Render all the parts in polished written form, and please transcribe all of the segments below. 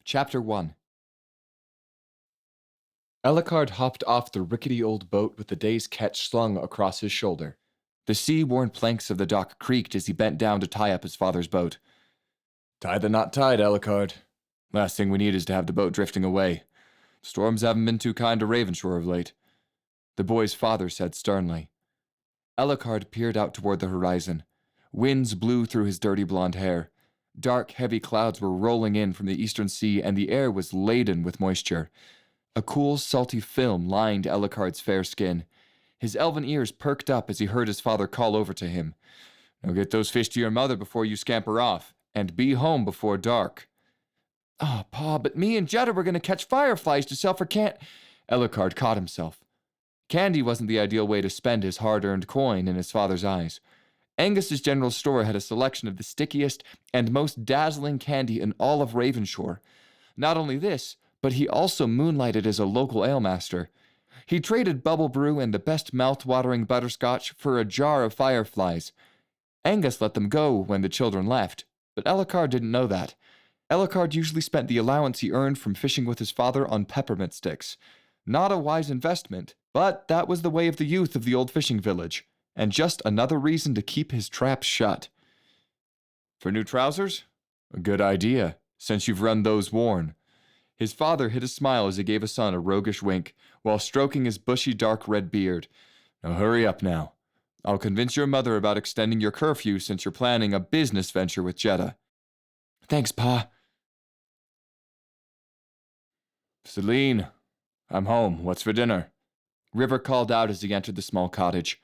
Chapter 1. Ellicard hopped off the rickety old boat with the day's catch slung across his shoulder. The sea-worn planks of the dock creaked as he bent down to tie up his father's boat. "Tie the knot tight, Ellicard. Last thing we need is to have the boat drifting away. Storms haven't been too kind to Ravenshore of late," the boy's father said sternly. Ellicard peered out toward the horizon. Winds blew through his dirty blonde hair. Dark, heavy clouds were rolling in from the eastern sea, and the air was laden with moisture. A cool, salty film lined Ellicard's fair skin. His elven ears perked up as he heard his father call over to him. "Now get those fish to your mother before you scamper off, and be home before dark." "Oh, Pa, but me and Jetta were going to catch fireflies to sell for Ellicard caught himself. Candy wasn't the ideal way to spend his hard-earned coin in his father's eyes. Angus's general store had a selection of the stickiest and most dazzling candy in all of Ravenshore. Not only this, but he also moonlighted as a local alemaster. He traded bubble brew and the best mouth-watering butterscotch for a jar of fireflies. Angus let them go when the children left, but Ellicard didn't know that. Ellicard usually spent the allowance he earned from fishing with his father on peppermint sticks. Not a wise investment, but that was the way of the youth of the old fishing village, and just another reason to keep his traps shut. "For new trousers? A good idea, since you've run those worn." His father hid a smile as he gave his son a roguish wink, while stroking his bushy dark red beard. "Now hurry up now. I'll convince your mother about extending your curfew since you're planning a business venture with Jetta." "Thanks, Pa." "Celine, I'm home. What's for dinner?" River called out as he entered the small cottage.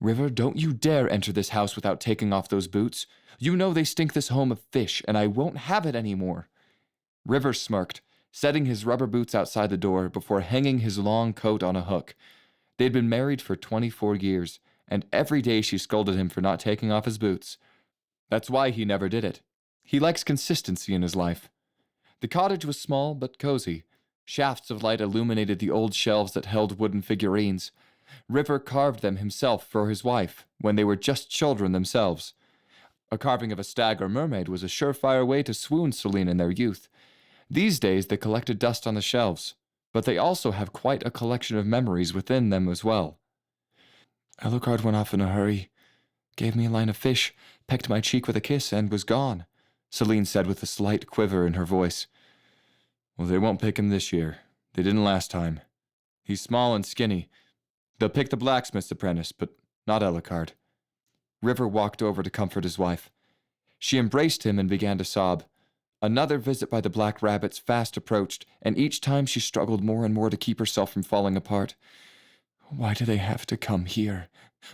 "River, don't you dare enter this house without taking off those boots. You know they stink this home of fish, and I won't have it anymore." River smirked, setting his rubber boots outside the door before hanging his long coat on a hook. They'd been married for 24 years, and every day she scolded him for not taking off his boots. That's why he never did it. He likes consistency in his life. The cottage was small but cozy. Shafts of light illuminated the old shelves that held wooden figurines. River carved them himself for his wife when they were just children themselves. A carving of a stag or mermaid was a surefire way to swoon Celine in their youth. These days they collected dust on the shelves, but they also have quite a collection of memories within them as well. Ellicard went off in a hurry, gave me a line of fish, pecked my cheek with a kiss, and was gone, Celine said with a slight quiver in her voice. "Well, they won't pick him this year. They didn't last time. He's small and skinny. They'll pick the blacksmith's apprentice, but not Ellicard." River walked over to comfort his wife. She embraced him and began to sob. Another visit by the black rabbits fast approached, and each time she struggled more and more to keep herself from falling apart. "Why do they have to come here?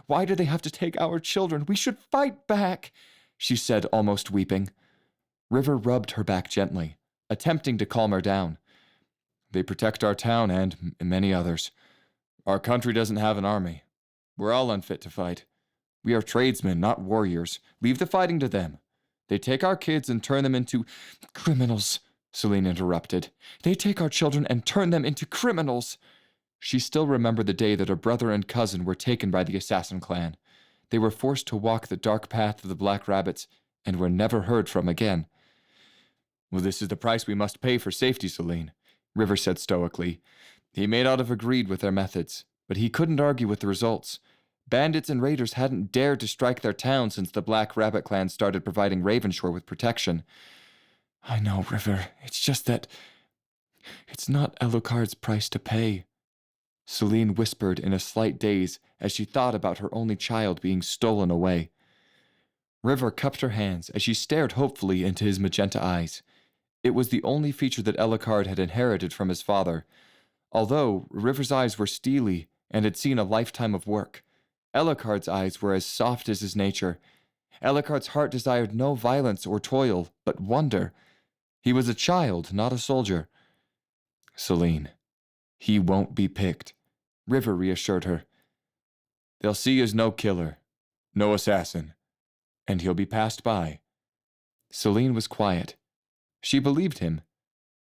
Why do they have to take our children? We should fight back," she said, almost weeping. River rubbed her back gently, attempting to calm her down. "They protect our town and many others. Our country doesn't have an army. We're all unfit to fight. We are tradesmen, not warriors. Leave the fighting to them. They take our kids and turn them into—" "Criminals," Celine interrupted. "They take our children and turn them into criminals." She still remembered the day that her brother and cousin were taken by the assassin clan. They were forced to walk the dark path of the black rabbits and were never heard from again. "Well, this is the price we must pay for safety, Celine," River said stoically. He may not have agreed with their methods, but he couldn't argue with the results. Bandits and raiders hadn't dared to strike their town since the Black Rabbit clan started providing Ravenshore with protection. "I know, River. It's just that it's not Ellicard's price to pay," Celine whispered in a slight daze as she thought about her only child being stolen away. River cupped her hands as she stared hopefully into his magenta eyes. It was the only feature that Ellicard had inherited from his father. Although River's eyes were steely and had seen a lifetime of work, Ellicard's eyes were as soft as his nature. Ellicard's heart desired no violence or toil, but wonder. He was a child, not a soldier. "Celine, he won't be picked," River reassured her. "They'll see as no killer, no assassin, and he'll be passed by." Celine was quiet. She believed him,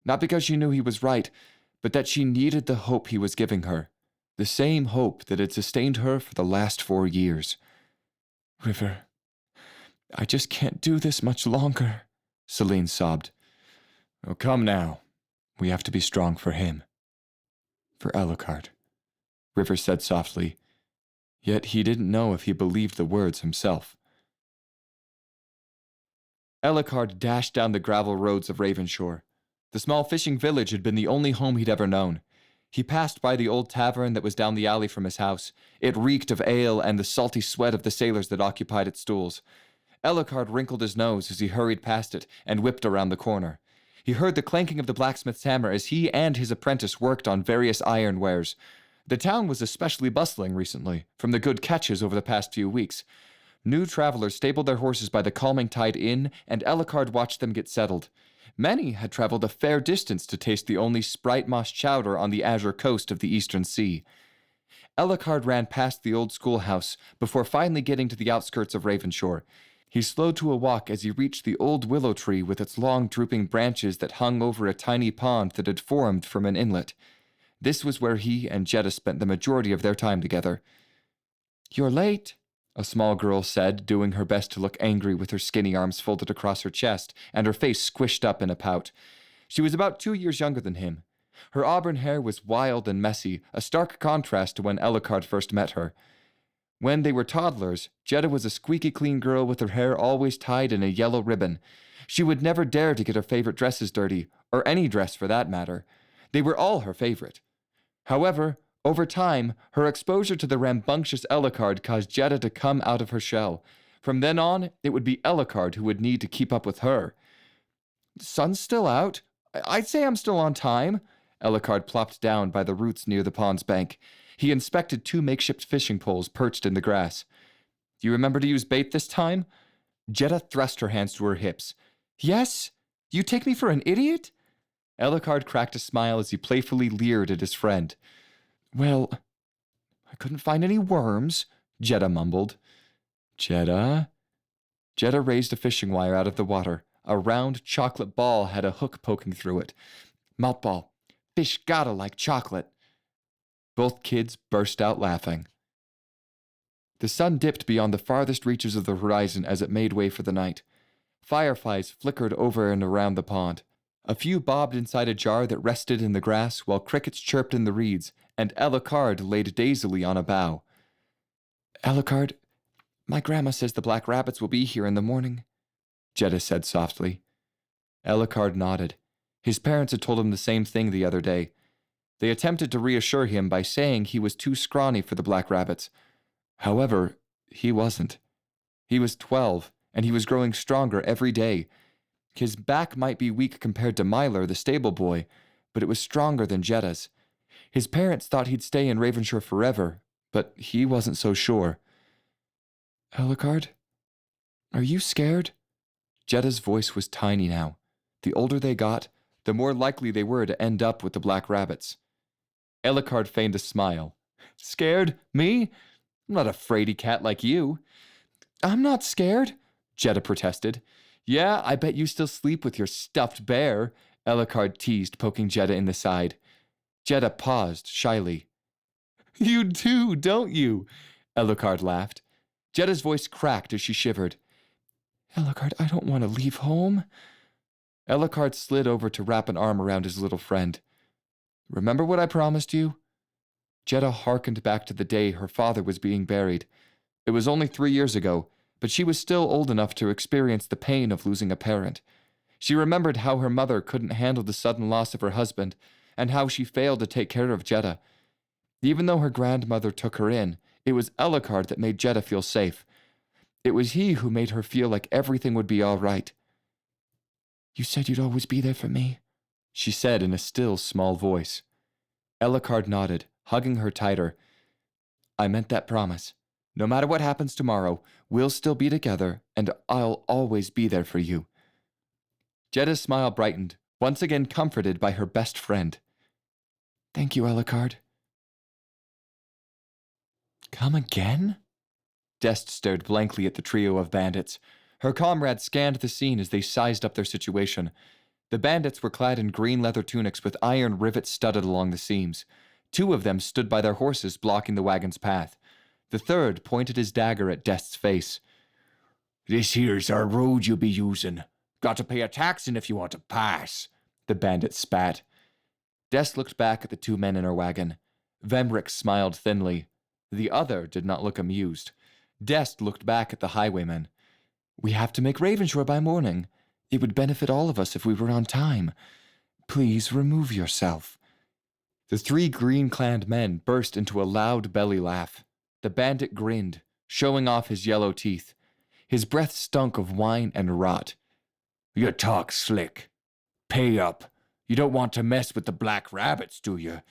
not because she knew he was right, but that she needed the hope he was giving her, the same hope that had sustained her for the last 4 years. "River, I just can't do this much longer," Celine sobbed. Oh, come now. We have to be strong for him. For Alucard, River said softly, yet he didn't know if he believed the words himself. Alucard dashed down the gravel roads of Ravenshore. The small fishing village had been the only home he'd ever known. He passed by the old tavern that was down the alley from his house. It reeked of ale and the salty sweat of the sailors that occupied its stools. Alucard wrinkled his nose as he hurried past it and whipped around the corner. He heard the clanking of the blacksmith's hammer as he and his apprentice worked on various iron wares. The town was especially bustling recently, from the good catches over the past few weeks. New travelers stabled their horses by the Calming Tide Inn, and Alucard watched them get settled. Many had traveled a fair distance to taste the only Sprite Moss chowder on the azure coast of the eastern sea. Alucard ran past the old schoolhouse before finally getting to the outskirts of Ravenshore. He slowed to a walk as he reached the old willow tree with its long drooping branches that hung over a tiny pond that had formed from an inlet. This was where he and Jetta spent the majority of their time together. "You're late," a small girl said, doing her best to look angry with her skinny arms folded across her chest and her face squished up in a pout. She was about 2 years younger than him. Her auburn hair was wild and messy, a stark contrast to when Alucard first met her. When they were toddlers, Jetta was a squeaky clean girl with her hair always tied in a yellow ribbon. She would never dare to get her favorite dresses dirty, or any dress for that matter. They were all her favorite. However, over time, her exposure to the rambunctious Alucard caused Jetta to come out of her shell. From then on, it would be Alucard who would need to keep up with her. "Sun's still out. I'd say I'm still on time." Alucard plopped down by the roots near the pond's bank. He inspected 2 makeshift fishing poles perched in the grass. "Do you remember to use bait this time?" Jetta thrust her hands to her hips. "Yes? You take me for an idiot?" Alucard cracked a smile as he playfully leered at his friend. "Well, I couldn't find any worms," Jetta mumbled. "Jetta?" Jetta raised a fishing wire out of the water. A round chocolate ball had a hook poking through it. "Maltball. Fish gotta like chocolate." Both kids burst out laughing. The sun dipped beyond the farthest reaches of the horizon as it made way for the night. Fireflies flickered over and around the pond. A few bobbed inside a jar that rested in the grass while crickets chirped in the reeds, and Alucard laid dazedly on a bough. "Alucard, my grandma says the black rabbits will be here in the morning," Jetta said softly. Alucard nodded. His parents had told him the same thing the other day. They attempted to reassure him by saying he was too scrawny for the black rabbits. However, he wasn't. He was 12, and he was growing stronger every day. His back might be weak compared to Myler, the stable boy, but it was stronger than Jetta's. His parents thought he'd stay in Ravenshire forever, but he wasn't so sure. "Alucard, are you scared?" Jetta's voice was tiny now. The older they got, the more likely they were to end up with the black rabbits. Alucard feigned a smile. "Scared? Me? I'm not a fraidy cat like you." "I'm not scared," Jetta protested. "Yeah, I bet you still sleep with your stuffed bear," Alucard teased, poking Jetta in the side. Jetta paused, shyly. "You do, don't you?" Alucard laughed. Jetta's voice cracked as she shivered. "Alucard, I don't want to leave home." Alucard slid over to wrap an arm around his little friend. "Remember what I promised you?" Jetta hearkened back to the day her father was being buried. It was only 3 years ago, but she was still old enough to experience the pain of losing a parent. She remembered how her mother couldn't handle the sudden loss of her husband, and how she failed to take care of Jetta. Even though her grandmother took her in, it was Alucard that made Jetta feel safe. It was he who made her feel like everything would be all right. "You said you'd always be there for me," she said in a still, small voice. Alucard nodded, hugging her tighter. "I meant that promise. No matter what happens tomorrow, we'll still be together, and I'll always be there for you." Jetta's smile brightened, once again comforted by her best friend. "Thank you, Alucard." "Come again?" Dest stared blankly at the trio of bandits. Her comrades scanned the scene as they sized up their situation. The bandits were clad in green leather tunics with iron rivets studded along the seams. 2 of them stood by their horses, blocking the wagon's path. The third pointed his dagger at Dest's face. "This here's our road you'll be using. Got to pay a tax in if you want to pass," The bandit spat. Des looked back at the two men in her wagon. Vemrick smiled thinly. The other did not look amused. Des looked back at the highwayman. We have to make Ravenshore by morning. It would benefit all of us if we were on time. Please remove yourself. The three green-clad men burst into a loud belly laugh. The bandit grinned, showing off his yellow teeth. His breath stunk of wine and rot. You talk slick. Pay up. You don't want to mess with the black rabbits, do you?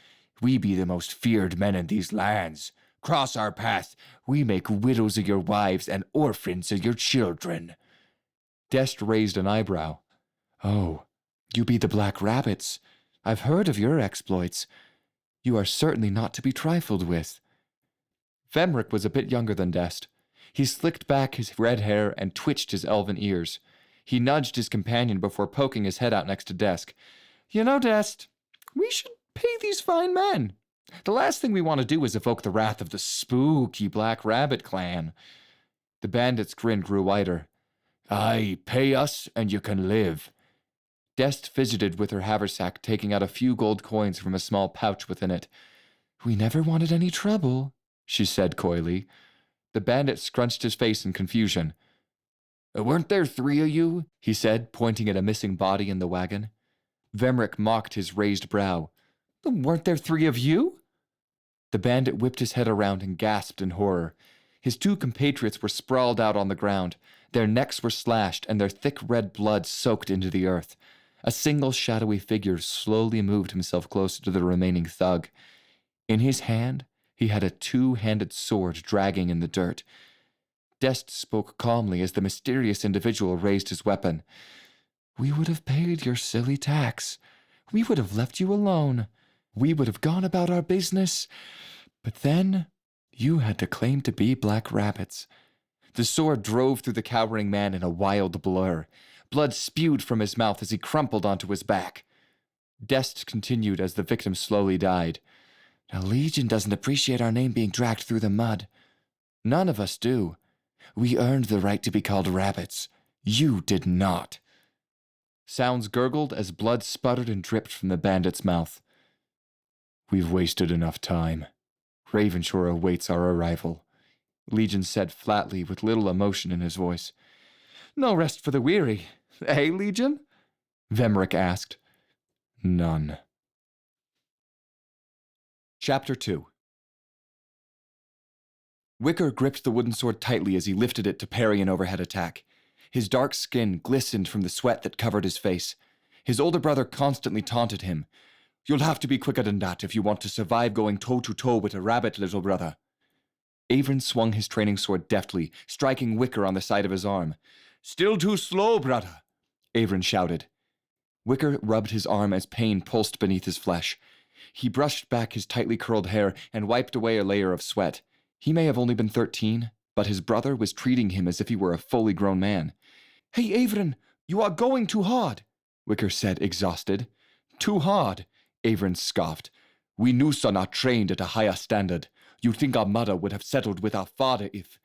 We be the most feared men in these lands. Cross our path, we make widows of your wives and orphans of your children. Dest raised an eyebrow. Oh, you be the black rabbits. I've heard of your exploits. You are certainly not to be trifled with. Vemrick was a bit younger than Dest. He slicked back his red hair and twitched his elven ears. He nudged his companion before poking his head out next to Desk. You know, Dest, we should pay these fine men. The last thing we want to do is evoke the wrath of the spooky Black Rabbit clan. The bandit's grin grew wider. Aye, pay us and you can live. Dest fidgeted with her haversack, taking out a few gold coins from a small pouch within it. We never wanted any trouble, she said coyly. The bandit scrunched his face in confusion. Weren't there 3 of you? He said, pointing at a missing body in the wagon. Vemrick mocked his raised brow. Weren't there 3 of you? The bandit whipped his head around and gasped in horror. His 2 compatriots were sprawled out on the ground. Their necks were slashed and their thick red blood soaked into the earth. A single shadowy figure slowly moved himself closer to the remaining thug. In his hand, he had a 2-handed sword dragging in the dirt. Dest spoke calmly as the mysterious individual raised his weapon. We would have paid your silly tax. We would have left you alone. We would have gone about our business. But then, you had to claim to be black rabbits. The sword drove through the cowering man in a wild blur. Blood spewed from his mouth as he crumpled onto his back. Dest continued as the victim slowly died. The Legion doesn't appreciate our name being dragged through the mud. None of us do. We earned the right to be called rabbits. You did not. Sounds gurgled as blood sputtered and dripped from the bandit's mouth. We've wasted enough time. Ravenshore awaits our arrival, Legion said flatly with little emotion in his voice. No rest for the weary, eh, Legion? Vemrick asked. None. Chapter 2. Wicker gripped the wooden sword tightly as he lifted it to parry an overhead attack. His dark skin glistened from the sweat that covered his face. His older brother constantly taunted him. You'll have to be quicker than that if you want to survive going toe-to-toe with a rabbit, little brother. Avron swung his training sword deftly, striking Wicker on the side of his arm. Still too slow, brother, Avron shouted. Wicker rubbed his arm as pain pulsed beneath his flesh. He brushed back his tightly curled hair and wiped away a layer of sweat. He may have only been 13, but his brother was treating him as if he were a fully grown man. Hey, Avron, you are going too hard, Wicker said, exhausted. Too hard, Avron scoffed. We Noosa are trained at a higher standard. You'd think our mother would have settled with our father if...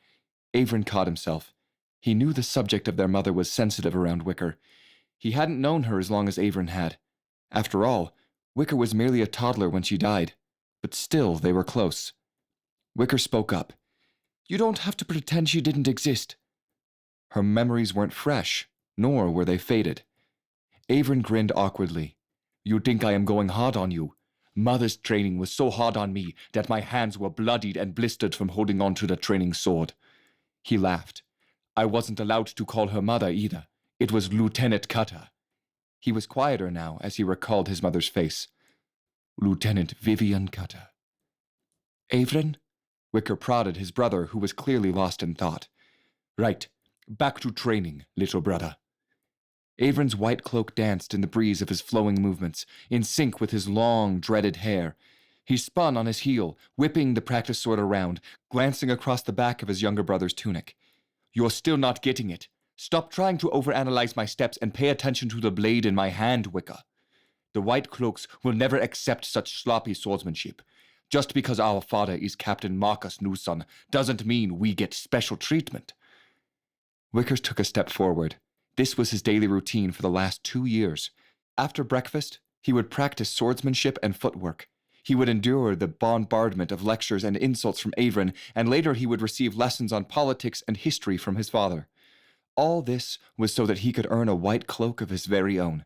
Avron caught himself. He knew the subject of their mother was sensitive around Wicker. He hadn't known her as long as Avron had. After all, Wicker was merely a toddler when she died. But still, they were close. Wicker spoke up. You don't have to pretend she didn't exist. Her memories weren't fresh, nor were they faded. Avron grinned awkwardly. You think I am going hard on you? Mother's training was so hard on me that my hands were bloodied and blistered from holding on to the training sword. He laughed. I wasn't allowed to call her mother either. It was Lieutenant Cutter. He was quieter now as he recalled his mother's face. Lieutenant Vivian Cutter. Avron? Wicker prodded his brother, who was clearly lost in thought. Right. Back to training, little brother. Avron's white cloak danced in the breeze of his flowing movements, in sync with his long, dreaded hair. He spun on his heel, whipping the practice sword around, glancing across the back of his younger brother's tunic. You're still not getting it. Stop trying to overanalyze my steps and pay attention to the blade in my hand, Wicker. The white cloaks will never accept such sloppy swordsmanship. Just because our father is Captain Marcus Newson doesn't mean we get special treatment. Wickers took a step forward. This was his daily routine for the last 2 years. After breakfast, he would practice swordsmanship and footwork. He would endure the bombardment of lectures and insults from Avron, and later he would receive lessons on politics and history from his father. All this was so that he could earn a white cloak of his very own.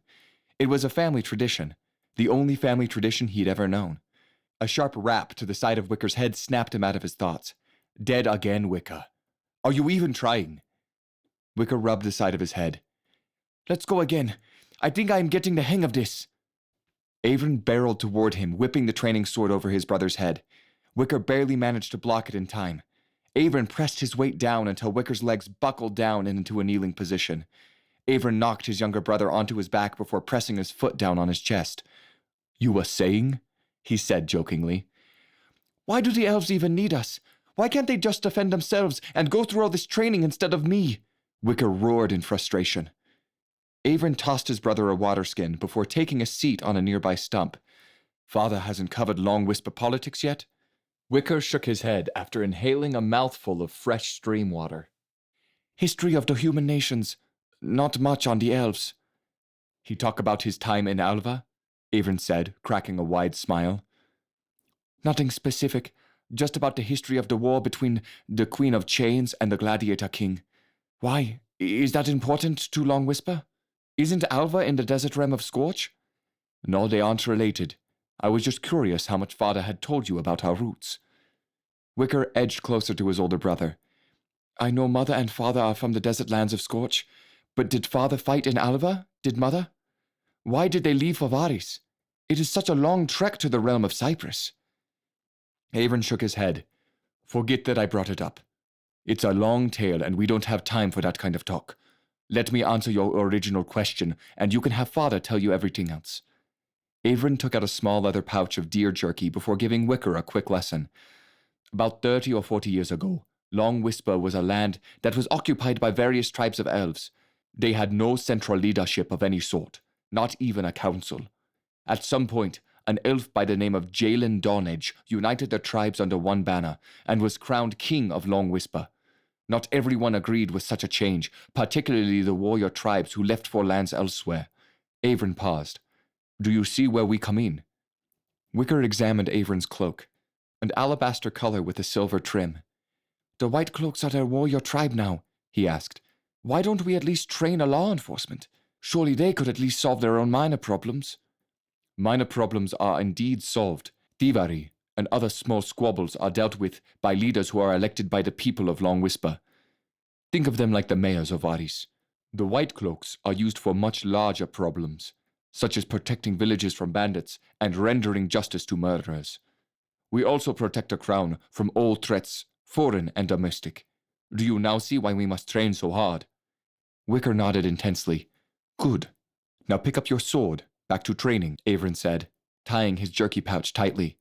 It was a family tradition, the only family tradition he'd ever known. A sharp rap to the side of Wicker's head snapped him out of his thoughts. Dead again, Wicker. Are you even trying? Wicker rubbed the side of his head. Let's go again. I think I am getting the hang of this. Avron barreled toward him, whipping the training sword over his brother's head. Wicker barely managed to block it in time. Avron pressed his weight down until Wicker's legs buckled down and into a kneeling position. Avron knocked his younger brother onto his back before pressing his foot down on his chest. You were saying? He said jokingly. Why do the elves even need us? Why can't they just defend themselves and go through all this training instead of me? Wicker roared in frustration. Avron tossed his brother a water skin before taking a seat on a nearby stump. Father hasn't covered Long Whisper politics yet? Wicker shook his head after inhaling a mouthful of fresh stream water. History of the human nations. Not much on the elves. He talked about his time in Alva? Avron said, cracking a wide smile. Nothing specific, just about the history of the war between the Queen of Chains and the Gladiator King. Why? Is that important to Long Whisper? Isn't Alva in the desert realm of Scorch? No, they aren't related. I was just curious how much Father had told you about our roots. Wicker edged closer to his older brother. I know Mother and Father are from the desert lands of Scorch, but did Father fight in Alva? Did Mother? Why did they leave for Varys? It is such a long trek to the realm of Cyprus. Avron shook his head. Forget that I brought it up. It's a long tale, and we don't have time for that kind of talk. Let me answer your original question, and you can have Father tell you everything else. Avron took out a small leather pouch of deer jerky before giving Wicker a quick lesson. About 30 or 40 years ago, Long Whisper was a land that was occupied by various tribes of elves. They had no central leadership of any sort, not even a council. At some point, an elf by the name of Jalen Dawnedge united their tribes under one banner and was crowned king of Long Whisper. Not everyone agreed with such a change, particularly the warrior tribes who left for lands elsewhere. Avron paused. Do you see where we come in? Wicker examined Avron's cloak, an alabaster color with a silver trim. The White Cloaks are their warrior tribe now, he asked. Why don't we at least train a law enforcement? Surely they could at least solve their own minor problems. Minor problems are indeed solved. Thievery and other small squabbles are dealt with by leaders who are elected by the people of Long Whisper. Think of them like the mayors of Varys. The White Cloaks are used for much larger problems, such as protecting villages from bandits and rendering justice to murderers. We also protect the crown from all threats, foreign and domestic. Do you now see why we must train so hard? Wicker nodded intensely. Good. Now pick up your sword. Back to training, Avron said, tying his jerky pouch tightly.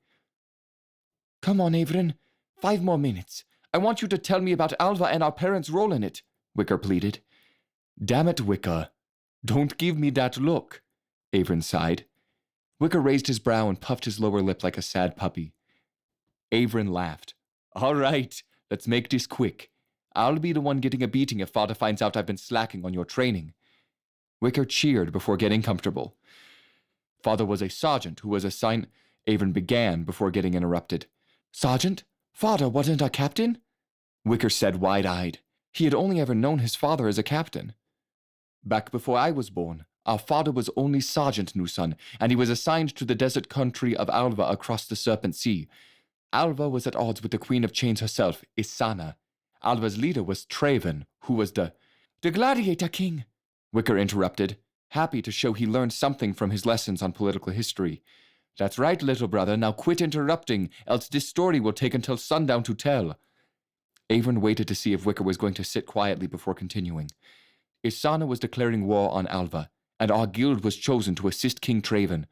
Come on, Avron. 5 more minutes. I want you to tell me about Alva and our parents' role in it, Wicker pleaded. Damn it, Wicker. Don't give me that look, Avron sighed. Wicker raised his brow and puffed his lower lip like a sad puppy. Avron laughed. All right, let's make this quick. I'll be the one getting a beating if Father finds out I've been slacking on your training. Wicker cheered before getting comfortable. Father was a sergeant who was assigned... Avron began before getting interrupted. Sergeant? Father wasn't a captain? Wicker said wide-eyed. He had only ever known his father as a captain. Back before I was born, our father was only Sergeant Newson, and he was assigned to the desert country of Alva across the Serpent Sea. Alva was at odds with the Queen of Chains herself, Isana. Alva's leader was Traven, who was the Gladiator King, Wicker interrupted, happy to show he learned something from his lessons on political history. That's right, little brother, now quit interrupting, else this story will take until sundown to tell. Avron waited to see if Wicker was going to sit quietly before continuing. Isana was declaring war on Alva, and our guild was chosen to assist King Traven.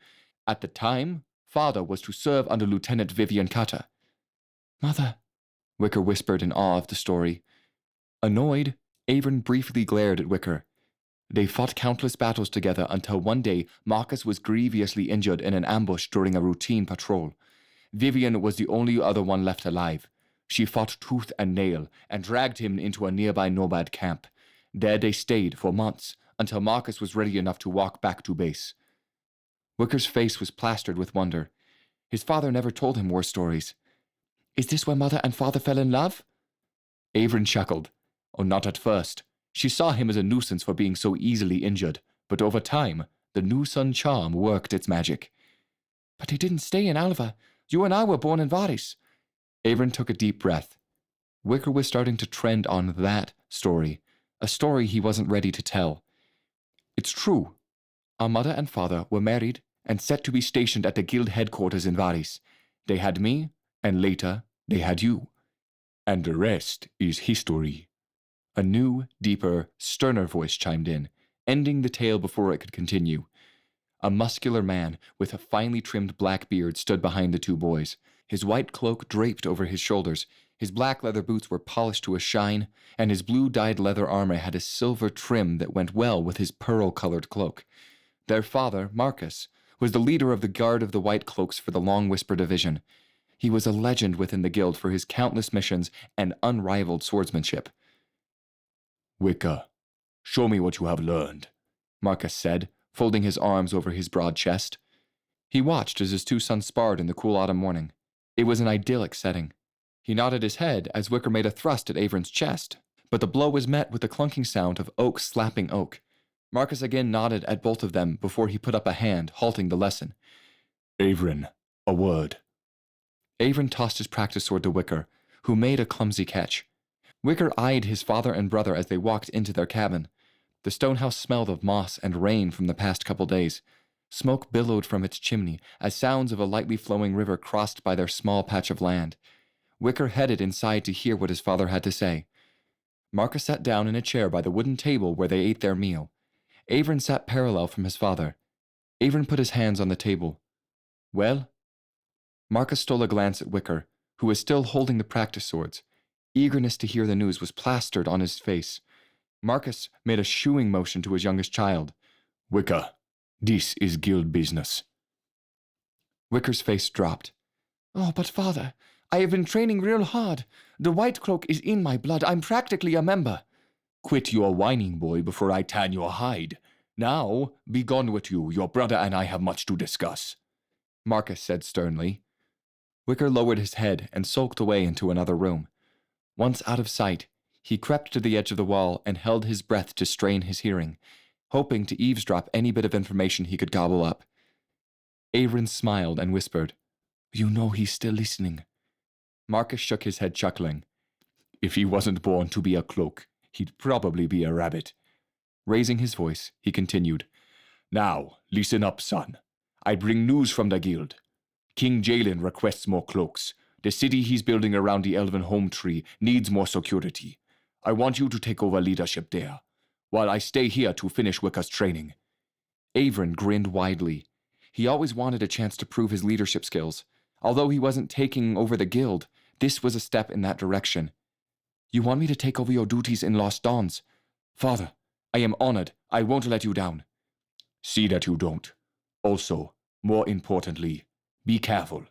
At the time, Father was to serve under Lieutenant Vivian Cutter. Mother, Wicker whispered in awe of the story. Annoyed, Avron briefly glared at Wicker. They fought countless battles together until one day Marcus was grievously injured in an ambush during a routine patrol. Vivian was the only other one left alive. She fought tooth and nail and dragged him into a nearby nomad camp. There they stayed for months until Marcus was ready enough to walk back to base. Wicker's face was plastered with wonder. His father never told him war stories. Is this where Mother and Father fell in love? Averin chuckled. Oh, not at first. She saw him as a nuisance for being so easily injured, but over time, the new sun charm worked its magic. But he didn't stay in Alva. You and I were born in Varys. Averin took a deep breath. Wicker was starting to trend on that story, a story he wasn't ready to tell. It's true. Our mother and father were married and set to be stationed at the guild headquarters in Varys. They had me, and later they had you. And the rest is history. A new, deeper, sterner voice chimed in, ending the tale before it could continue. A muscular man with a finely trimmed black beard stood behind the two boys. His white cloak draped over his shoulders, his black leather boots were polished to a shine, and his blue-dyed leather armor had a silver trim that went well with his pearl-colored cloak. Their father, Marcus, was the leader of the Guard of the White Cloaks for the Long Whisper Division. He was a legend within the guild for his countless missions and unrivaled swordsmanship. Wicker, show me what you have learned, Marcus said, folding his arms over his broad chest. He watched as his two sons sparred in the cool autumn morning. It was an idyllic setting. He nodded his head as Wicker made a thrust at Averin's chest, but the blow was met with the clunking sound of oak slapping oak. Marcus again nodded at both of them before he put up a hand, halting the lesson. Averin, a word. Averin tossed his practice sword to Wicker, who made a clumsy catch. Wicker eyed his father and brother as they walked into their cabin. The stone house smelled of moss and rain from the past couple days. Smoke billowed from its chimney as sounds of a lightly flowing river crossed by their small patch of land. Wicker headed inside to hear what his father had to say. Marcus sat down in a chair by the wooden table where they ate their meal. Averin sat parallel from his father. Averin put his hands on the table. Well? Marcus stole a glance at Wicker, who was still holding the practice swords. Eagerness to hear the news was plastered on his face. Marcus made a shooing motion to his youngest child. Wicker, this is guild business. Wicker's face dropped. Oh, but father, I have been training real hard. The white cloak is in my blood. I'm practically a member. Quit your whining, boy, before I tan your hide. Now, be gone with you. Your brother and I have much to discuss, Marcus said sternly. Wicker lowered his head and sulked away into another room. Once out of sight, he crept to the edge of the wall and held his breath to strain his hearing, hoping to eavesdrop any bit of information he could gobble up. Averin smiled and whispered, You know he's still listening. Marcus shook his head, chuckling. If he wasn't born to be a cloak, he'd probably be a rabbit. Raising his voice, he continued, Now, listen up, son. I bring news from the guild. King Jalen requests more cloaks. The city he's building around the elven home tree needs more security. I want you to take over leadership there, while I stay here to finish Wicker's training. Averin grinned widely. He always wanted a chance to prove his leadership skills. Although he wasn't taking over the guild, this was a step in that direction. You want me to take over your duties in Lost Dawns? Father, I am honored. I won't let you down. See that you don't. Also, more importantly, be careful.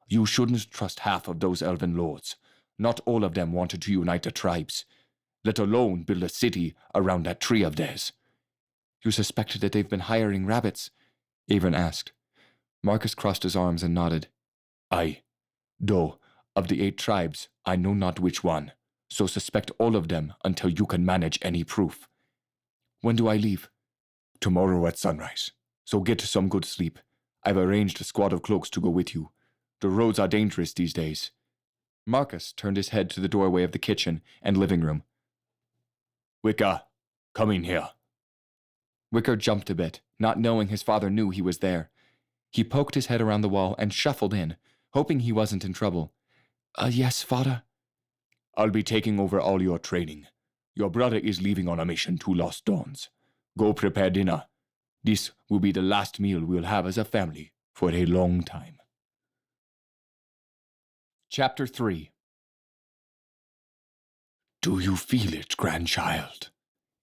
You shouldn't trust half of those elven lords. Not all of them wanted to unite the tribes, let alone build a city around that tree of theirs. You suspected that they've been hiring rabbits? Averin asked. Marcus crossed his arms and nodded. Aye. Though, of the 8 tribes, I know not which one, so suspect all of them until you can manage any proof. When do I leave? Tomorrow at sunrise. So get some good sleep. I've arranged a squad of cloaks to go with you. The roads are dangerous these days. Marcus turned his head to the doorway of the kitchen and living room. Wicker, come in here. Wicker jumped a bit, not knowing his father knew he was there. He poked his head around the wall and shuffled in, hoping he wasn't in trouble. Yes, father? I'll be taking over all your training. Your brother is leaving on a mission to Lost Dawns. Go prepare dinner. This will be the last meal we'll have as a family for a long time. Chapter 3. Do you feel it, grandchild?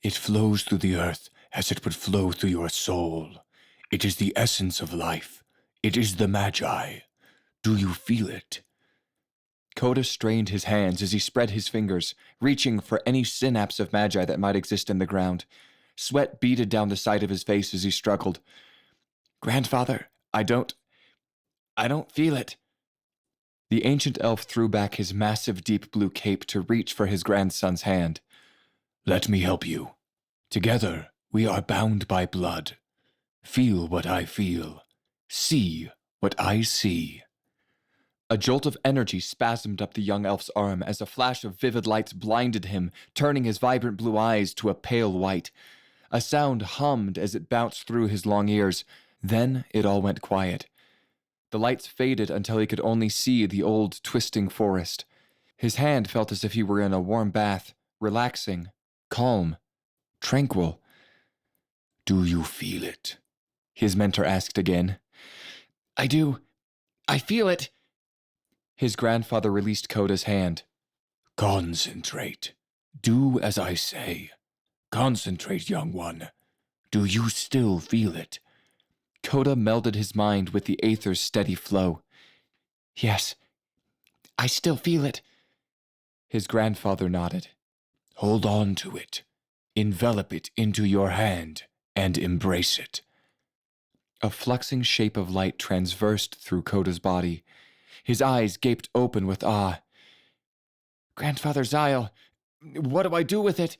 It flows through the earth as it would flow through your soul. It is the essence of life. It is the Magi. Do you feel it? Coda strained his hands as he spread his fingers, reaching for any synapse of Magi that might exist in the ground. Sweat beaded down the side of his face as he struggled. Grandfather, I don't feel it. The ancient elf threw back his massive deep blue cape to reach for his grandson's hand. Let me help you. Together, we are bound by blood. Feel what I feel. See what I see. A jolt of energy spasmed up the young elf's arm as a flash of vivid lights blinded him, turning his vibrant blue eyes to a pale white. A sound hummed as it bounced through his long ears. Then it all went quiet. The lights faded until he could only see the old, twisting forest. His hand felt as if he were in a warm bath, relaxing, calm, tranquil. Do you feel it? His mentor asked again. I do. I feel it. His grandfather released Coda's hand. Concentrate. Do as I say. Concentrate, young one. Do you still feel it? Coda melded his mind with the aether's steady flow. Yes, I still feel it. His grandfather nodded. Hold on to it. Envelop it into your hand and embrace it. A fluxing shape of light transversed through Coda's body. His eyes gaped open with awe. Grandfather Zyle, what do I do with it?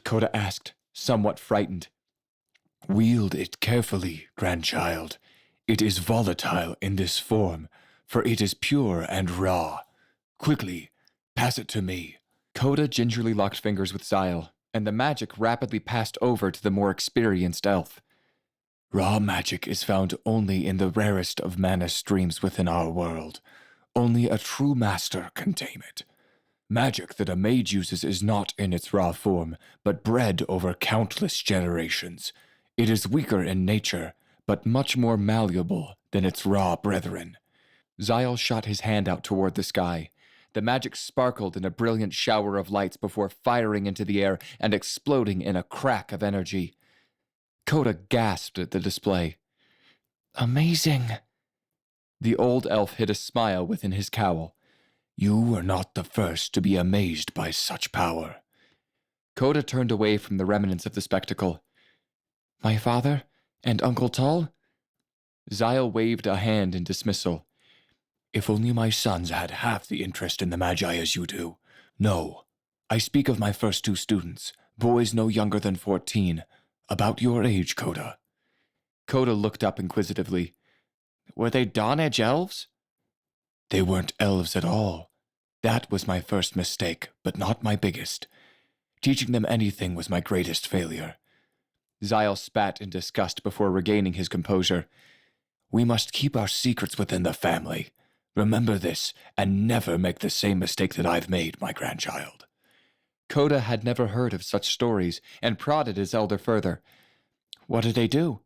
Coda asked, somewhat frightened. Wield it carefully, grandchild. It is volatile in this form, for it is pure and raw. Quickly, pass it to me. Coda gingerly locked fingers with Zyle, and the magic rapidly passed over to the more experienced elf. Raw magic is found only in the rarest of mana streams within our world. Only a true master can tame it. Magic that a mage uses is not in its raw form, but bred over countless generations. It is weaker in nature, but much more malleable than its raw brethren. Zyle shot his hand out toward the sky. The magic sparkled in a brilliant shower of lights before firing into the air and exploding in a crack of energy. Coda gasped at the display. Amazing. The old elf hid a smile within his cowl. You are not the first to be amazed by such power. Coda turned away from the remnants of the spectacle. My father and Uncle Tull? Zyle waved a hand in dismissal. If only my sons had half the interest in the Magi as you do. No, I speak of my first two students, boys no younger than 14, about your age, Coda. Coda looked up inquisitively. Were they Dawn Edge elves? They weren't elves at all. That was my first mistake, but not my biggest. Teaching them anything was my greatest failure. Zyle spat in disgust before regaining his composure. We must keep our secrets within the family. Remember this, and never make the same mistake that I've made, my grandchild. Coda had never heard of such stories, and prodded his elder further. What did they do?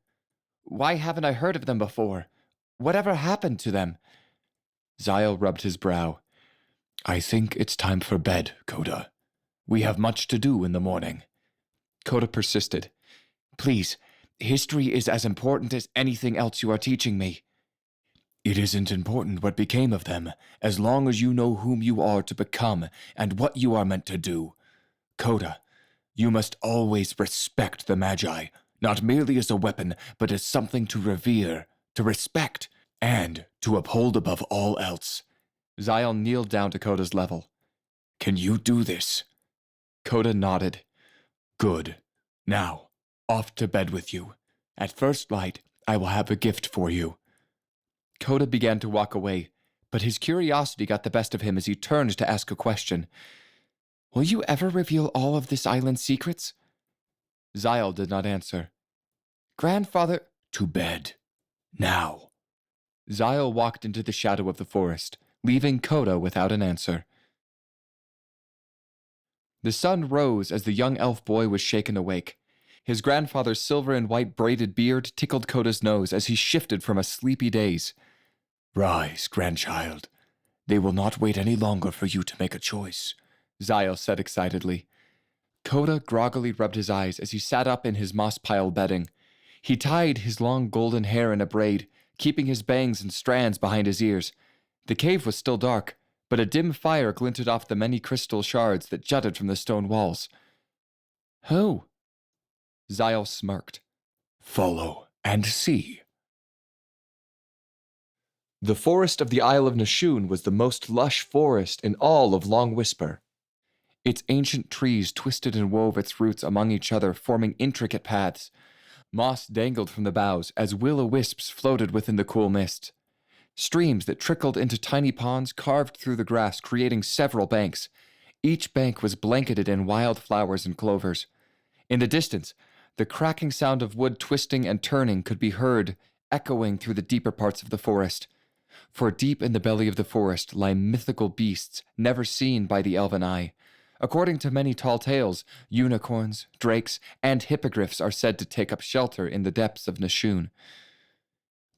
Why haven't I heard of them before? Whatever happened to them? Zyle rubbed his brow. I think it's time for bed, Coda. We have much to do in the morning. Coda persisted. Please, history is as important as anything else you are teaching me. It isn't important what became of them, as long as you know whom you are to become and what you are meant to do. Coda, you must always respect the Magi, not merely as a weapon, but as something to revere, to respect, and to uphold above all else. Zyle kneeled down to Coda's level. Can you do this? Coda nodded. Good. Now, off to bed with you. At first light, I will have a gift for you. Coda began to walk away, but his curiosity got the best of him as he turned to ask a question. Will you ever reveal all of this island's secrets? Zyle did not answer. Grandfather, to bed. Now. Zyle walked into the shadow of the forest, leaving Coda without an answer. The sun rose as the young elf boy was shaken awake. His grandfather's silver and white braided beard tickled Coda's nose as he shifted from a sleepy daze. Rise, grandchild. They will not wait any longer for you to make a choice, Zyle said excitedly. Coda groggily rubbed his eyes as he sat up in his moss-pile bedding. He tied his long golden hair in a braid, keeping his bangs and strands behind his ears. The cave was still dark, but a dim fire glinted off the many crystal shards that jutted from the stone walls. Who? Zyle smirked. Follow and see. The forest of the Isle of Nashun was the most lush forest in all of Long Whisper. Its ancient trees twisted and wove its roots among each other, forming intricate paths. Moss dangled from the boughs as will-o'-wisps floated within the cool mist. Streams that trickled into tiny ponds carved through the grass, creating several banks. Each bank was blanketed in wild flowers and clovers. In the distance, the cracking sound of wood twisting and turning could be heard, echoing through the deeper parts of the forest. For deep in the belly of the forest lie mythical beasts never seen by the elven eye. According to many tall tales, unicorns, drakes, and hippogriffs are said to take up shelter in the depths of Nashun.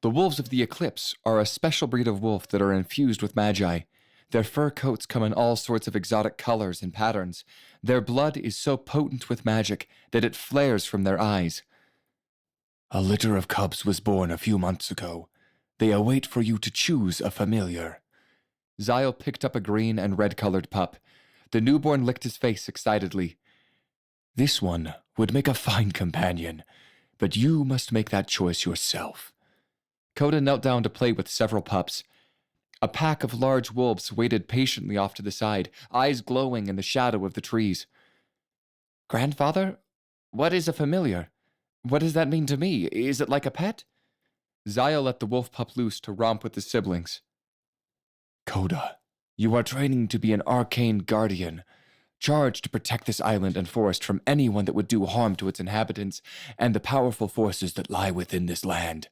The wolves of the Eclipse are a special breed of wolf that are infused with magi. Their fur coats come in all sorts of exotic colors and patterns. Their blood is so potent with magic that it flares from their eyes. A litter of cubs was born a few months ago. They await for you to choose a familiar. Zyle picked up a green and red-colored pup. The newborn licked his face excitedly. This one would make a fine companion, but you must make that choice yourself. Coda knelt down to play with several pups. A pack of large wolves waited patiently off to the side, eyes glowing in the shadow of the trees. Grandfather, what is a familiar? What does that mean to me? Is it like a pet? Zyle let the wolf pup loose to romp with his siblings. Coda, you are training to be an arcane guardian, charged to protect this island and forest from anyone that would do harm to its inhabitants and the powerful forces that lie within this land.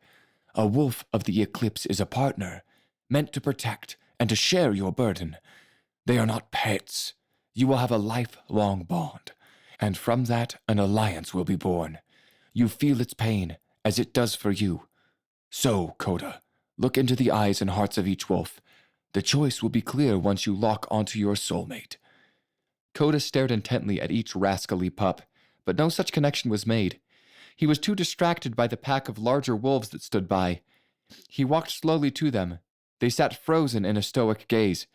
A wolf of the Eclipse is a partner, meant to protect and to share your burden. They are not pets. You will have a lifelong bond, and from that an alliance will be born. You feel its pain, as it does for you. So, Coda, look into the eyes and hearts of each wolf. The choice will be clear once you lock onto your soulmate. Coda stared intently at each rascally pup, but no such connection was made. He was too distracted by the pack of larger wolves that stood by. He walked slowly to them. They sat frozen in a stoic gaze.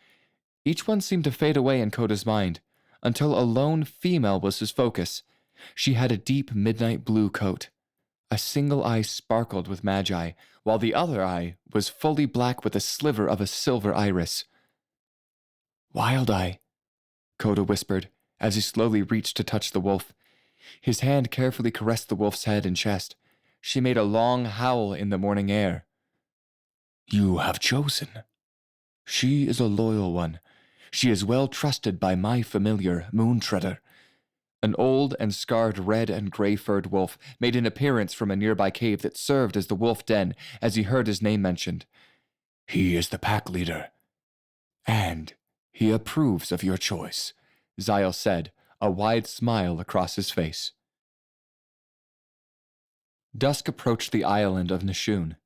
Each one seemed to fade away in Coda's mind, until a lone female was his focus. She had a deep midnight blue coat. A single eye sparkled with magi, while the other eye was fully black with a sliver of a silver iris. Wild Eye, Coda whispered, as he slowly reached to touch the wolf. His hand carefully caressed the wolf's head and chest. She made a long howl in the morning air. You have chosen. She is a loyal one. She is well trusted by my familiar, Moontreader. An old and scarred red and gray-furred wolf made an appearance from a nearby cave that served as the wolf den as he heard his name mentioned. He is the pack leader. And he approves of your choice, Zyle said, a wide smile across his face. Dusk approached the island of Nashun.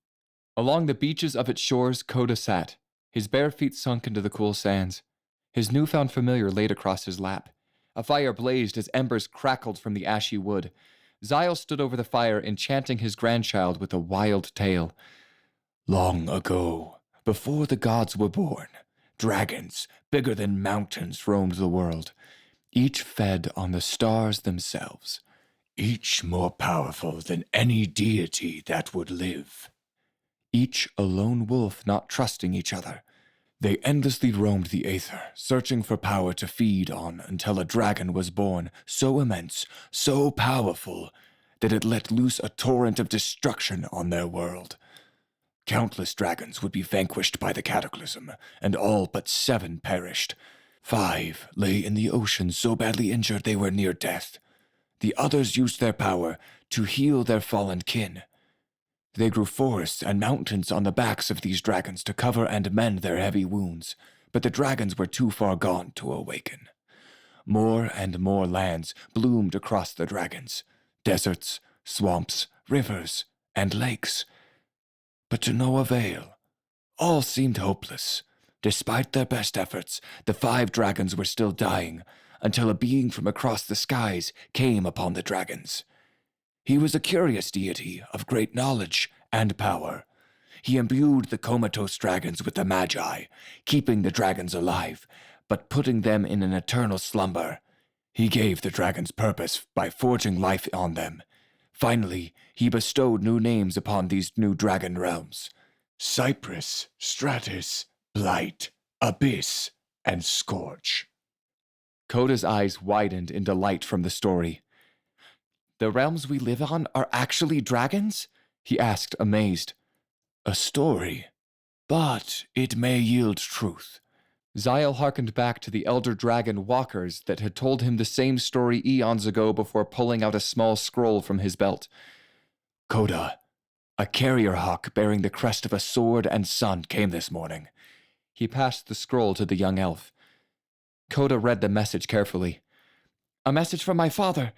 Along the beaches of its shores, Coda sat, his bare feet sunk into the cool sands. His newfound familiar laid across his lap. A fire blazed as embers crackled from the ashy wood. Zyle stood over the fire, enchanting his grandchild with a wild tale. Long ago, before the gods were born, dragons, bigger than mountains, roamed the world. Each fed on the stars themselves, each more powerful than any deity that would live. Each a lone wolf not trusting each other. They endlessly roamed the aether, searching for power to feed on until a dragon was born, so immense, so powerful, that it let loose a torrent of destruction on their world. Countless dragons would be vanquished by the cataclysm, and all but 7 perished. 5 lay in the ocean so badly injured they were near death. The others used their power to heal their fallen kin. They grew forests and mountains on the backs of these dragons to cover and mend their heavy wounds, but the dragons were too far gone to awaken. More and more lands bloomed across the dragons, deserts, swamps, rivers, and lakes. But to no avail. All seemed hopeless. Despite their best efforts, the 5 dragons were still dying, until a being from across the skies came upon the dragons. He was a curious deity of great knowledge and power. He imbued the comatose dragons with the magi, keeping the dragons alive, but putting them in an eternal slumber. He gave the dragons purpose by forging life on them. Finally, he bestowed new names upon these new dragon realms. Cypress, Stratus, Blight, Abyss, and Scorch. Coda's eyes widened in delight from the story. The realms we live on are actually dragons? He asked, amazed. A story, but it may yield truth. Zyle hearkened back to the elder dragon walkers that had told him the same story eons ago before pulling out a small scroll from his belt. Coda, a carrier hawk bearing the crest of a sword and sun came this morning. He passed the scroll to the young elf. Coda read the message carefully. A message from my father.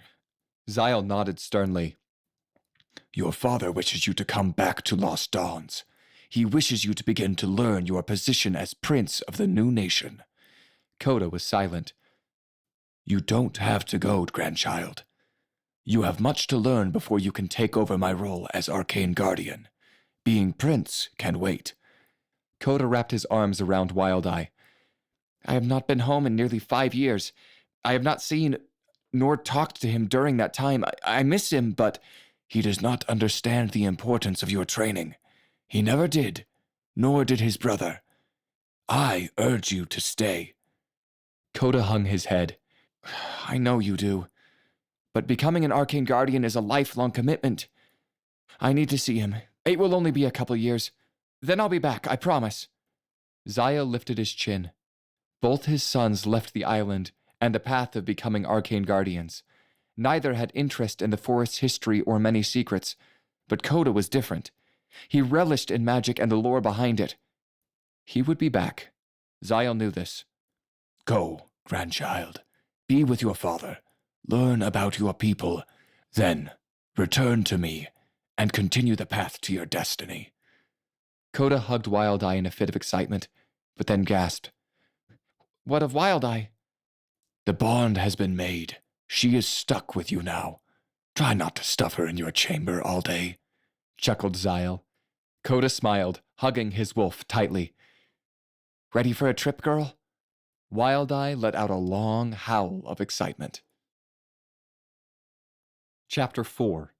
Zyle nodded sternly. Your father wishes you to come back to Lost Dawns. He wishes you to begin to learn your position as prince of the new nation. Coda was silent. You don't have to go, grandchild. You have much to learn before you can take over my role as Arcane Guardian. Being prince can wait. Coda wrapped his arms around Wildeye. I have not been home in nearly 5 years. I have not seen nor talked to him during that time. I miss him, but he does not understand the importance of your training. He never did, nor did his brother. I urge you to stay. Coda hung his head. I know you do, but becoming an Arcane Guardian is a lifelong commitment. I need to see him. It will only be a couple years. Then I'll be back, I promise. Zyle lifted his chin. Both his sons left the island and the path of becoming Arcane Guardians. Neither had interest in the forest's history or many secrets, but Coda was different. He relished in magic and the lore behind it. He would be back. Zyle knew this. Go, grandchild. Be with your father. Learn about your people. Then return to me and continue the path to your destiny. Coda hugged Wildeye in a fit of excitement, but then gasped. What of Wildeye? The bond has been made. She is stuck with you now. Try not to stuff her in your chamber all day, chuckled Zyle. Coda smiled, hugging his wolf tightly. Ready for a trip, girl? Wildeye let out a long howl of excitement. Chapter 4.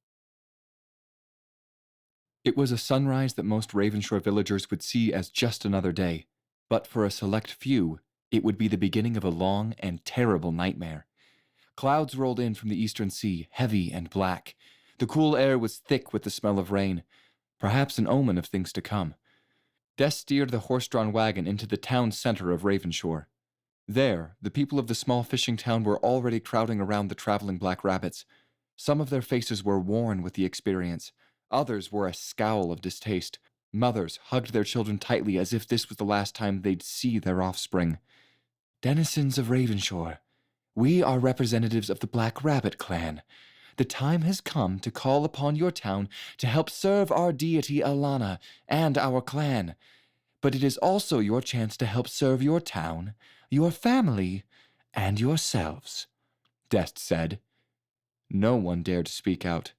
It was a sunrise that most Ravenshore villagers would see as just another day, but for a select few, it would be the beginning of a long and terrible nightmare. Clouds rolled in from the eastern sea, heavy and black. The cool air was thick with the smell of rain, perhaps an omen of things to come. Des steered the horse-drawn wagon into the town center of Ravenshore. There, the people of the small fishing town were already crowding around the traveling black rabbits. Some of their faces were worn with the experience. Others wore a scowl of distaste. Mothers hugged their children tightly as if this was the last time they'd see their offspring. Denizens of Ravenshore, we are representatives of the Black Rabbit clan. The time has come to call upon your town to help serve our deity Alana and our clan. But it is also your chance to help serve your town, your family, and yourselves, Dest said. No one dared to speak out.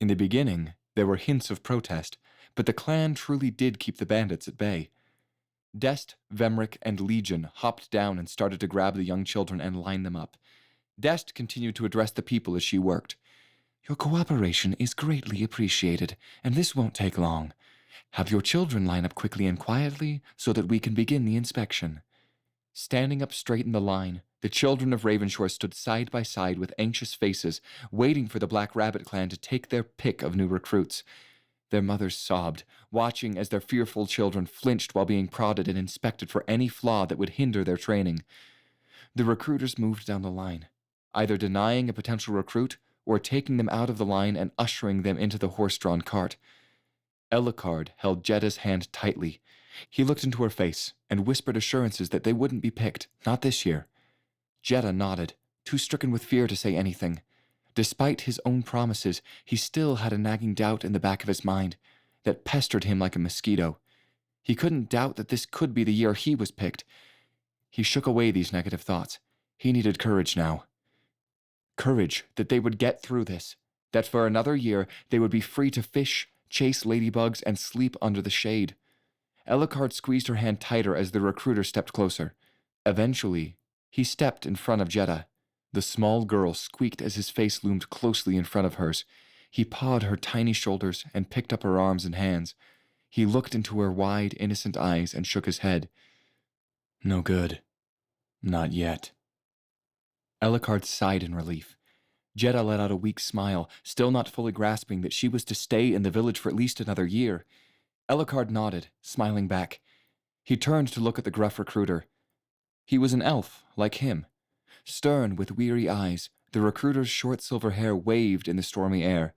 In the beginning, there were hints of protest, but the clan truly did keep the bandits at bay. Dest, Vemrick, and Legion hopped down and started to grab the young children and line them up. Dest continued to address the people as she worked. Your cooperation is greatly appreciated, and this won't take long. Have your children line up quickly and quietly so that we can begin the inspection. Standing up straight in the line, the children of Ravenshore stood side by side with anxious faces, waiting for the Black Rabbit clan to take their pick of new recruits. Their mothers sobbed, watching as their fearful children flinched while being prodded and inspected for any flaw that would hinder their training. The recruiters moved down the line, either denying a potential recruit or taking them out of the line and ushering them into the horse-drawn cart. Elicard held Jetta's hand tightly. He looked into her face and whispered assurances that they wouldn't be picked, not this year. Jetta nodded, too stricken with fear to say anything. Despite his own promises, he still had a nagging doubt in the back of his mind that pestered him like a mosquito. He couldn't doubt that this could be the year he was picked. He shook away these negative thoughts. He needed courage now. Courage that they would get through this, that for another year they would be free to fish, chase ladybugs, and sleep under the shade. Elicard squeezed her hand tighter as the recruiter stepped closer. Eventually, he stepped in front of Jetta. The small girl squeaked as his face loomed closely in front of hers. He pawed her tiny shoulders and picked up her arms and hands. He looked into her wide, innocent eyes and shook his head. No good. Not yet. Ellicard sighed in relief. Jeddah let out a weak smile, still not fully grasping that she was to stay in the village for at least another year. Ellicard nodded, smiling back. He turned to look at the gruff recruiter. He was an elf, like him. Stern, with weary eyes, the recruiter's short silver hair waved in the stormy air.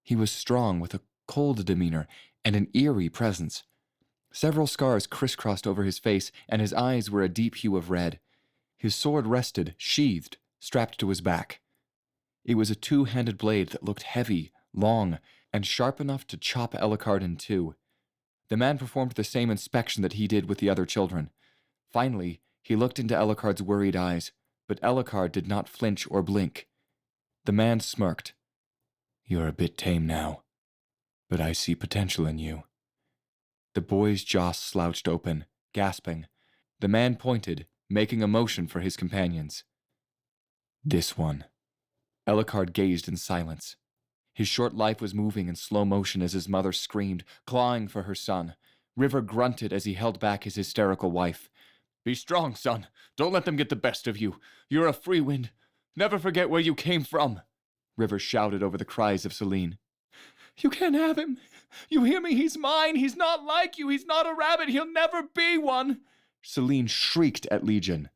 He was strong, with a cold demeanor and an eerie presence. Several scars crisscrossed over his face, and his eyes were a deep hue of red. His sword rested, sheathed, strapped to his back. It was a two-handed blade that looked heavy, long, and sharp enough to chop Ellicard in two. The man performed the same inspection that he did with the other children. Finally, he looked into Ellicard's worried eyes, but Ellicard did not flinch or blink. The man smirked. You're a bit tame now, but I see potential in you. The boy's jaw slouched open, gasping. The man pointed, making a motion for his companions. This one. Ellicard gazed in silence. His short life was moving in slow motion as his mother screamed, clawing for her son. River grunted as he held back his hysterical wife. Be strong, son. Don't let them get the best of you. You're a free wind. Never forget where you came from. River shouted over the cries of Celine. You can't have him. You hear me? He's mine. He's not like you. He's not a rabbit. He'll never be one. Celine shrieked at Legion.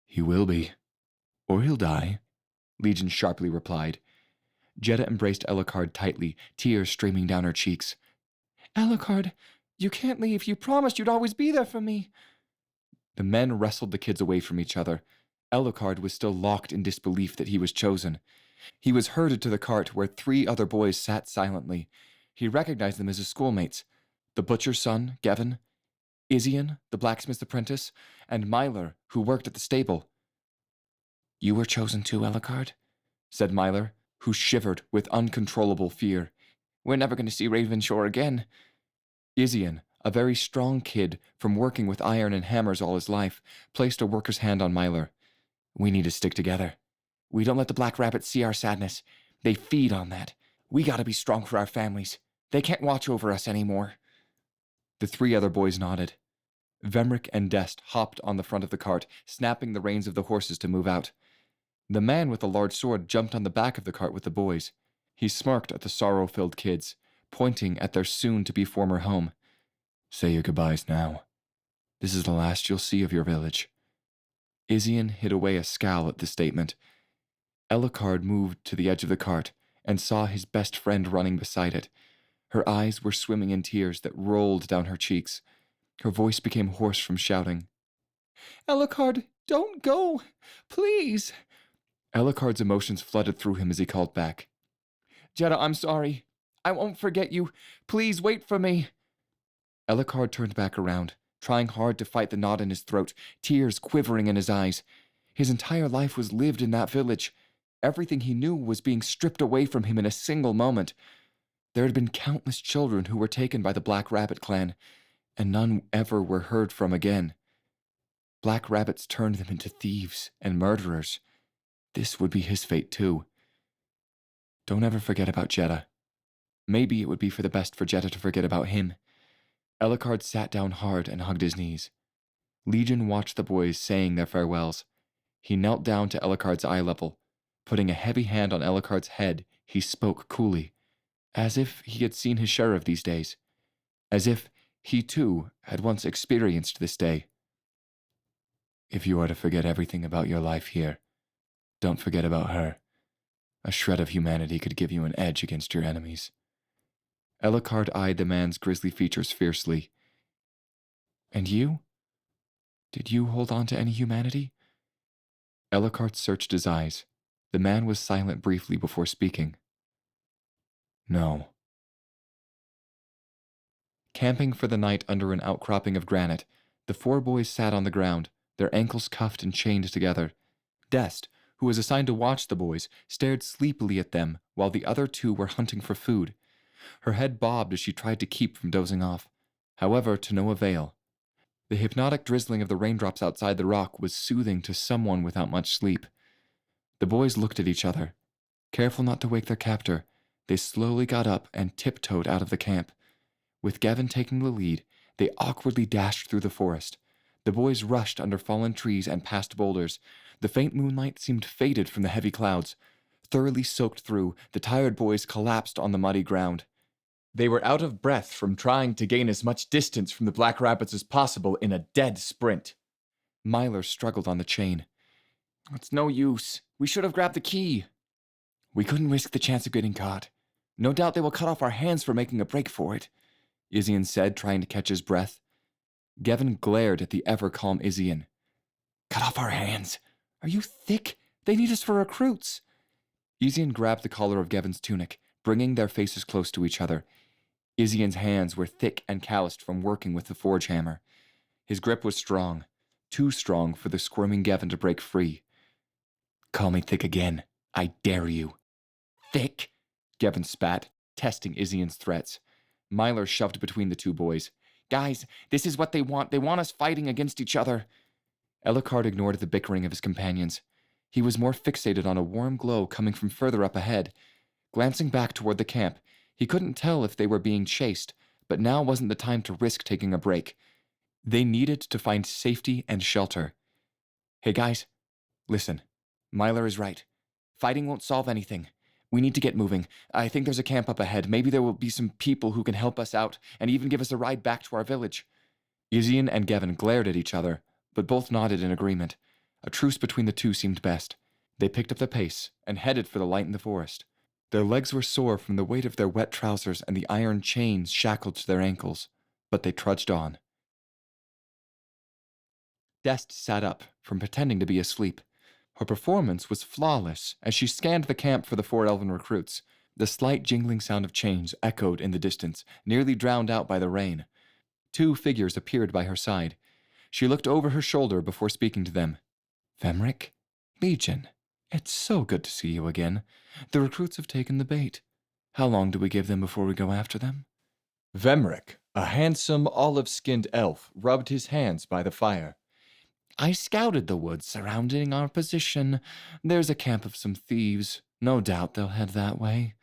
He will be. Or he'll die, Legion sharply replied. Jeddah embraced Ellicard tightly, tears streaming down her cheeks. Ellicard, you can't leave. You promised you'd always be there for me. The men wrestled the kids away from each other. Ellicard was still locked in disbelief that he was chosen. He was herded to the cart where 3 other boys sat silently. He recognized them as his schoolmates. The butcher's son, Gavin, Isian, the blacksmith's apprentice, and Myler, who worked at the stable. You were chosen too, Ellicard, said Myler, who shivered with uncontrollable fear. We're never going to see Ravenshore again. Isian, a very strong kid from working with iron and hammers all his life, placed a worker's hand on Myler. We need to stick together. We don't let the Black Rabbits see our sadness. They feed on that. We gotta be strong for our families. They can't watch over us anymore. The 3 other boys nodded. Vemrick and Dest hopped on the front of the cart, snapping the reins of the horses to move out. The man with the large sword jumped on the back of the cart with the boys. He smirked at the sorrow-filled kids, pointing at their soon-to-be former home. Say your goodbyes now. This is the last you'll see of your village. Isian hid away a scowl at the statement. Ellicard moved to the edge of the cart and saw his best friend running beside it. Her eyes were swimming in tears that rolled down her cheeks. Her voice became hoarse from shouting. Ellicard, don't go! Please! Ellicard's emotions flooded through him as he called back. Jeddah, I'm sorry. I won't forget you. Please wait for me. Ellicard turned back around, trying hard to fight the knot in his throat, tears quivering in his eyes. His entire life was lived in that village. Everything he knew was being stripped away from him in a single moment. There had been countless children who were taken by the Black Rabbit clan, and none ever were heard from again. Black Rabbits turned them into thieves and murderers. This would be his fate too. Don't ever forget about Jeddah. Maybe it would be for the best for Jeddah to forget about him. Ellicard sat down hard and hugged his knees. Legion watched the boys saying their farewells. He knelt down to Ellicard's eye level. Putting a heavy hand on Ellicard's head, he spoke coolly, as if he had seen his share of these days, as if he too had once experienced this day. If you are to forget everything about your life here, don't forget about her. A shred of humanity could give you an edge against your enemies. Ellicard eyed the man's grisly features fiercely. And you? Did you hold on to any humanity? Ellicard searched his eyes. The man was silent briefly before speaking. No. Camping for the night under an outcropping of granite, the 4 boys sat on the ground, their ankles cuffed and chained together. Dest, who was assigned to watch the boys, stared sleepily at them while the other 2 were hunting for food. Her head bobbed as she tried to keep from dozing off, however, to no avail. The hypnotic drizzling of the raindrops outside the rock was soothing to someone without much sleep. The boys looked at each other. Careful not to wake their captor, they slowly got up and tiptoed out of the camp. With Gavin taking the lead, they awkwardly dashed through the forest. The boys rushed under fallen trees and past boulders. The faint moonlight seemed faded from the heavy clouds. Thoroughly soaked through, the tired boys collapsed on the muddy ground. They were out of breath from trying to gain as much distance from the Black Rapids as possible in a dead sprint. Myler struggled on the chain. It's no use. We should have grabbed the key. We couldn't risk the chance of getting caught. No doubt they will cut off our hands for making a break for it, Izian said, trying to catch his breath. Gavin glared at the ever-calm Izian. Cut off our hands? Are you thick? They need us for recruits. Izian grabbed the collar of Gavin's tunic, bringing their faces close to each other. Izian's hands were thick and calloused from working with the forge hammer. His grip was strong, too strong for the squirming Gavin to break free. Call me thick again. I dare you. Thick? Gavin spat, testing Izian's threats. Myler shoved between the two boys. Guys, this is what they want. They want us fighting against each other. Ellicard ignored the bickering of his companions. He was more fixated on a warm glow coming from further up ahead. Glancing back toward the camp, he couldn't tell if they were being chased, but now wasn't the time to risk taking a break. They needed to find safety and shelter. Hey guys, listen. Myler is right. Fighting won't solve anything. We need to get moving. I think there's a camp up ahead. Maybe there will be some people who can help us out and even give us a ride back to our village. Izian and Gavin glared at each other, but both nodded in agreement. A truce between the two seemed best. They picked up the pace and headed for the light in the forest. Their legs were sore from the weight of their wet trousers and the iron chains shackled to their ankles, but they trudged on. Dest sat up from pretending to be asleep. Her performance was flawless as she scanned the camp for the 4 elven recruits. The slight jingling sound of chains echoed in the distance, nearly drowned out by the rain. 2 figures appeared by her side. She looked over her shoulder before speaking to them. Vemric? Legion. It's so good to see you again. The recruits have taken the bait. How long do we give them before we go after them? Vemric, a handsome, olive-skinned elf, rubbed his hands by the fire. I scouted the woods surrounding our position. There's a camp of some thieves. No doubt they'll head that way.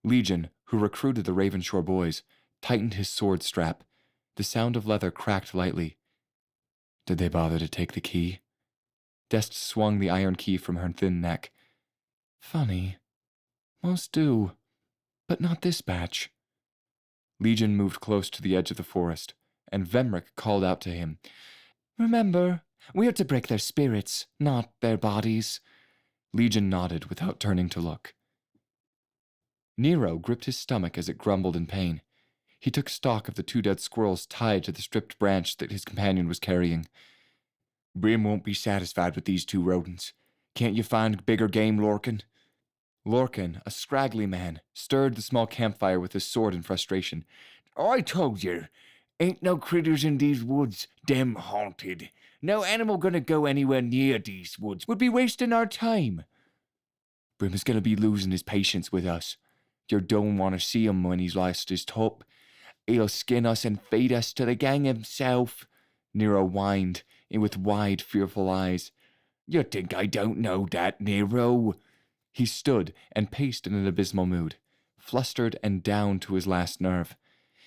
Legion, who recruited the Ravenshore boys, tightened his sword strap. The sound of leather cracked lightly. Did they bother to take the key? Dest swung the iron key from her thin neck. Funny. Most do, but not this batch. Legion moved close to the edge of the forest, and Vemric called out to him. Remember, we are to break their spirits, not their bodies. Legion nodded without turning to look. Nero gripped his stomach as it grumbled in pain. He took stock of the 2 dead squirrels tied to the stripped branch that his companion was carrying. Brim won't be satisfied with these 2 rodents. Can't you find bigger game, Lorcan? Lorcan, a scraggly man, stirred the small campfire with his sword in frustration. I told you, ain't no critters in these woods, dem haunted. No animal gonna go anywhere near these woods. Would be wasting our time. Brim is gonna be losing his patience with us. You don't want to see him when he's lost his top. He'll skin us and feed us to the gang himself. Nero whined, with wide, fearful eyes. You think I don't know that, Nero? He stood and paced in an abysmal mood, flustered and down to his last nerve.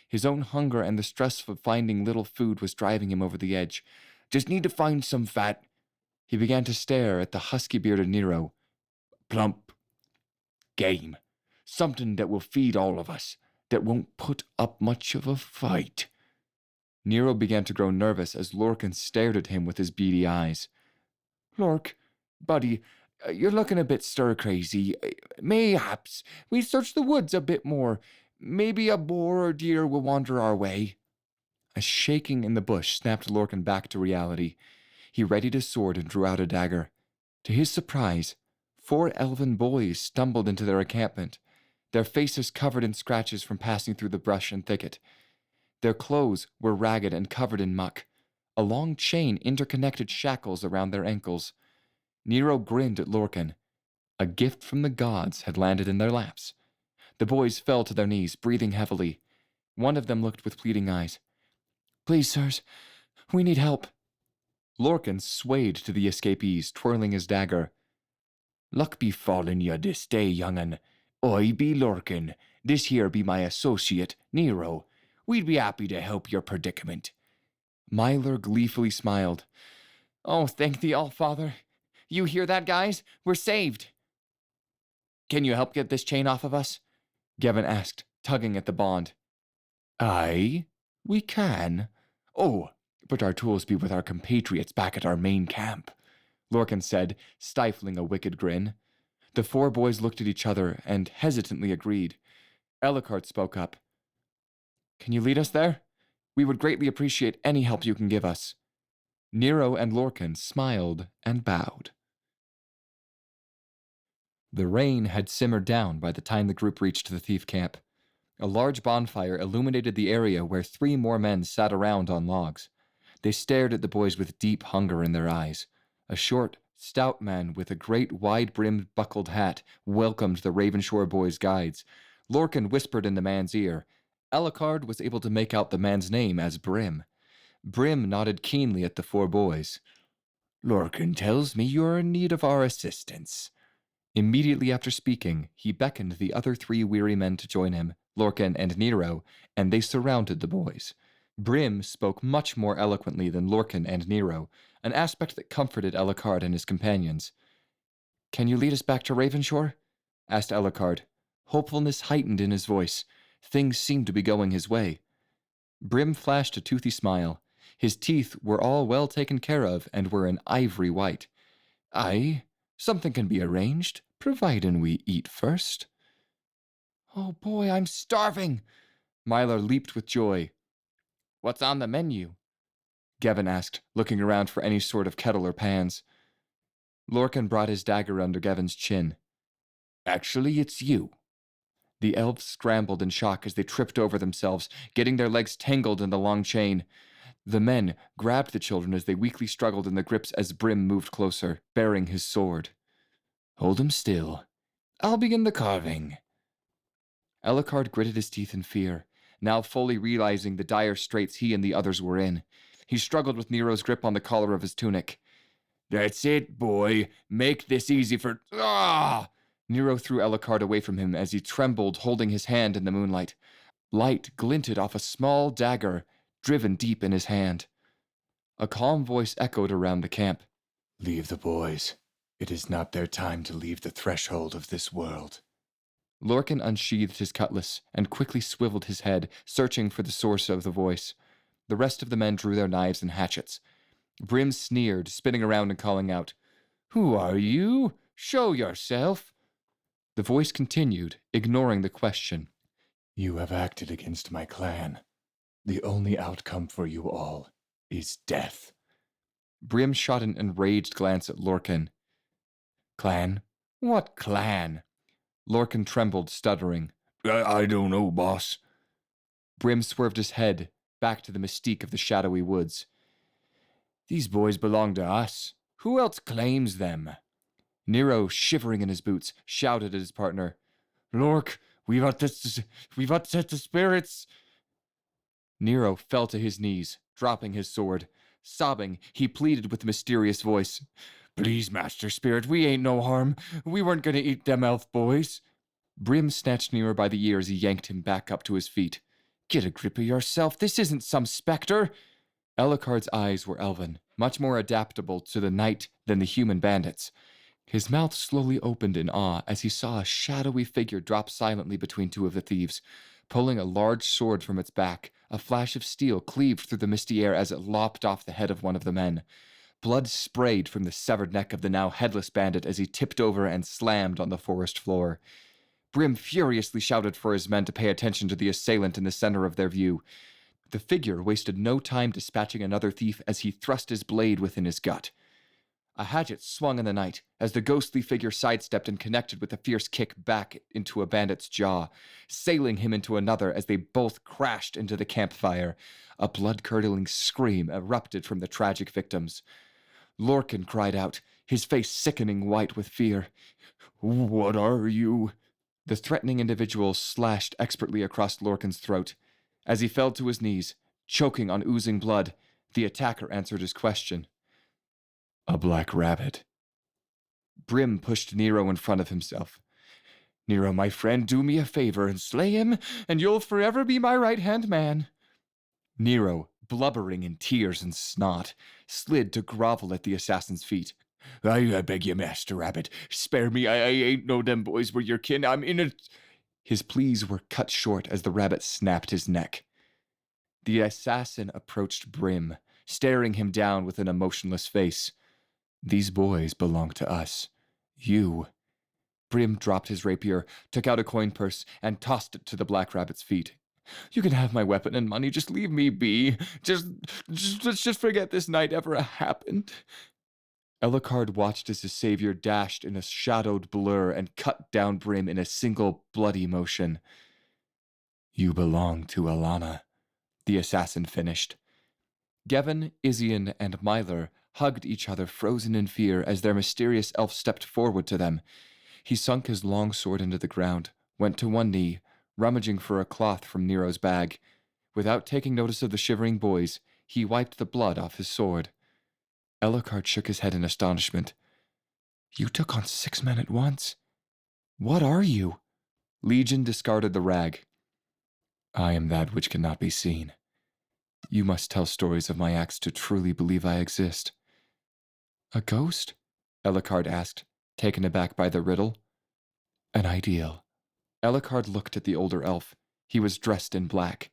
His own hunger and the stress of finding little food was driving him over the edge. Just need to find some fat. He began to stare at the husky-bearded Nero. Plump. Game. Something that will feed all of us, that won't put up much of a fight. Nero began to grow nervous as Lorcan stared at him with his beady eyes. Lork, buddy, you're looking a bit stir-crazy. Mayhaps we search the woods a bit more. Maybe a boar or deer will wander our way. A shaking in the bush snapped Lorcan back to reality. He readied his sword and drew out a dagger. To his surprise, 4 elven boys stumbled into their encampment, their faces covered in scratches from passing through the brush and thicket. Their clothes were ragged and covered in muck. A long chain interconnected shackles around their ankles. Nero grinned at Lorcan. A gift from the gods had landed in their laps. The boys fell to their knees, breathing heavily. One of them looked with pleading eyes. Please, sirs, we need help. Lorcan swayed to the escapees, twirling his dagger. Luck be fallin' you this day, young'un. I be Lorcan. This here be my associate, Nero. We'd be happy to help your predicament. Myler gleefully smiled. Oh, thank the All-Father. You hear that, guys? We're saved. Can you help get this chain off of us? Gavin asked, tugging at the bond. Aye, we can. Oh, but our tools be with our compatriots back at our main camp, Lorcan said, stifling a wicked grin. The four boys looked at each other and hesitantly agreed. Ellicott spoke up. Can you lead us there? We would greatly appreciate any help you can give us. Nero and Lorcan smiled and bowed. The rain had simmered down by the time the group reached the thief camp. A large bonfire illuminated the area where 3 more men sat around on logs. They stared at the boys with deep hunger in their eyes. A short, stout man with a great wide-brimmed buckled hat welcomed the Ravenshore boys' guides. Lorcan whispered in the man's ear. Ellicard was able to make out the man's name as Brim. Brim nodded keenly at the 4 boys. Lorcan tells me you're in need of our assistance. Immediately after speaking, he beckoned the other 3 weary men to join him, Lorcan and Nero, and they surrounded the boys. Brim spoke much more eloquently than Lorcan and Nero, an aspect that comforted Ellicard and his companions. Can you lead us back to Ravenshore? Asked Ellicard. Hopefulness heightened in his voice. Things seemed to be going his way. Brim flashed a toothy smile. His teeth were all well taken care of and were an ivory white. Aye, something can be arranged, providing we eat first. Oh boy, I'm starving! Myler leaped with joy. What's on the menu? Gavin asked, looking around for any sort of kettle or pans. Lorcan brought his dagger under Gavin's chin. Actually, it's you. The elves scrambled in shock as they tripped over themselves, getting their legs tangled in the long chain. The men grabbed the children as they weakly struggled in the grips as Brim moved closer, bearing his sword. Hold him still. I'll begin the carving. Ellicard gritted his teeth in fear, now fully realizing the dire straits he and the others were in. He struggled with Nero's grip on the collar of his tunic. That's it, boy. Make this easy for... Ah! Nero threw Ellicard away from him as he trembled, holding his hand in the moonlight. Light glinted off a small dagger, driven deep in his hand. A calm voice echoed around the camp. Leave the boys. It is not their time to leave the threshold of this world. Lorcan unsheathed his cutlass and quickly swiveled his head, searching for the source of the voice. The rest of the men drew their knives and hatchets. Brim sneered, spinning around and calling out, Who are you? Show yourself. The voice continued, ignoring the question. You have acted against my clan. The only outcome for you all is death. Brim shot an enraged glance at Lorcan. Clan? What clan? Lorcan trembled, stuttering. I don't know, boss. Brim swerved his head back to the mystique of the shadowy woods. These boys belong to us. Who else claims them? Nero, shivering in his boots, shouted at his partner. Lork, we've upset the spirits. Nero fell to his knees, dropping his sword. Sobbing, he pleaded with a mysterious voice. Please, Master Spirit, we ain't no harm. We weren't gonna eat them elf boys. Brim snatched Nero by the ear as he yanked him back up to his feet. Get a grip of yourself. This isn't some specter. Ellicard's eyes were elven, much more adaptable to the night than the human bandits. His mouth slowly opened in awe as he saw a shadowy figure drop silently between 2 of the thieves. Pulling a large sword from its back, a flash of steel cleaved through the misty air as it lopped off the head of one of the men. Blood sprayed from the severed neck of the now headless bandit as he tipped over and slammed on the forest floor. Brim furiously shouted for his men to pay attention to the assailant in the center of their view. The figure wasted no time dispatching another thief as he thrust his blade within his gut. A hatchet swung in the night as the ghostly figure sidestepped and connected with a fierce kick back into a bandit's jaw, sailing him into another as they both crashed into the campfire. A blood-curdling scream erupted from the tragic victims. Lorcan cried out, his face sickening white with fear. What are you? The threatening individual slashed expertly across Lorcan's throat. As he fell to his knees, choking on oozing blood, the attacker answered his question. A black rabbit. Brim pushed Nero in front of himself. Nero, my friend, do me a favor and slay him, and you'll forever be my right-hand man. Nero, blubbering in tears and snot, slid to grovel at the assassin's feet. I beg you, Master Rabbit, spare me. I ain't know them boys were your kin. I'm in it. His pleas were cut short as the rabbit snapped his neck. The assassin approached Brim, staring him down with an emotionless face. These boys belong to us. You. Brim dropped his rapier, took out a coin purse, and tossed it to the black rabbit's feet. You can have my weapon and money, just leave me be. Let's just forget this night ever happened. Ellicard watched as his savior dashed in a shadowed blur and cut down Brim in a single bloody motion. You belong to Alana, the assassin finished. Gevin, Isian, and Myler hugged each other, frozen in fear, as their mysterious elf stepped forward to them. He sunk his long sword into the ground, went to one knee, rummaging for a cloth from Nero's bag. Without taking notice of the shivering boys, he wiped the blood off his sword. Ellicard shook his head in astonishment. You took on 6 men at once? What are you? Legion discarded the rag. I am that which cannot be seen. You must tell stories of my acts to truly believe I exist. A ghost? Ellicard asked, taken aback by the riddle. An ideal. Ellicard looked at the older elf. He was dressed in black.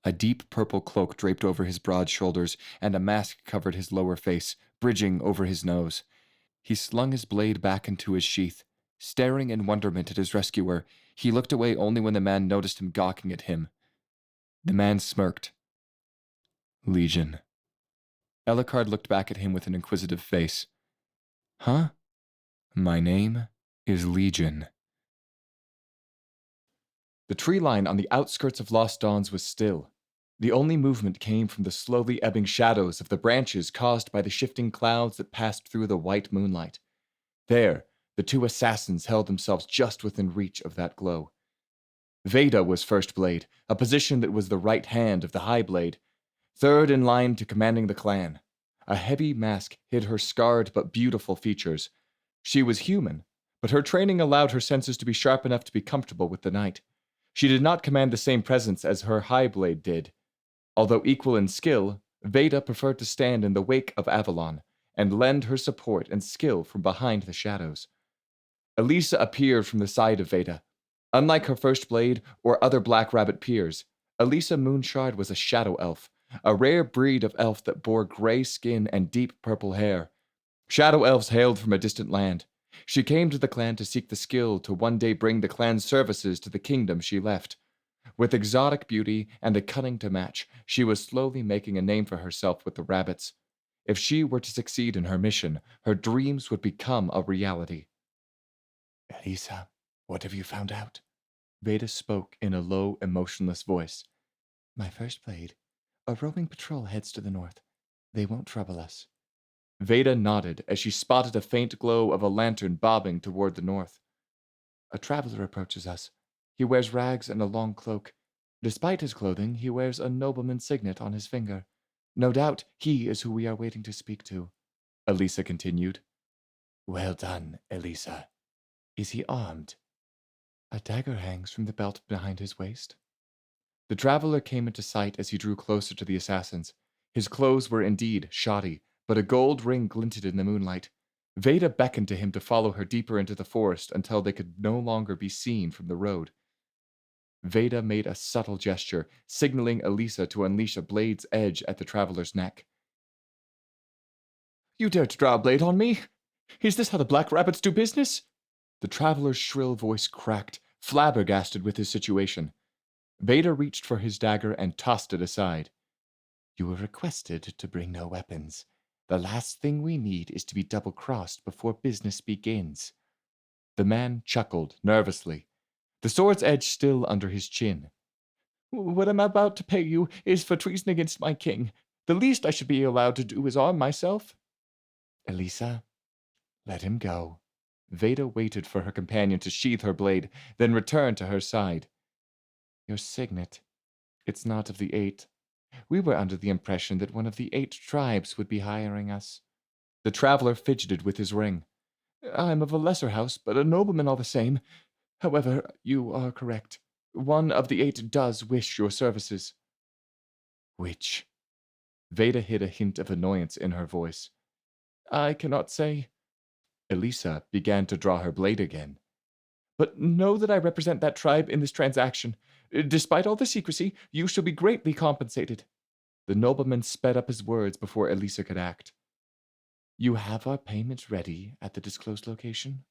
A deep purple cloak draped over his broad shoulders, and a mask covered his lower face, bridging over his nose. He slung his blade back into his sheath. Staring in wonderment at his rescuer, he looked away only when the man noticed him gawking at him. The man smirked. Legion. Ellicard looked back at him with an inquisitive face. Huh? My name is Legion. The tree line on the outskirts of Lost Dawns was still. The only movement came from the slowly ebbing shadows of the branches caused by the shifting clouds that passed through the white moonlight. There, the two assassins held themselves just within reach of that glow. Veda was first blade, a position that was the right hand of the high blade, third in line to commanding the clan. A heavy mask hid her scarred but beautiful features. She was human, but her training allowed her senses to be sharp enough to be comfortable with the night. She did not command the same presence as her high blade did. Although equal in skill, Veda preferred to stand in the wake of Avalon and lend her support and skill from behind the shadows. Elisa appeared from the side of Veda. Unlike her first blade or other Black Rabbit peers, Elisa Moonshard was a shadow elf, a rare breed of elf that bore gray skin and deep purple hair. Shadow elves hailed from a distant land. She came to the clan to seek the skill to one day bring the clan's services to the kingdom she left. With exotic beauty and the cunning to match, she was slowly making a name for herself with the rabbits. If she were to succeed in her mission, her dreams would become a reality. Elisa, what have you found out? Veda spoke in a low, emotionless voice. My first blade. A roving patrol heads to the north. They won't trouble us. Veda nodded as she spotted a faint glow of a lantern bobbing toward the north. A traveler approaches us. He wears rags and a long cloak. Despite his clothing, he wears a nobleman's signet on his finger. No doubt he is who we are waiting to speak to, Elisa continued. Well done, Elisa. Is he armed? A dagger hangs from the belt behind his waist. The traveler came into sight as he drew closer to the assassins. His clothes were indeed shoddy, but a gold ring glinted in the moonlight. Veda beckoned to him to follow her deeper into the forest until they could no longer be seen from the road. Veda made a subtle gesture, signaling Elisa to unleash a blade's edge at the traveler's neck. You dare to draw a blade on me? Is this how the Black Rabbits do business? The traveler's shrill voice cracked, flabbergasted with his situation. Veda reached for his dagger and tossed it aside. You were requested to bring no weapons. The last thing we need is to be double-crossed before business begins. The man chuckled nervously, the sword's edge still under his chin. What I'm about to pay you is for treason against my king. The least I should be allowed to do is arm myself. Elisa, let him go. Veda waited for her companion to sheath her blade, then returned to her side. Your signet. It's not of the 8. We were under the impression that one of the 8 tribes would be hiring us. The traveler fidgeted with his ring. I'm of a lesser house, but a nobleman all the same. However, you are correct. One of the 8 does wish your services. Which? Veda hid a hint of annoyance in her voice. I cannot say. Elisa began to draw her blade again. But know that I represent that tribe in this transaction. Despite all the secrecy, you shall be greatly compensated. The nobleman sped up his words before Elisa could act. You have our payment ready at the disclosed location?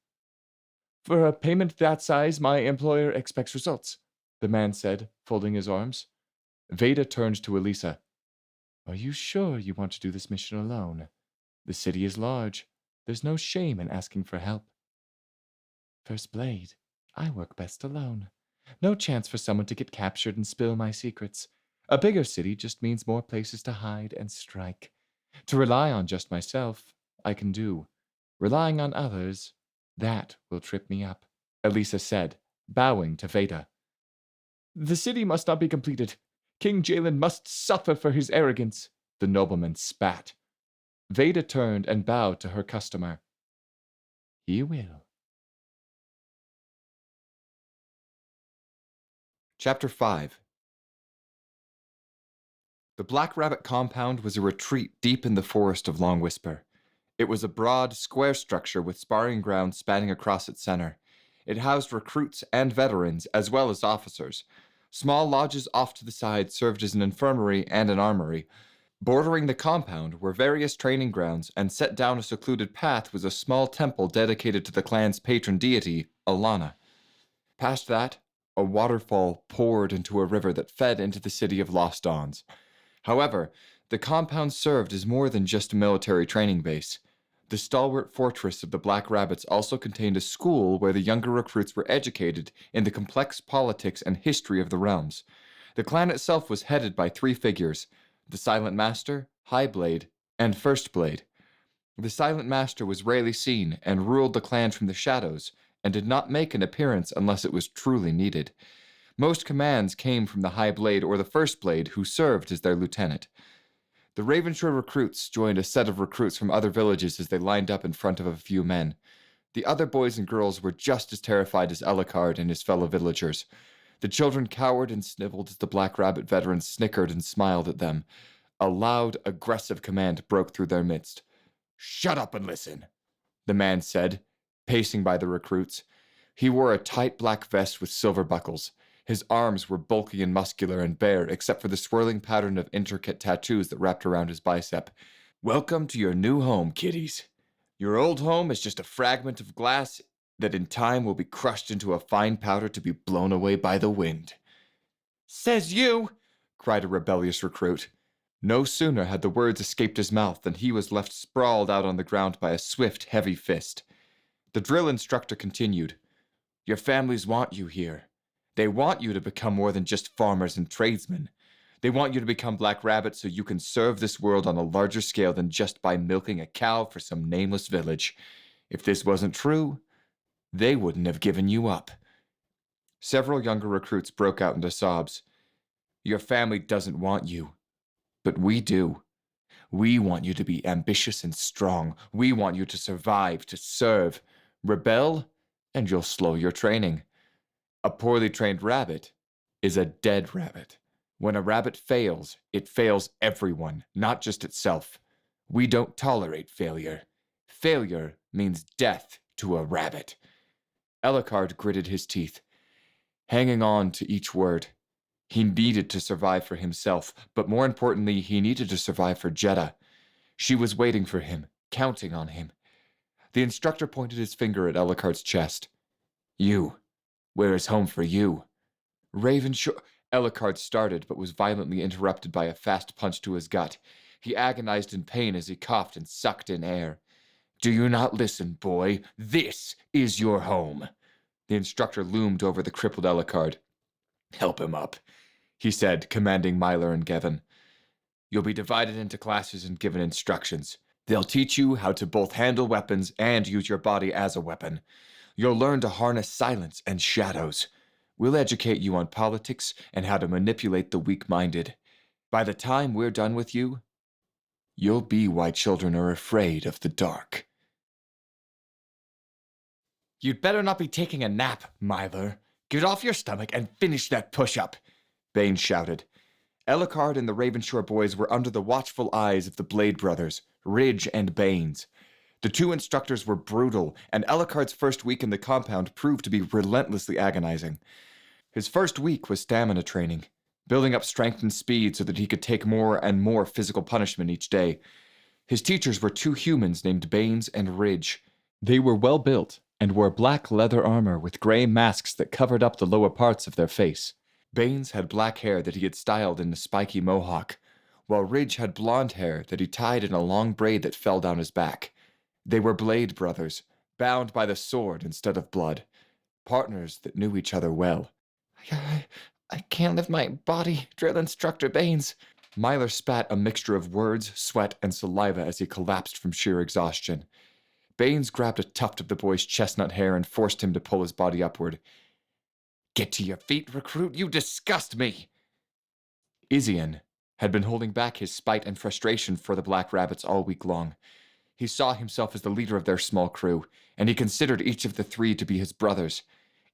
For a payment that size, my employer expects results, the man said, folding his arms. Veda turned to Elisa. Are you sure you want to do this mission alone? The city is large. There's no shame in asking for help. First Blade, I work best alone. No chance for someone to get captured and spill my secrets. A bigger city just means more places to hide and strike. To rely on just myself, I can do. Relying on others, that will trip me up, Elisa said, bowing to Veda. The city must not be completed. King Jalen must suffer for his arrogance, the nobleman spat. Veda turned and bowed to her customer. He will. Chapter 5. The Black Rabbit compound was a retreat deep in the forest of Long Whisper. It was a broad, square structure with sparring ground spanning across its center. It housed recruits and veterans, as well as officers. Small lodges off to the side served as an infirmary and an armory. Bordering the compound were various training grounds, and set down a secluded path was a small temple dedicated to the clan's patron deity, Alana. Past that, a waterfall poured into a river that fed into the city of Lost Dawns. However, the compound served as more than just a military training base. The stalwart fortress of the Black Rabbits also contained a school where the younger recruits were educated in the complex politics and history of the realms. The clan itself was headed by 3 figures: the Silent Master, High Blade, and First Blade. The Silent Master was rarely seen and ruled the clan from the shadows, and did not make an appearance unless it was truly needed. Most commands came from the High Blade or the First Blade, who served as their lieutenant. The Ravenshire recruits joined a set of recruits from other villages as they lined up in front of a few men. The other boys and girls were just as terrified as Ellicard and his fellow villagers. The children cowered and sniveled as the Black Rabbit veterans snickered and smiled at them. A loud, aggressive command broke through their midst. "Shut up and listen," the man said, pacing by the recruits. He wore a tight black vest with silver buckles. His arms were bulky and muscular and bare, except for the swirling pattern of intricate tattoos that wrapped around his bicep. "Welcome to your new home, kiddies. Your old home is just a fragment of glass that in time will be crushed into a fine powder to be blown away by the wind." "Says you!" cried a rebellious recruit. No sooner had the words escaped his mouth than he was left sprawled out on the ground by a swift, heavy fist. The drill instructor continued. "Your families want you here. They want you to become more than just farmers and tradesmen. They want you to become Black Rabbit so you can serve this world on a larger scale than just by milking a cow for some nameless village. If this wasn't true, they wouldn't have given you up." Several younger recruits broke out into sobs. "Your family doesn't want you, but we do. We want you to be ambitious and strong. We want you to survive, to serve. Rebel, and you'll slow your training. A poorly trained rabbit is a dead rabbit. When a rabbit fails, it fails everyone, not just itself. We don't tolerate failure. Failure means death to a rabbit." Ellicard gritted his teeth, hanging on to each word. He needed to survive for himself, but more importantly, he needed to survive for Jeddah. She was waiting for him, counting on him. The instructor pointed his finger at Ellicard's chest. "You. Where is home for you?" "Ravenshire—" Ellicard started, but was violently interrupted by a fast punch to his gut. He agonized in pain as he coughed and sucked in air. "Do you not listen, boy? This is your home." The instructor loomed over the crippled Ellicard. "Help him up," he said, commanding Myler and Gavin. "You'll be divided into classes and given instructions. They'll teach you how to both handle weapons and use your body as a weapon. You'll learn to harness silence and shadows. We'll educate you on politics and how to manipulate the weak-minded. By the time we're done with you, you'll be why children are afraid of the dark." You'd better not be taking a nap, Myler. Get off your stomach and finish that push-up, Baines shouted. Ellicard and the Ravenshore boys were under the watchful eyes of the Blade brothers, Ridge and Baines. The two instructors were brutal, and Ellicard's first week in the compound proved to be relentlessly agonizing. His first week was stamina training, building up strength and speed so that he could take more and more physical punishment each day. His teachers were two humans named Baines and Ridge. They were well built and wore black leather armor with gray masks that covered up the lower parts of their face. Baines had black hair that he had styled in a spiky mohawk, while Ridge had blonde hair that he tied in a long braid that fell down his back. They were Blade brothers, bound by the sword instead of blood, partners that knew each other well. I can't lift my body, Drill Instructor Baines. Myler spat a mixture of words, sweat, and saliva as he collapsed from sheer exhaustion. Baines grabbed a tuft of the boy's chestnut hair and forced him to pull his body upward. Get to your feet, recruit, you disgust me! Izian had been holding back his spite and frustration for the Black Rabbits all week long. He saw himself as the leader of their small crew, and he considered each of the three to be his brothers.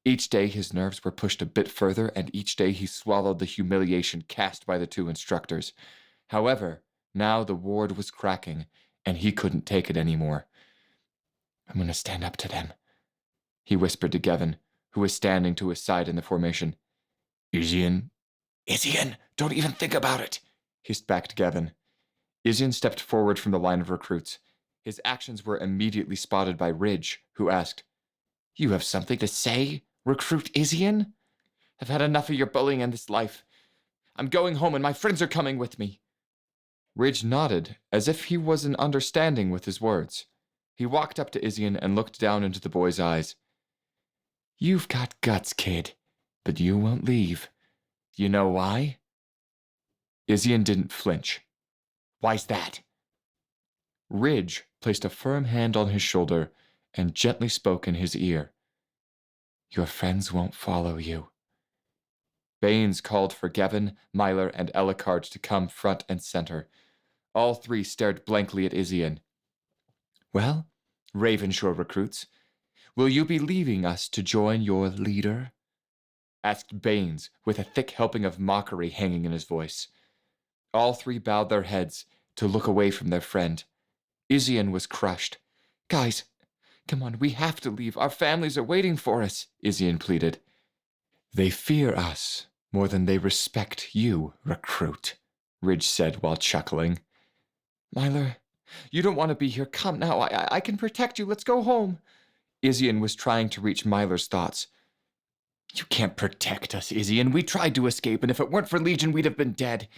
Each day his nerves were pushed a bit further, and each day he swallowed the humiliation cast by the two instructors. However, now the ward was cracking, and he couldn't take it anymore. I'm going to stand up to them, he whispered to Gavin, who was standing to his side in the formation. Izian, don't even think about it, hissed back to Gavin. Izian stepped forward from the line of recruits. His actions were immediately spotted by Ridge, who asked, You have something to say, Recruit Izian? I've had enough of your bullying in this life. I'm going home and my friends are coming with me. Ridge nodded, as if he was in understanding with his words. He walked up to Izian and looked down into the boy's eyes. You've got guts, kid, but you won't leave. You know why? Izian didn't flinch. Why's that? Ridge placed a firm hand on his shoulder and gently spoke in his ear. Your friends won't follow you. Baines called for Gavin, Myler, and Ellicard to come front and center. All three stared blankly at Izian. Well, Ravenshore recruits, will you be leaving us to join your leader? Asked Baines, with a thick helping of mockery hanging in his voice. All three bowed their heads to look away from their friend. Izian was crushed. Guys, come on, we have to leave. Our families are waiting for us, Izian pleaded. They fear us more than they respect you, recruit, Ridge said while chuckling. Myler, you don't want to be here. Come now, I can protect you. Let's go home. Izian was trying to reach Myler's thoughts. You can't protect us, Izian. We tried to escape, and if it weren't for Legion, we'd have been dead.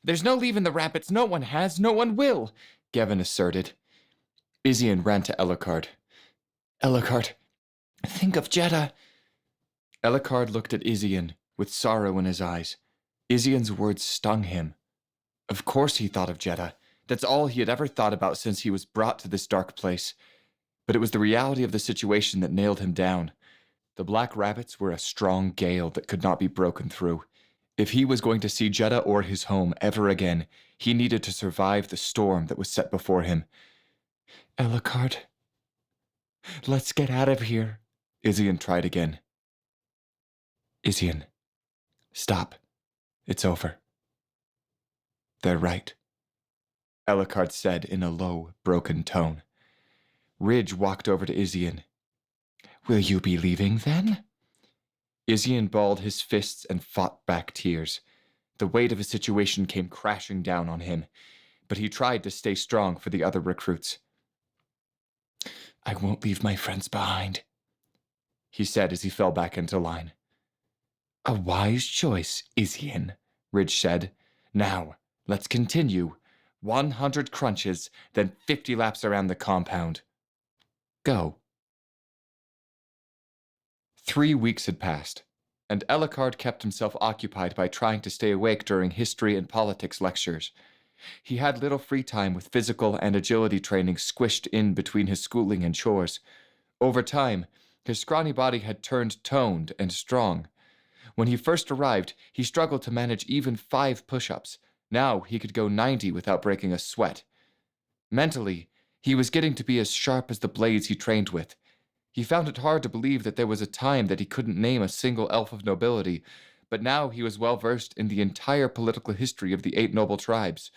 There's no leaving the rabbits. No one has. No one will, Gavin asserted. Izian ran to Ellicard. Ellicard, think of Jeddah. Ellicard looked at Izian with sorrow in his eyes. Izian's words stung him. Of course he thought of Jeddah. That's all he had ever thought about since he was brought to this dark place. But it was the reality of the situation that nailed him down. The Black Rabbits were a strong gale that could not be broken through. If he was going to see Jeddah or his home ever again, he needed to survive the storm that was set before him. Ellicard, let's get out of here, Izian tried again. Izian, stop. It's over. They're right, Ellicard said in a low, broken tone. Ridge walked over to Izian. Will you be leaving then? Izian balled his fists and fought back tears. The weight of his situation came crashing down on him, but he tried to stay strong for the other recruits. I won't leave my friends behind, he said as he fell back into line. A wise choice, Izian, Ridge said. Now, let's continue. 100 crunches, then 50 laps around the compound. Go. 3 weeks had passed, and Ellicard kept himself occupied by trying to stay awake during history and politics lectures. He had little free time with physical and agility training squished in between his schooling and chores. Over time, his scrawny body had turned toned and strong. When he first arrived, he struggled to manage even 5 push-ups. Now he could go 90 without breaking a sweat. Mentally, he was getting to be as sharp as the blades he trained with. He found it hard to believe that there was a time that he couldn't name a single elf of nobility, but now he was well versed in the entire political history of the 8 noble tribes.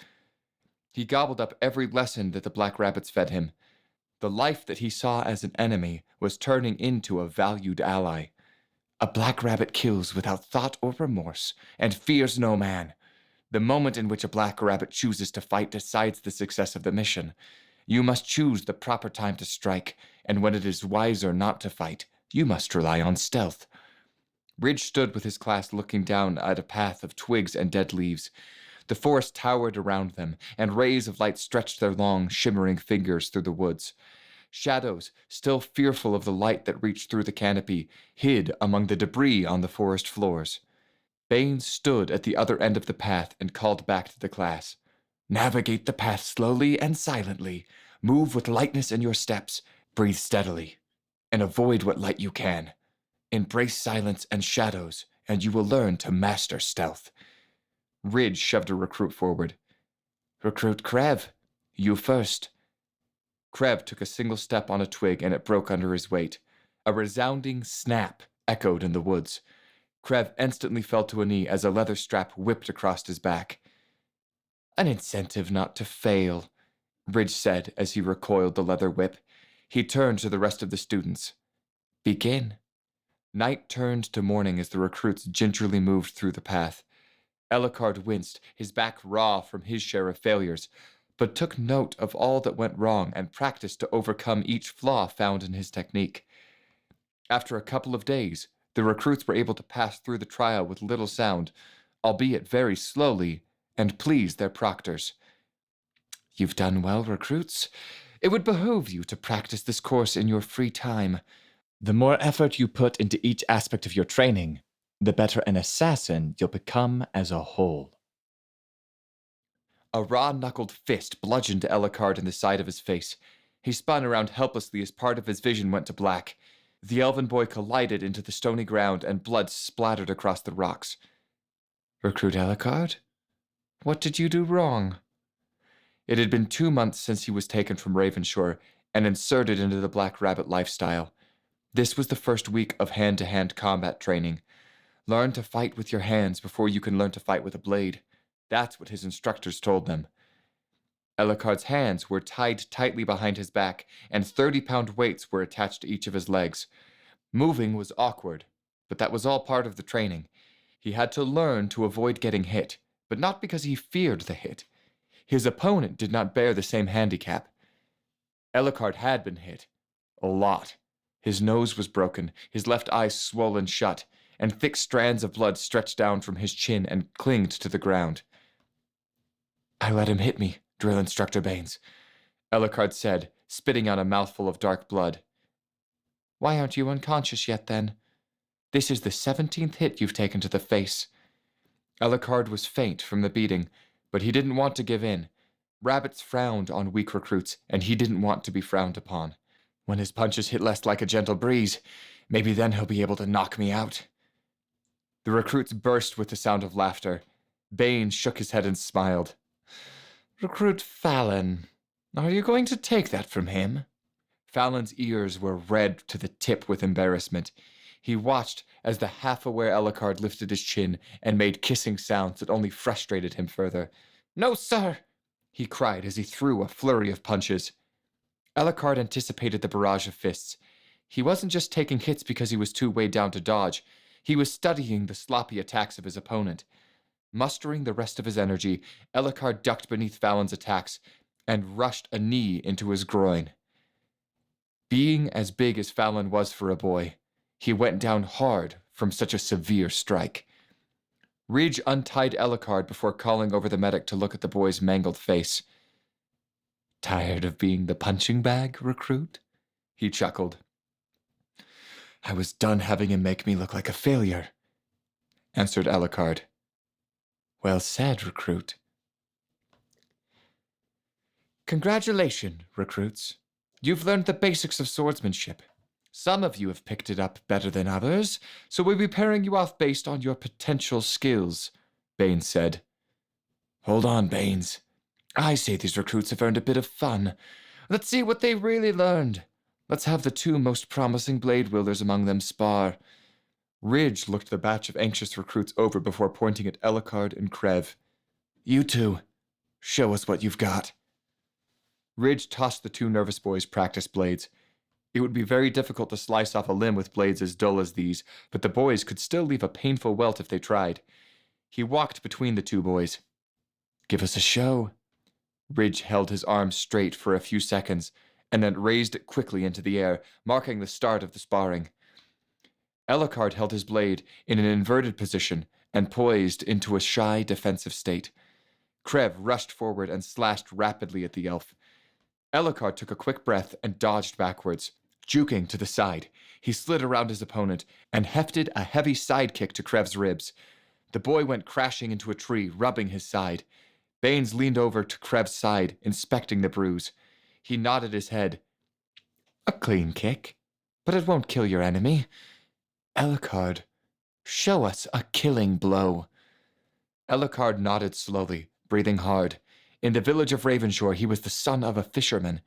He gobbled up every lesson that the black rabbits fed him. The life that he saw as an enemy was turning into a valued ally. A black rabbit kills without thought or remorse, and fears no man. The moment in which a black rabbit chooses to fight decides the success of the mission. You must choose the proper time to strike, and when it is wiser not to fight, you must rely on stealth. Ridge stood with his class looking down at a path of twigs and dead leaves. The forest towered around them, and rays of light stretched their long, shimmering fingers through the woods. Shadows, still fearful of the light that reached through the canopy, hid among the debris on the forest floors. Baines stood at the other end of the path and called back to the class. Navigate the path slowly and silently. Move with lightness in your steps. Breathe steadily. And avoid what light you can. Embrace silence and shadows, and you will learn to master stealth. Ridge shoved a recruit forward. Recruit Krev, you first. Krev took a single step on a twig and it broke under his weight. A resounding snap echoed in the woods. Krev instantly fell to a knee as a leather strap whipped across his back. An incentive not to fail, Ridge said as he recoiled the leather whip. He turned to the rest of the students. Begin. Night turned to morning as the recruits gingerly moved through the path. Ellicard winced, his back raw from his share of failures, but took note of all that went wrong and practiced to overcome each flaw found in his technique. After a couple of days, the recruits were able to pass through the trial with little sound, albeit very slowly, and please their proctors. You've done well, recruits. It would behoove you to practice this course in your free time. The more effort you put into each aspect of your training, the better an assassin you'll become as a whole. A raw-knuckled fist bludgeoned Ellicard in the side of his face. He spun around helplessly as part of his vision went to black. The elven boy collided into the stony ground and blood splattered across the rocks. Recruit Ellicard? What did you do wrong? It had been 2 months since he was taken from Ravenshore and inserted into the Black Rabbit lifestyle. This was the first week of hand-to-hand combat training. Learn to fight with your hands before you can learn to fight with a blade. That's what his instructors told them. Ellicard's hands were tied tightly behind his back, and 30-pound weights were attached to each of his legs. Moving was awkward, but that was all part of the training. He had to learn to avoid getting hit, but not because he feared the hit. His opponent did not bear the same handicap. Ellicard had been hit. A lot. His nose was broken, his left eye swollen shut, and thick strands of blood stretched down from his chin and clinged to the ground. I let him hit me, Drill Instructor Baines, Ellicard said, spitting out a mouthful of dark blood. Why aren't you unconscious yet, then? This is the 17th hit you've taken to the face. Ellicard was faint from the beating, but he didn't want to give in. Rabbits frowned on weak recruits, and he didn't want to be frowned upon. When his punches hit less like a gentle breeze, maybe then he'll be able to knock me out. The recruits burst with the sound of laughter. Baines shook his head and smiled. Recruit Fallon, are you going to take that from him? Fallon's ears were red to the tip with embarrassment. He watched as the half-aware Ellicard lifted his chin and made kissing sounds that only frustrated him further. No, sir, he cried as he threw a flurry of punches. Ellicard anticipated the barrage of fists. He wasn't just taking hits because he was too weighed down to dodge. He was studying the sloppy attacks of his opponent. Mustering the rest of his energy, Ellicard ducked beneath Fallon's attacks and rushed a knee into his groin. Being as big as Fallon was for a boy, he went down hard from such a severe strike. Ridge untied Ellicard before calling over the medic to look at the boy's mangled face. Tired of being the punching bag, recruit? He chuckled. I was done having him make me look like a failure, answered Ellicard. Well said, recruit. Congratulations, recruits. You've learned the basics of swordsmanship. Some of you have picked it up better than others, so we'll be pairing you off based on your potential skills, Baines said. Hold on, Baines. I say these recruits have earned a bit of fun. Let's see what they really learned. Let's have the two most promising blade wielders among them spar. Ridge looked the batch of anxious recruits over before pointing at Ellicard and Krev. You two, show us what you've got. Ridge tossed the two nervous boys practice blades. It would be very difficult to slice off a limb with blades as dull as these, but the boys could still leave a painful welt if they tried. He walked between the two boys. Give us a show. Ridge held his arm straight for a few seconds, and then raised it quickly into the air, marking the start of the sparring. Ellicard held his blade in an inverted position and poised into a shy defensive state. Krev rushed forward and slashed rapidly at the elf. Ellicard took a quick breath and dodged backwards. Juking to the side, he slid around his opponent and hefted a heavy sidekick to Krev's ribs. The boy went crashing into a tree, rubbing his side. Baines leaned over to Krev's side, inspecting the bruise. He nodded his head. A clean kick, but it won't kill your enemy. Ellicard, show us a killing blow. Ellicard nodded slowly, breathing hard. In the village of Ravenshore, he was the son of a fisherman.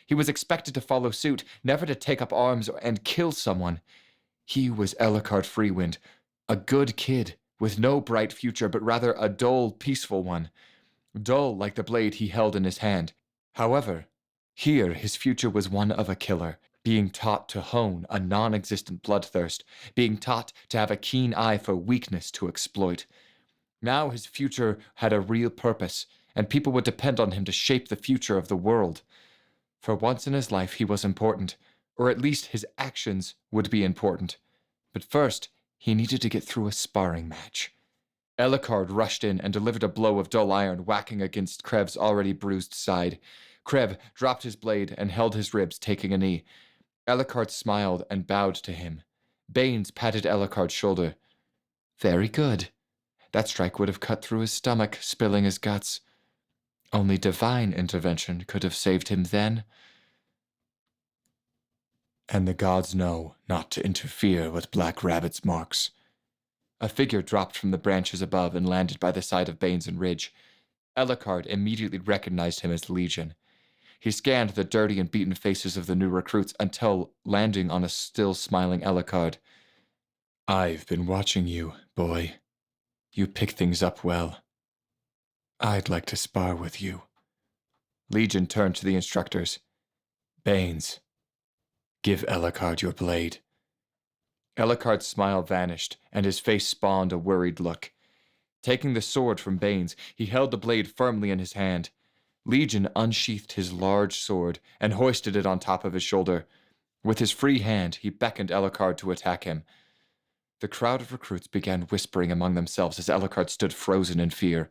He was expected to follow suit, never to take up arms and kill someone. He was Ellicard Freewind, a good kid, with no bright future, but rather a dull, peaceful one. Dull like the blade he held in his hand. However, here his future was one of a killer, being taught to hone a non-existent bloodthirst, being taught to have a keen eye for weakness to exploit. Now his future had a real purpose, and people would depend on him to shape the future of the world. For once in his life he was important, or at least his actions would be important. But first, he needed to get through a sparring match. Ellicard rushed in and delivered a blow of dull iron, whacking against Krev's already bruised side. Krev dropped his blade and held his ribs, taking a knee. Ellicard smiled and bowed to him. Baines patted Ellicard's shoulder. Very good. That strike would have cut through his stomach, spilling his guts. Only divine intervention could have saved him then. And the gods know not to interfere with Black Rabbit's marks. A figure dropped from the branches above and landed by the side of Baines and Ridge. Ellicard immediately recognized him as Legion. He scanned the dirty and beaten faces of the new recruits until landing on a still smiling Ellicard. I've been watching you, boy. You pick things up well. I'd like to spar with you. Legion turned to the instructors. Baines, give Ellicard your blade. Ellicard's smile vanished, and his face spawned a worried look. Taking the sword from Baines, he held the blade firmly in his hand. Legion unsheathed his large sword and hoisted it on top of his shoulder. With his free hand, he beckoned Ellicard to attack him. The crowd of recruits began whispering among themselves as Ellicard stood frozen in fear.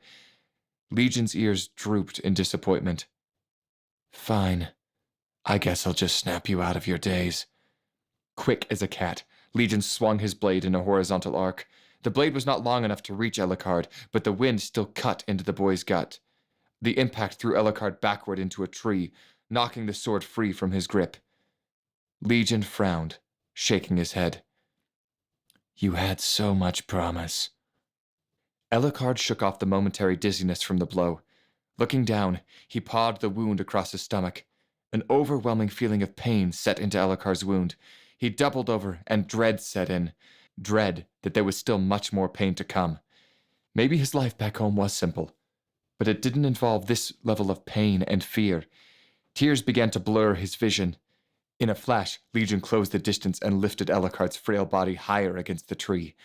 Legion's ears drooped in disappointment. Fine. I guess I'll just snap you out of your daze. Quick as a cat, Legion swung his blade in a horizontal arc. The blade was not long enough to reach Ellicard, but the wind still cut into the boy's gut. The impact threw Ellicard backward into a tree, knocking the sword free from his grip. Legion frowned, shaking his head. You had so much promise. Ellicard shook off the momentary dizziness from the blow. Looking down, he pawed the wound across his stomach. An overwhelming feeling of pain set into Ellicard's wound. He doubled over, and dread set in. Dread that there was still much more pain to come. Maybe his life back home was simple, but it didn't involve this level of pain and fear. Tears began to blur his vision. In a flash, Legion closed the distance and lifted Ellicard's frail body higher against the tree.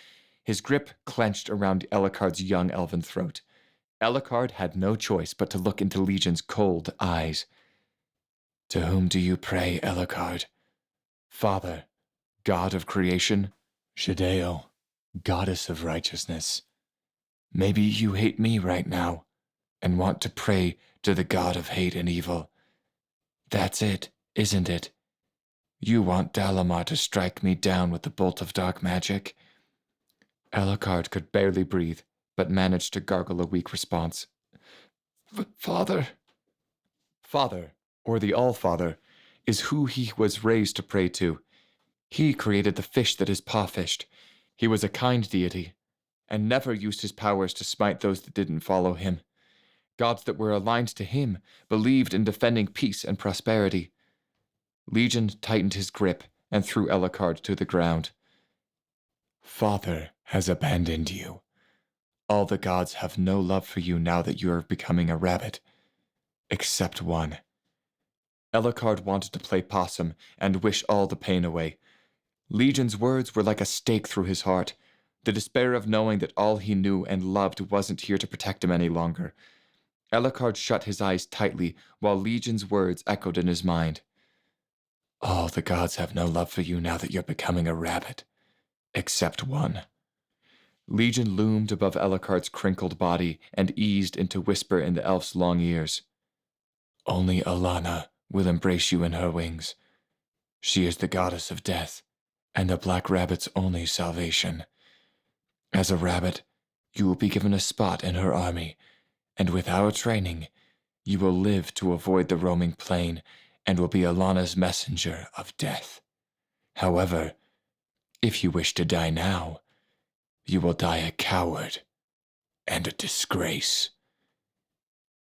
His grip clenched around Ellicard's young elven throat. Ellicard had no choice but to look into Legion's cold eyes. To whom do you pray, Ellicard? Father, God of creation? Shadeo, Goddess of righteousness. Maybe you hate me right now, and want to pray to the God of hate and evil. That's it, isn't it? You want Dalamar to strike me down with the bolt of dark magic? Ellicard could barely breathe, but managed to gargle a weak response. Father. Father, or the All-Father, is who he was raised to pray to. He created the fish that his pa fished. He was a kind deity, and never used his powers to smite those that didn't follow him. Gods that were aligned to him believed in defending peace and prosperity. Legion tightened his grip and threw Ellicard to the ground. Father has abandoned you. All the gods have no love for you now that you are becoming a rabbit, except one. Ellicard wanted to play possum and wish all the pain away. Legion's words were like a stake through his heart, the despair of knowing that all he knew and loved wasn't here to protect him any longer. Ellicard shut his eyes tightly while Legion's words echoed in his mind. All the gods have no love for you now that you're becoming a rabbit, except one. Legion loomed above Ellicard's crinkled body and eased into whisper in the elf's long ears. Only Alana will embrace you in her wings. She is the goddess of death, and a black rabbit's only salvation. As a rabbit, you will be given a spot in her army, and with our training, you will live to avoid the roaming plain and will be Alana's messenger of death. However, if you wish to die now, you will die a coward and a disgrace.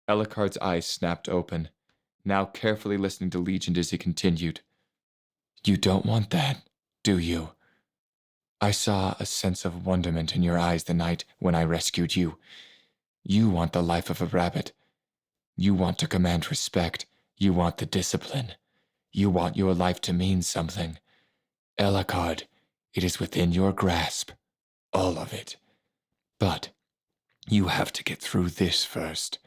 Ellicard's eyes snapped open, now carefully listening to Legion as he continued. You don't want that, do you? I saw a sense of wonderment in your eyes the night when I rescued you. You want the life of a rabbit. You want to command respect. You want the discipline. You want your life to mean something. Ellicard, it is within your grasp. All of it. But you have to get through this first.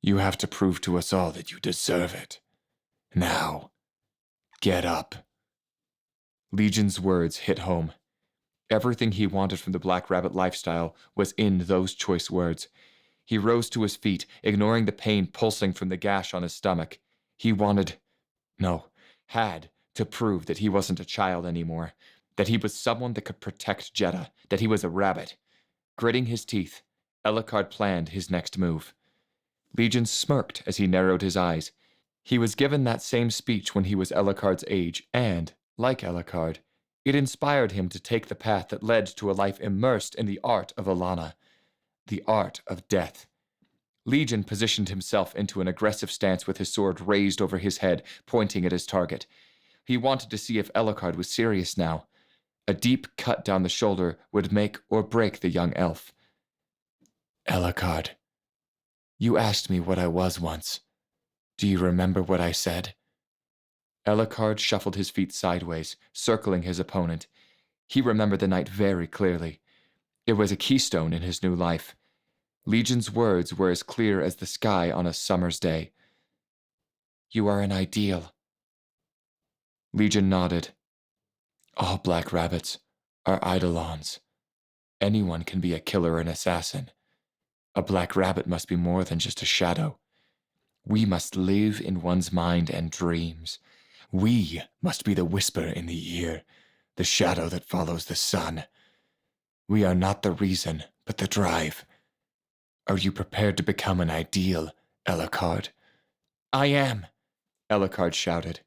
You have to prove to us all that you deserve it. Now, get up. Legion's words hit home. Everything he wanted from the Black Rabbit lifestyle was in those choice words. He rose to his feet, ignoring the pain pulsing from the gash on his stomach. He had to prove that he wasn't a child anymore, that he was someone that could protect Jeddah, that he was a rabbit. Gritting his teeth, Ellicard planned his next move. Legion smirked as he narrowed his eyes. He was given that same speech when he was Ellicard's age, and, like Ellicard, it inspired him to take the path that led to a life immersed in the art of Alana, the art of death. Legion positioned himself into an aggressive stance with his sword raised over his head, pointing at his target. He wanted to see if Ellicard was serious now. A deep cut down the shoulder would make or break the young elf. Ellicard, you asked me what I was once. Do you remember what I said? Ellicard shuffled his feet sideways, circling his opponent. He remembered the night very clearly. It was a keystone in his new life. Legion's words were as clear as the sky on a summer's day. You are an ideal. Legion nodded. All black rabbits are eidolons. Anyone can be a killer and assassin. A black rabbit must be more than just a shadow. We must live in one's mind and dreams. We must be the whisper in the ear, the shadow that follows the sun. We are not the reason, but the drive. Are you prepared to become an ideal, Ellicard? I am, Ellicard shouted.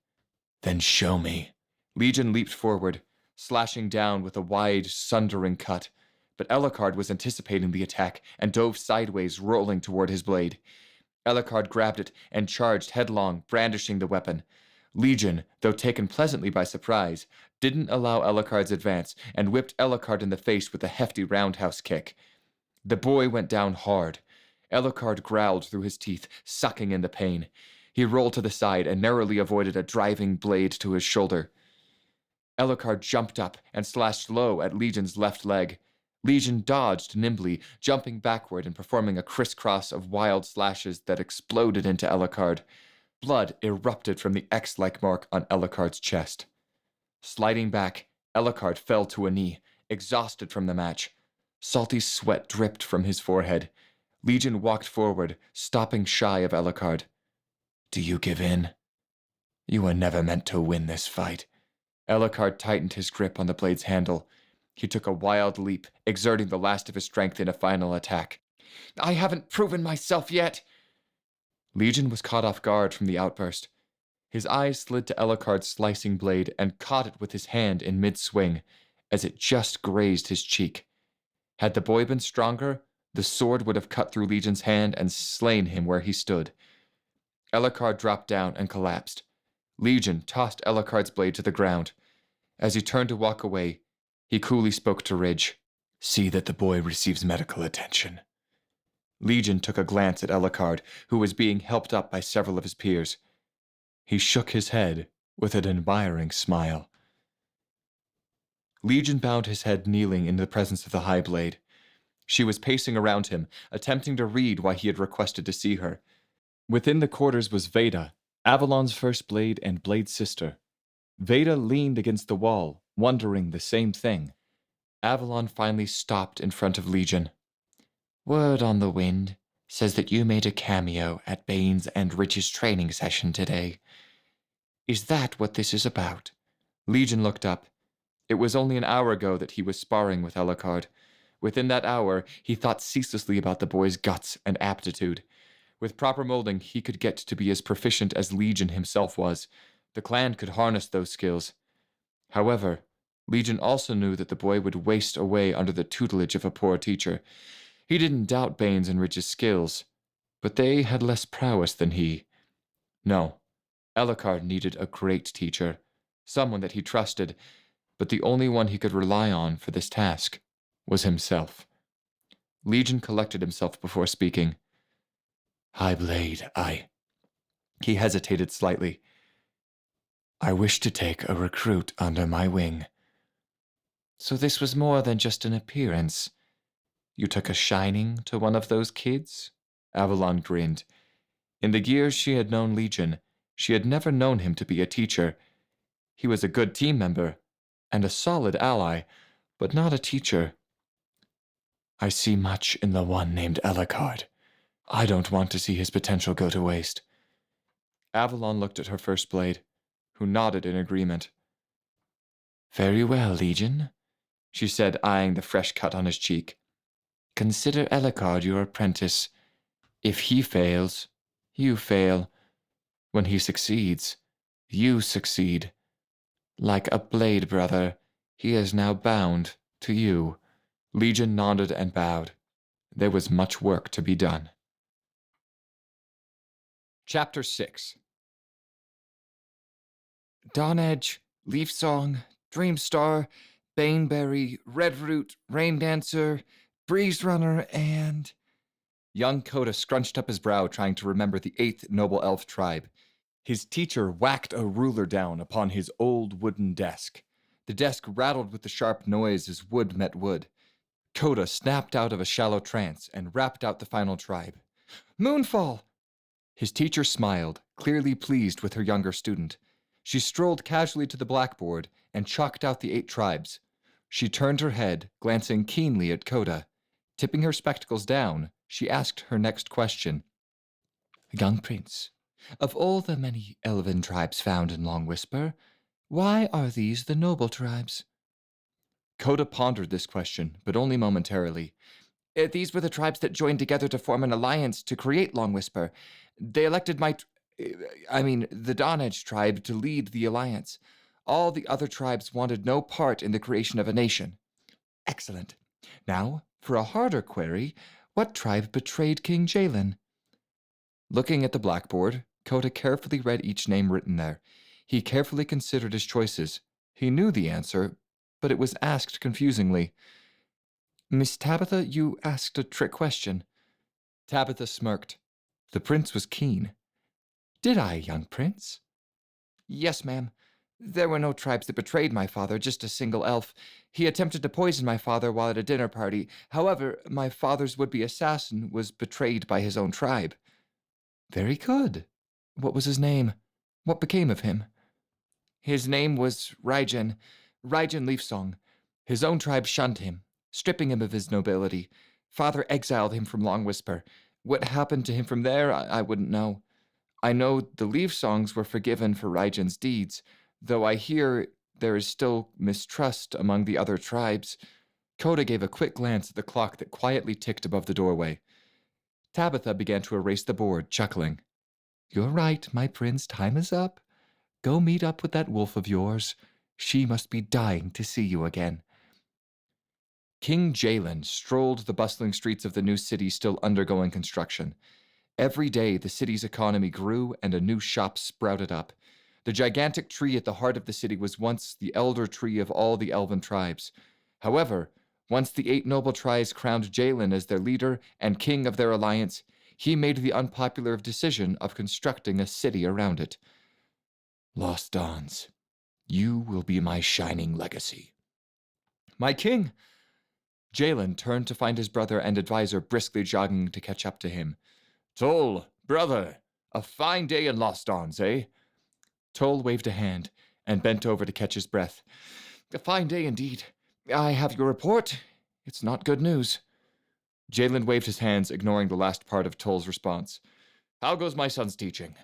Then show me. Legion leaped forward, slashing down with a wide, sundering cut, but Ellicard was anticipating the attack and dove sideways, rolling toward his blade. Ellicard grabbed it and charged headlong, brandishing the weapon. Legion, though taken pleasantly by surprise, didn't allow Ellicard's advance and whipped Ellicard in the face with a hefty roundhouse kick. The boy went down hard. Ellicard growled through his teeth, sucking in the pain. He rolled to the side and narrowly avoided a driving blade to his shoulder. Ellicard jumped up and slashed low at Legion's left leg. Legion dodged nimbly, jumping backward and performing a crisscross of wild slashes that exploded into Ellicard. Blood erupted from the X-like mark on Ellicard's chest. Sliding back, Ellicard fell to a knee, exhausted from the match. Salty sweat dripped from his forehead. Legion walked forward, stopping shy of Ellicard. Do you give in? You were never meant to win this fight. Ellicard tightened his grip on the blade's handle. He took a wild leap, exerting the last of his strength in a final attack. I haven't proven myself yet! Legion was caught off guard from the outburst. His eyes slid to Ellicard's slicing blade and caught it with his hand in mid-swing, as it just grazed his cheek. Had the boy been stronger, the sword would have cut through Legion's hand and slain him where he stood. Ellicard dropped down and collapsed. Legion tossed Ellicard's blade to the ground. As he turned to walk away, he coolly spoke to Ridge. See that the boy receives medical attention. Legion took a glance at Ellicard, who was being helped up by several of his peers. He shook his head with an admiring smile. Legion bowed his head, kneeling in the presence of the High Blade. She was pacing around him, attempting to read why he had requested to see her. Within the quarters was Veda, Avalon's first blade and Blade's sister. Veda leaned against the wall, wondering the same thing. Avalon finally stopped in front of Legion. Word on the wind says that you made a cameo at Baines and Rich's training session today. Is that what this is about? Legion looked up. It was only an hour ago that he was sparring with Ellicard. Within that hour, he thought ceaselessly about the boy's guts and aptitude. With proper molding, he could get to be as proficient as Legion himself was. The clan could harness those skills. However, Legion also knew that the boy would waste away under the tutelage of a poor teacher. He didn't doubt Baines and Rich's skills, but they had less prowess than he. No, Ellicard needed a great teacher, someone that he trusted, but the only one he could rely on for this task was himself. Legion collected himself before speaking. High Blade, He hesitated slightly. I wish to take a recruit under my wing. So this was more than just an appearance. You took a shining to one of those kids? Avalon grinned. In the years she had known Legion, she had never known him to be a teacher. He was a good team member and a solid ally, but not a teacher. I see much in the one named Ellicard. I don't want to see his potential go to waste. Avalon looked at her first blade, who nodded in agreement. Very well, Legion, she said, eyeing the fresh cut on his cheek. Consider Ellicard your apprentice. If he fails, you fail. When he succeeds, you succeed. Like a blade brother, he is now bound to you. Legion nodded and bowed. There was much work to be done. Chapter 6. Dawn Edge, Leaf Song, Dreamstar, Baneberry, Redroot, Rain Dancer, Breeze Runner, and... Young Coda scrunched up his brow, trying to remember the 8th noble elf tribe. His teacher whacked a ruler down upon his old wooden desk. The desk rattled with the sharp noise as wood met wood. Coda snapped out of a shallow trance and rapped out the final tribe. Moonfall! His teacher smiled, clearly pleased with her younger student. She strolled casually to the blackboard and chalked out the 8 tribes. She turned her head, glancing keenly at Coda. Tipping her spectacles down, she asked her next question. Young Prince, of all the many elven tribes found in Long Whisper, why are these the noble tribes? Coda pondered this question, but only momentarily. These were the tribes that joined together to form an alliance to create Long Whisper. They elected the Dawn Edge tribe to lead the alliance. All the other tribes wanted no part in the creation of a nation. Excellent. Now, for a harder query, what tribe betrayed King Jalen? Looking at the blackboard, Coda carefully read each name written there. He carefully considered his choices. He knew the answer, but it was asked confusingly. Miss Tabitha, you asked a trick question. Tabitha smirked. The prince was keen. Did I, young prince? Yes, ma'am. There were no tribes that betrayed my father, just a single elf. He attempted to poison my father while at a dinner party. However, my father's would-be assassin was betrayed by his own tribe. Very good. What was his name? What became of him? His name was Rygen Leafsong. His own tribe shunned him, stripping him of his nobility. Father exiled him from Long Whisper. What happened to him from there, I wouldn't know. I know the Leafsongs were forgiven for Rygen's deeds, though I hear there is still mistrust among the other tribes. Coda gave a quick glance at the clock that quietly ticked above the doorway. Tabitha began to erase the board, chuckling. You're right, my prince, time is up. Go meet up with that wolf of yours. She must be dying to see you again. King Jalen strolled the bustling streets of the new city still undergoing construction. Every day the city's economy grew and a new shop sprouted up. The gigantic tree at the heart of the city was once the elder tree of all the elven tribes. However, once the 8 noble tribes crowned Jalen as their leader and king of their alliance, he made the unpopular decision of constructing a city around it. Lost Dawns, you will be my shining legacy. My king! Jalen turned to find his brother and advisor briskly jogging to catch up to him. Toll, brother, a fine day in Lost Dawns, eh? Toll waved a hand and bent over to catch his breath. A fine day indeed. I have your report. It's not good news. Jalen waved his hands, ignoring the last part of Toll's response. How goes my son's teaching?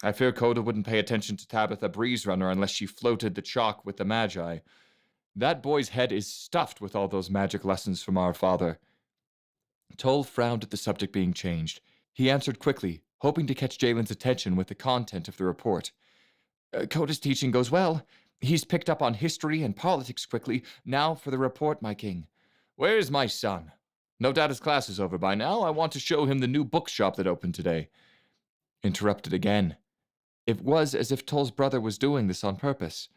I fear Coda wouldn't pay attention to Tabitha Breeze Runner unless she floated the chalk with the Magi. That boy's head is stuffed with all those magic lessons from our father. Toll frowned at the subject being changed. He answered quickly, hoping to catch Jalen's attention with the content of the report. Coda's teaching goes well. He's picked up on history and politics quickly. Now for the report, my king. Where's my son? No doubt his class is over by now. I want to show him the new bookshop that opened today. Interrupted again. It was as if Toll's brother was doing this on purpose.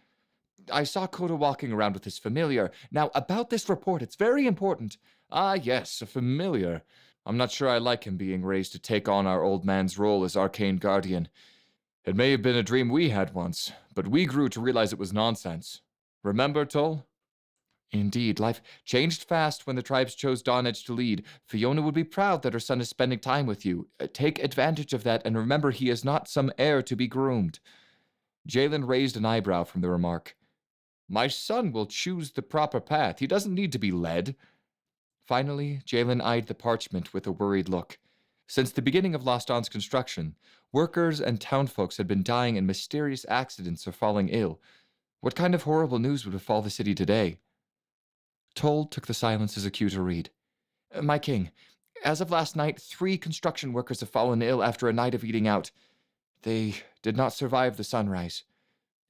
I saw Coda walking around with his familiar. Now, about this report, it's very important. Ah, yes, a familiar. I'm not sure I like him being raised to take on our old man's role as arcane guardian. It may have been a dream we had once, but we grew to realize it was nonsense. Remember, Toll? Indeed, life changed fast when the tribes chose Dawnedge to lead. Fiona would be proud that her son is spending time with you. Take advantage of that, and remember he is not some heir to be groomed. Jalen raised an eyebrow from the remark. My son will choose the proper path. He doesn't need to be led. Finally, Jalen eyed the parchment with a worried look. Since the beginning of Lost Dawn's construction, workers and townfolks had been dying in mysterious accidents or falling ill. What kind of horrible news would befall the city today? Toll took the silence as a cue to read. My king, as of last night, 3 construction workers have fallen ill after a night of eating out. They did not survive the sunrise.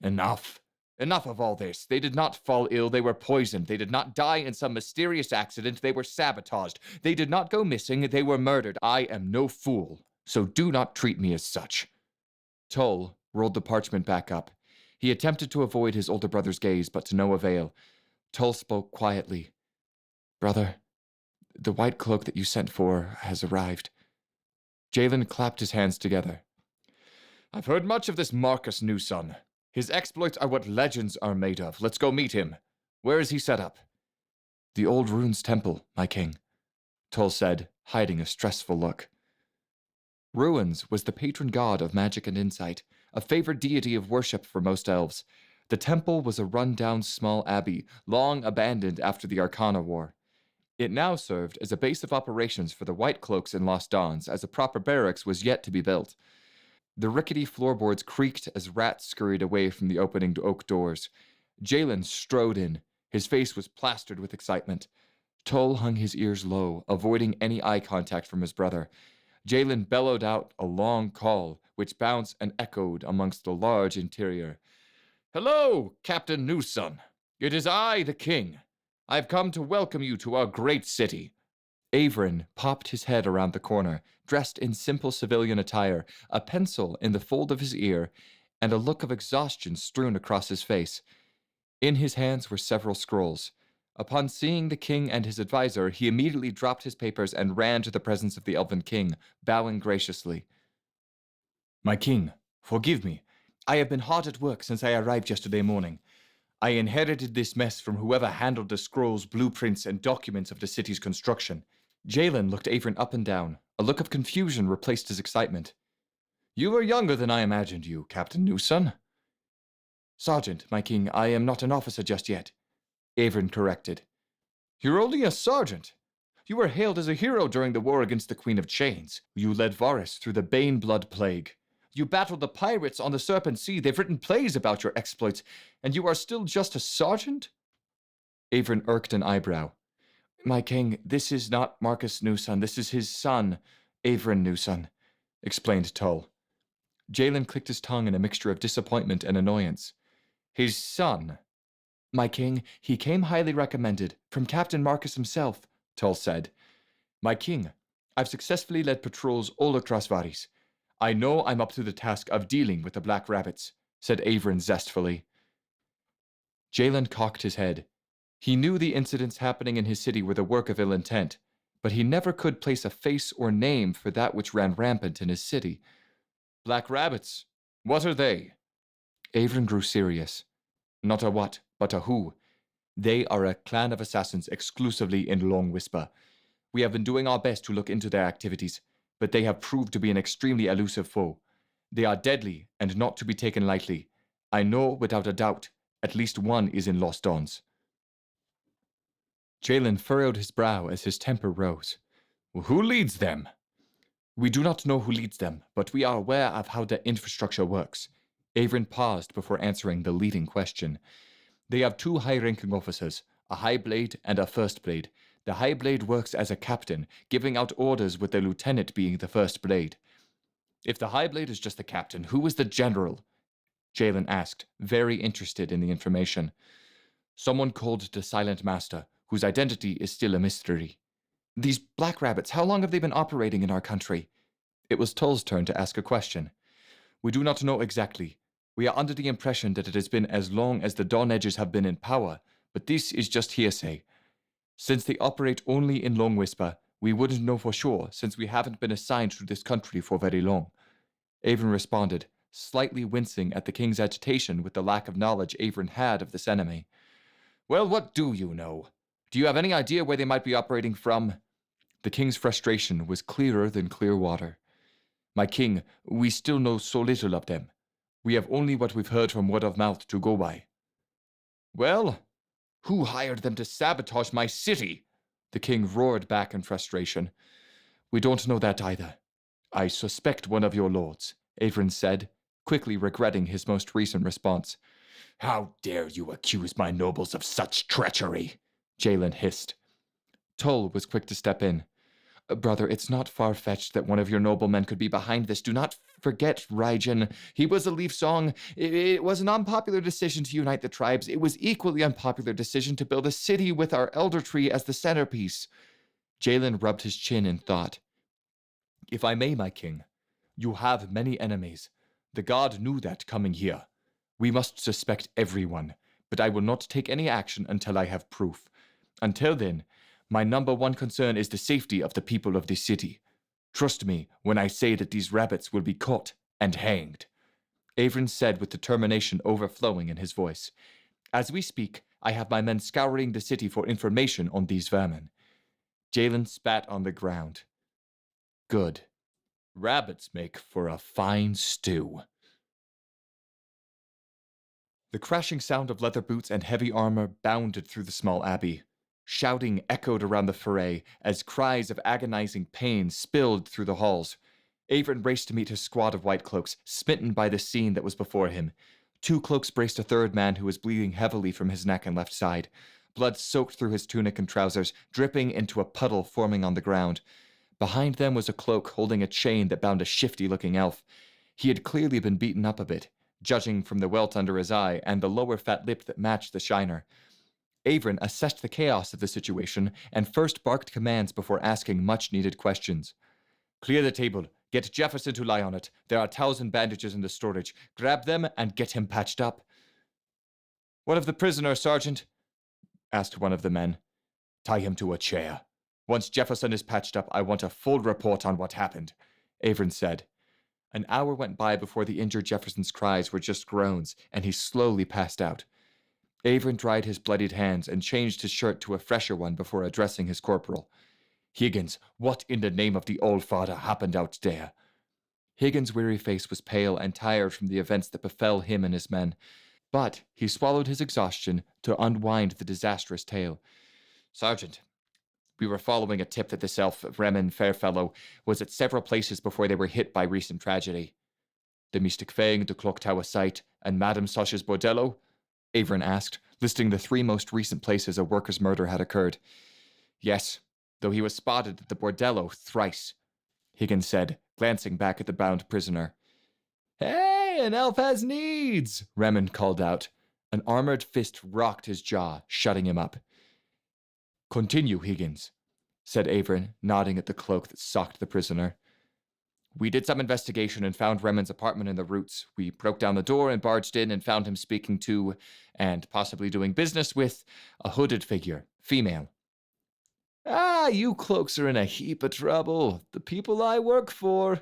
Enough. Enough of all this. They did not fall ill, they were poisoned. They did not die in some mysterious accident, they were sabotaged. They did not go missing, they were murdered. I am no fool, so do not treat me as such. Toll rolled the parchment back up. He attempted to avoid his older brother's gaze, but to no avail. Toll spoke quietly. Brother, the white cloak that you sent for has arrived. Jalen clapped his hands together. I've heard much of this Marcus Newson. His exploits are what legends are made of. Let's go meet him. Where is he set up? The old runes temple, my king, Toll said, hiding a stressful look. Ruins was the patron god of magic and insight, a favored deity of worship for most elves. The temple was a run-down small abbey, long abandoned after the Arcana War. It now served as a base of operations for the White Cloaks in Lost Dawns, as a proper barracks was yet to be built. The rickety floorboards creaked as rats scurried away from the opening oak doors. Jalen strode in. His face was plastered with excitement. Toll hung his ears low, avoiding any eye contact from his brother. Jalen bellowed out a long call, which bounced and echoed amongst the large interior. Hello, Captain Newson. It is I, the king. I have come to welcome you to our great city. Averin popped his head around the corner, dressed in simple civilian attire, a pencil in the fold of his ear, and a look of exhaustion strewn across his face. In his hands were several scrolls. Upon seeing the king and his advisor, he immediately dropped his papers and ran to the presence of the Elven king, bowing graciously. My king, forgive me. I have been hard at work since I arrived yesterday morning. I inherited this mess from whoever handled the scrolls, blueprints, and documents of the city's construction. Jalen looked Averin up and down. A look of confusion replaced his excitement. You are younger than I imagined you, Captain Newson. Sergeant, my king, I am not an officer just yet, Averin corrected. You're only a sergeant. You were hailed as a hero during the war against the Queen of Chains. You led Varus through the Bane Blood Plague. You battled the pirates on the Serpent Sea. They've written plays about your exploits, and you are still just a sergeant? Averin irked an eyebrow. My king, this is not Marcus Newson. This is his son, Averin Newson, explained Toll. Jalen clicked his tongue in a mixture of disappointment and annoyance. His son? My king, he came highly recommended, from Captain Marcus himself, Toll said. My king, I've successfully led patrols all across Varys. I know I'm up to the task of dealing with the Black Rabbits. said Averin zestfully. Jalen cocked his head. He knew the incidents happening in his city were the work of ill intent, but he never could place a face or name for that which ran rampant in his city. Black rabbits, what are they? Averin grew serious. Not a what, but a who. They are a clan of assassins exclusively in Long Whisper. We have been doing our best to look into their activities, but they have proved to be an extremely elusive foe. They are deadly and not to be taken lightly. I know without a doubt, at least one is in Lost Dawns. Jalen furrowed his brow as his temper rose. Who leads them? We do not know who leads them, but we are aware of how their infrastructure works. Averin paused before answering the leading question. They have two high-ranking officers, a High Blade and a First Blade. The High Blade works as a captain, giving out orders with the lieutenant being the First Blade. If the High Blade is just the captain, who is the general? Jalen asked, very interested in the information. Someone called the Silent Master, whose identity is still a mystery. These black rabbits, how long have they been operating in our country? It was Tull's turn to ask a question. We do not know exactly. We are under the impression that it has been as long as the Dawn Edges have been in power, but this is just hearsay. Since they operate only in Long Whisper, we wouldn't know for sure, since we haven't been assigned to this country for very long. Averin responded, slightly wincing at the king's agitation with the lack of knowledge Averin had of this enemy. Well, what do you know? Do you have any idea where they might be operating from? The king's frustration was clearer than clear water. My king, we still know so little of them. We have only what we've heard from word of mouth to go by. Well, who hired them to sabotage my city? The king roared back in frustration. We don't know that either. I suspect one of your lords, Averin said, quickly regretting his most recent response. How dare you accuse my nobles of such treachery? Jalen hissed. Tull was quick to step in. Brother, it's not far-fetched that one of your noblemen could be behind this. Do not forget, Raijin. He was a Leaf Song. It was an unpopular decision to unite the tribes. It was equally unpopular decision to build a city with our elder tree as the centerpiece. Jalen rubbed his chin in thought. If I may, my king, you have many enemies. The god knew that coming here. We must suspect everyone, but I will not take any action until I have proof. Until then, my number one concern is the safety of the people of this city. Trust me when I say that these rabbits will be caught and hanged. Averin said with determination overflowing in his voice. As we speak, I have my men scouring the city for information on these vermin. Jalen spat on the ground. Good. Rabbits make for a fine stew. The crashing sound of leather boots and heavy armor bounded through the small abbey. Shouting echoed around the foray as cries of agonizing pain spilled through the halls. Averin raced to meet his squad of white cloaks, smitten by the scene that was before him. 2 cloaks braced a third man who was bleeding heavily from his neck and left side. Blood soaked through his tunic and trousers, dripping into a puddle forming on the ground. Behind them was a cloak holding a chain that bound a shifty-looking elf. He had clearly been beaten up a bit, judging from the welt under his eye and the lower fat lip that matched the shiner. Averin assessed the chaos of the situation and first barked commands before asking much-needed questions. Clear the table. Get Jefferson to lie on it. There are 1,000 bandages in the storage. Grab them and get him patched up. What of the prisoner, Sergeant? Asked one of the men. Tie him to a chair. Once Jefferson is patched up, I want a full report on what happened, Averin said. An hour went by before the injured Jefferson's cries were just groans, and he slowly passed out. Averin dried his bloodied hands and changed his shirt to a fresher one before addressing his corporal. Higgins, what in the name of the All-Father happened out there? Higgins' weary face was pale and tired from the events that befell him and his men, but he swallowed his exhaustion to unwind the disastrous tale. Sergeant, we were following a tip that this elf, Remen Fairfellow, was at several places before they were hit by recent tragedy. The Mystic Fang, the Clock Tower site, and Madame Sasha's Bordello? Averin asked, listing the 3 most recent places a worker's murder had occurred. Yes, though he was spotted at the Bordello thrice, Higgins said, glancing back at the bound prisoner. Hey, an elf has needs, Remen called out. An armored fist rocked his jaw, shutting him up. Continue, Higgins, said Averin, nodding at the cloak that socked the prisoner. We did some investigation and found Remen's apartment in the roots. We broke down the door and barged in and found him speaking to, and possibly doing business with, a hooded figure, female. Ah, you cloaks are in a heap of trouble. The people I work for.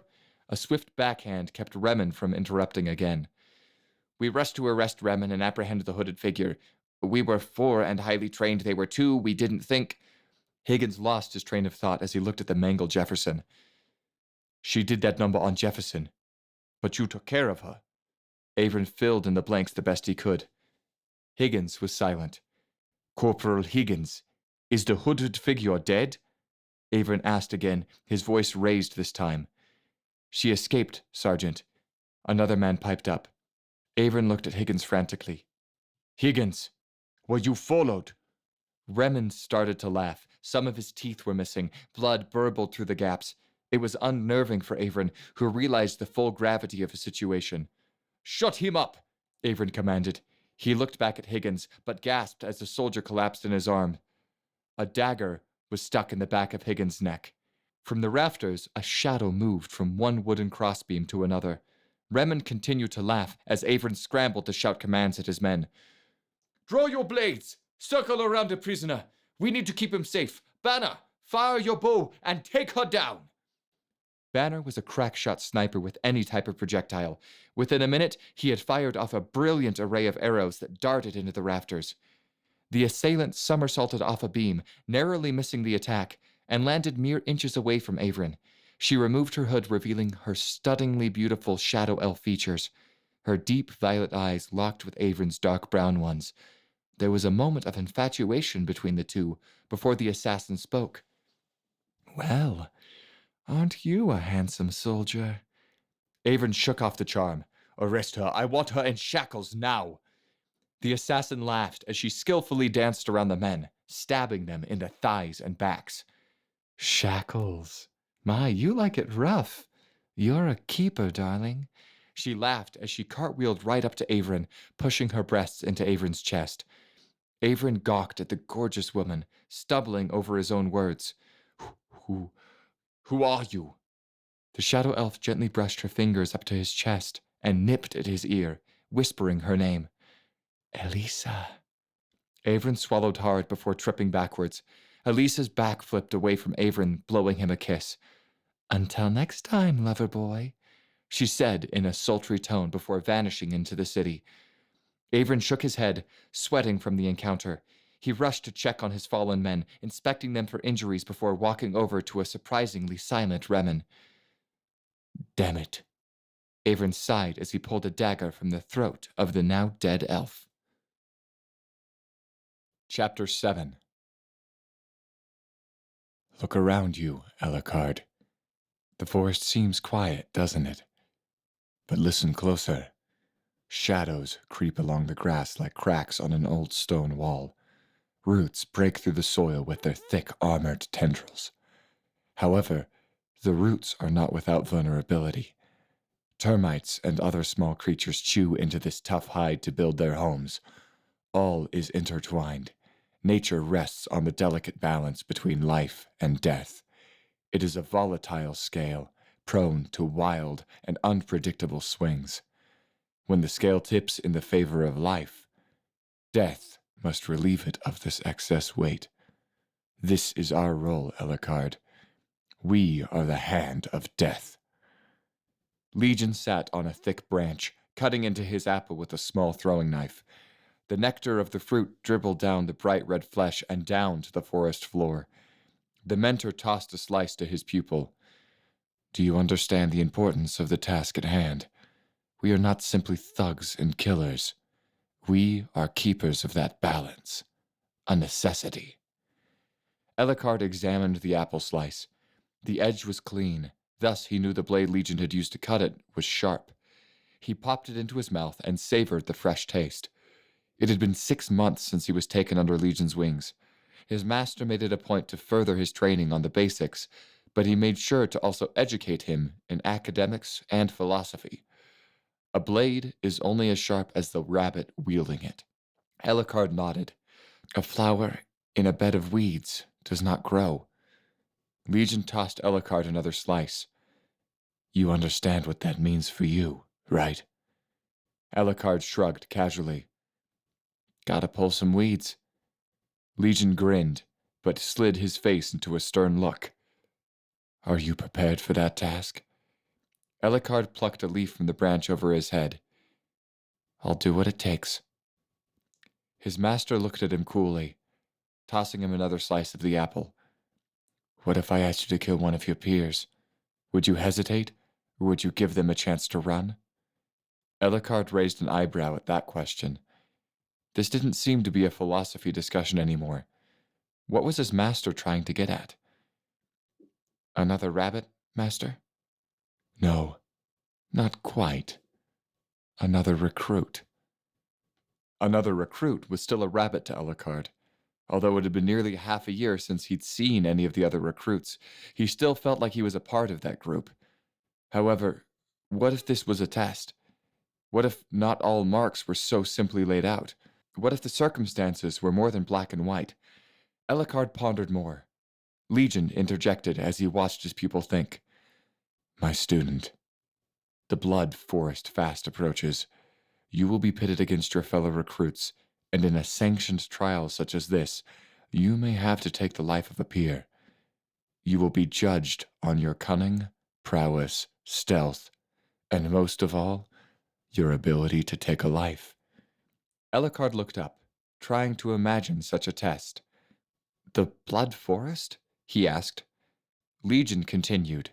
A swift backhand kept Remen from interrupting again. We rushed to arrest Remen and apprehend the hooded figure. We were 4 and highly trained. They were 2. We didn't think. Higgins lost his train of thought as he looked at the mangled Jefferson. She did that number on Jefferson, but you took care of her. Avon filled in the blanks the best he could. Higgins was silent. Corporal Higgins, is the hooded figure dead? Avon asked again, his voice raised this time. She escaped, Sergeant. Another man piped up. Avon looked at Higgins frantically. Higgins, were you followed? Remen started to laugh. Some of his teeth were missing. Blood burbled through the gaps. It was unnerving for Avon, who realized the full gravity of the situation. Shut him up, Avon commanded. He looked back at Higgins, but gasped as the soldier collapsed in his arm. A dagger was stuck in the back of Higgins' neck. From the rafters, a shadow moved from one wooden crossbeam to another. Remen continued to laugh as Avon scrambled to shout commands at his men. Draw your blades! Circle around the prisoner! We need to keep him safe. Banner, fire your bow and take her down! Banner was a crack-shot sniper with any type of projectile. Within a minute, he had fired off a brilliant array of arrows that darted into the rafters. The assailant somersaulted off a beam, narrowly missing the attack, and landed mere inches away from Avon. She removed her hood, revealing her stunningly beautiful shadow elf features. Her deep violet eyes locked with Avon's dark brown ones. There was a moment of infatuation between the two before the assassin spoke. Well, aren't you a handsome soldier? Avon shook off the charm. Arrest her. I want her in shackles now. The assassin laughed as she skillfully danced around the men, stabbing them in the thighs and backs. Shackles. My, you like it rough. You're a keeper, darling. She laughed as she cartwheeled right up to Avon, pushing her breasts into Avon's chest. Avon gawked at the gorgeous woman, stumbling over his own words. Who are you? The shadow elf gently brushed her fingers up to his chest and nipped at his ear, whispering her name. Elisa. Avon swallowed hard before tripping backwards. Elisa's back flipped away from Avon, blowing him a kiss. Until next time, lover boy, she said in a sultry tone before vanishing into the city. Avon shook his head, sweating from the encounter. He rushed to check on his fallen men, inspecting them for injuries before walking over to a surprisingly silent Remen. Damn it. Avon sighed as he pulled a dagger from the throat of the now dead elf. Chapter 7. Look around you, Ellicard. The forest seems quiet, doesn't it? But listen closer. Shadows creep along the grass like cracks on an old stone wall. Roots break through the soil with their thick, armored tendrils. However, the roots are not without vulnerability. Termites and other small creatures chew into this tough hide to build their homes. All is intertwined. Nature rests on the delicate balance between life and death. It is a volatile scale, prone to wild and unpredictable swings. When the scale tips in the favor of life, death must relieve it of this excess weight. This is our role, Ellicard. We are the hand of death. Legion sat on a thick branch, cutting into his apple with a small throwing knife. The nectar of the fruit dribbled down the bright red flesh and down to the forest floor. The mentor tossed a slice to his pupil. Do you understand the importance of the task at hand? We are not simply thugs and killers. We are keepers of that balance. A necessity. Ellicard examined the apple slice. The edge was clean, thus he knew the blade Legion had used to cut it was sharp. He popped it into his mouth and savored the fresh taste. It had been 6 months since he was taken under Legion's wings. His master made it a point to further his training on the basics, but he made sure to also educate him in academics and philosophy. A blade is only as sharp as the rabbit wielding it. Ellicard nodded. A flower in a bed of weeds does not grow. Legion tossed Ellicard another slice. You understand what that means for you, right? Ellicard shrugged casually. Gotta pull some weeds. Legion grinned, but slid his face into a stern look. Are you prepared for that task? Ellicard plucked a leaf from the branch over his head. I'll do what it takes. His master looked at him coolly, tossing him another slice of the apple. What if I asked you to kill one of your peers? Would you hesitate, or would you give them a chance to run? Ellicard raised an eyebrow at that question. This didn't seem to be a philosophy discussion anymore. What was his master trying to get at? Another rabbit, master? No, not quite. Another recruit. Another recruit was still a rabbit to Ellicard. Although it had been nearly half a year since he'd seen any of the other recruits, he still felt like he was a part of that group. However, what if this was a test? What if not all marks were so simply laid out? What if the circumstances were more than black and white? Ellicard pondered more. Legion interjected as he watched his pupil think. My student, the blood forest fast approaches. You will be pitted against your fellow recruits, and in a sanctioned trial such as this, you may have to take the life of a peer. You will be judged on your cunning, prowess, stealth, and most of all, your ability to take a life. Ellicard looked up, trying to imagine such a test. The blood forest? He asked. Legion continued.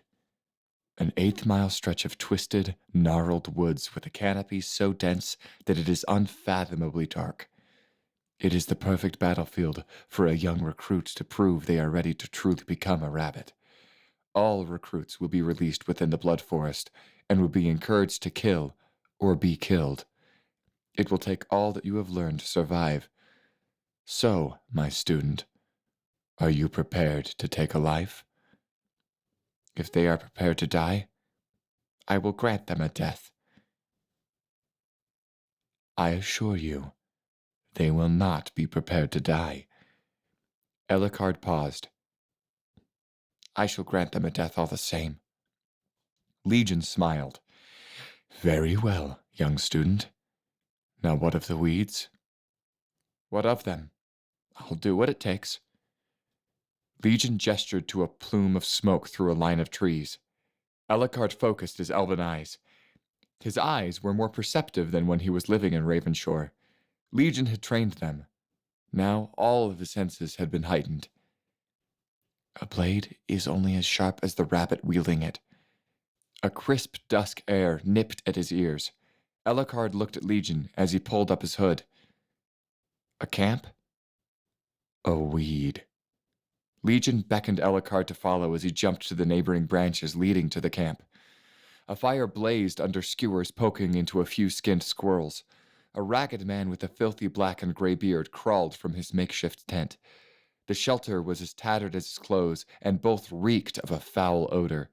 An 8-mile stretch of twisted, gnarled woods with a canopy so dense that it is unfathomably dark. It is the perfect battlefield for a young recruit to prove they are ready to truly become a rabbit. All recruits will be released within the blood forest and will be encouraged to kill or be killed. It will take all that you have learned to survive. So, my student, are you prepared to take a life? If they are prepared to die, I will grant them a death. I assure you, they will not be prepared to die. Ellicard paused. I shall grant them a death all the same. Legion smiled. Very well, young student. Now what of the weeds? What of them? I'll do what it takes. Legion gestured to a plume of smoke through a line of trees. Ellicard focused his elven eyes. His eyes were more perceptive than when he was living in Ravenshore. Legion had trained them. Now all of his senses had been heightened. A blade is only as sharp as the rabbit wielding it. A crisp dusk air nipped at his ears. Ellicard looked at Legion as he pulled up his hood. A camp? A weed. Legion beckoned Ellicard to follow as he jumped to the neighboring branches leading to the camp. A fire blazed under skewers poking into a few skinned squirrels. A ragged man with a filthy black and gray beard crawled from his makeshift tent. The shelter was as tattered as his clothes, and both reeked of a foul odor.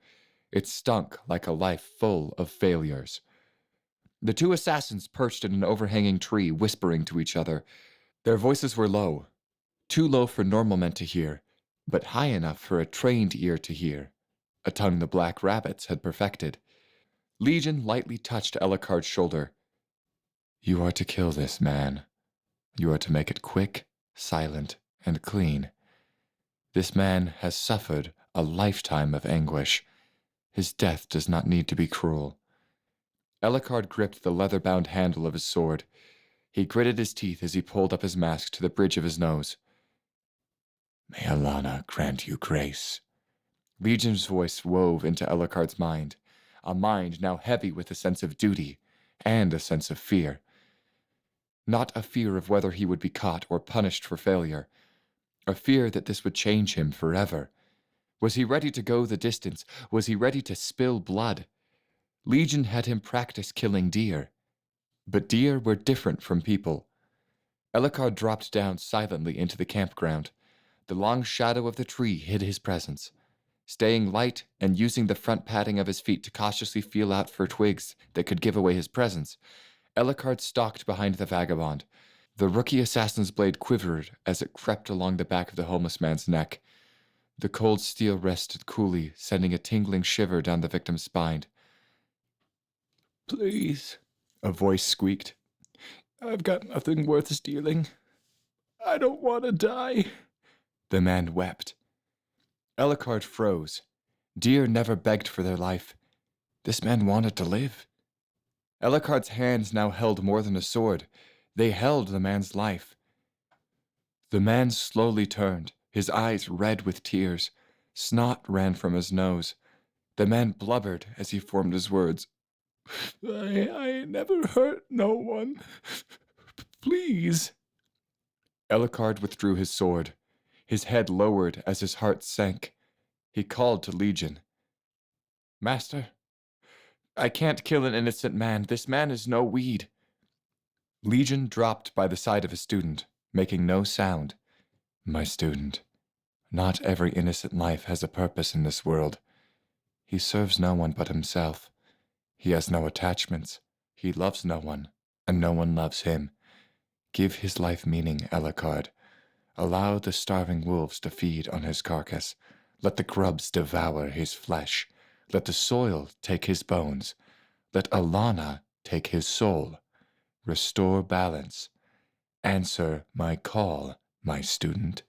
It stunk like a life full of failures. The two assassins perched in an overhanging tree, whispering to each other. Their voices were low, too low for normal men to hear, but high enough for a trained ear to hear, a tongue the black rabbits had perfected. Legion lightly touched Ellicard's shoulder. You are to kill this man. You are to make it quick, silent, and clean. This man has suffered a lifetime of anguish. His death does not need to be cruel. Ellicard gripped the leather-bound handle of his sword. He gritted his teeth as he pulled up his mask to the bridge of his nose. May Alana grant you grace. Legion's voice wove into Ellicard's mind, a mind now heavy with a sense of duty and a sense of fear. Not a fear of whether he would be caught or punished for failure, a fear that this would change him forever. Was he ready to go the distance? Was he ready to spill blood? Legion had him practice killing deer. But deer were different from people. Ellicard dropped down silently into the campground. The long shadow of the tree hid his presence. Staying light and using the front padding of his feet to cautiously feel out for twigs that could give away his presence, Ellicard stalked behind the vagabond. The rookie assassin's blade quivered as it crept along the back of the homeless man's neck. The cold steel rested coolly, sending a tingling shiver down the victim's spine. Please, a voice squeaked. I've got nothing worth stealing. I don't want to die. The man wept. Ellicard froze. Deer never begged for their life. This man wanted to live. Ellicard's hands now held more than a sword. They held the man's life. The man slowly turned, his eyes red with tears. Snot ran from his nose. The man blubbered as he formed his words. I never hurt no one. Please. Ellicard withdrew his sword. His head lowered as his heart sank. He called to Legion. Master, I can't kill an innocent man. This man is no weed. Legion dropped by the side of his student, making no sound. My student, not every innocent life has a purpose in this world. He serves no one but himself. He has no attachments. He loves no one, and no one loves him. Give his life meaning, Ellicard. Allow the starving wolves to feed on his carcass. Let the grubs devour his flesh. Let the soil take his bones. Let Alana take his soul. Restore balance. Answer my call, my student.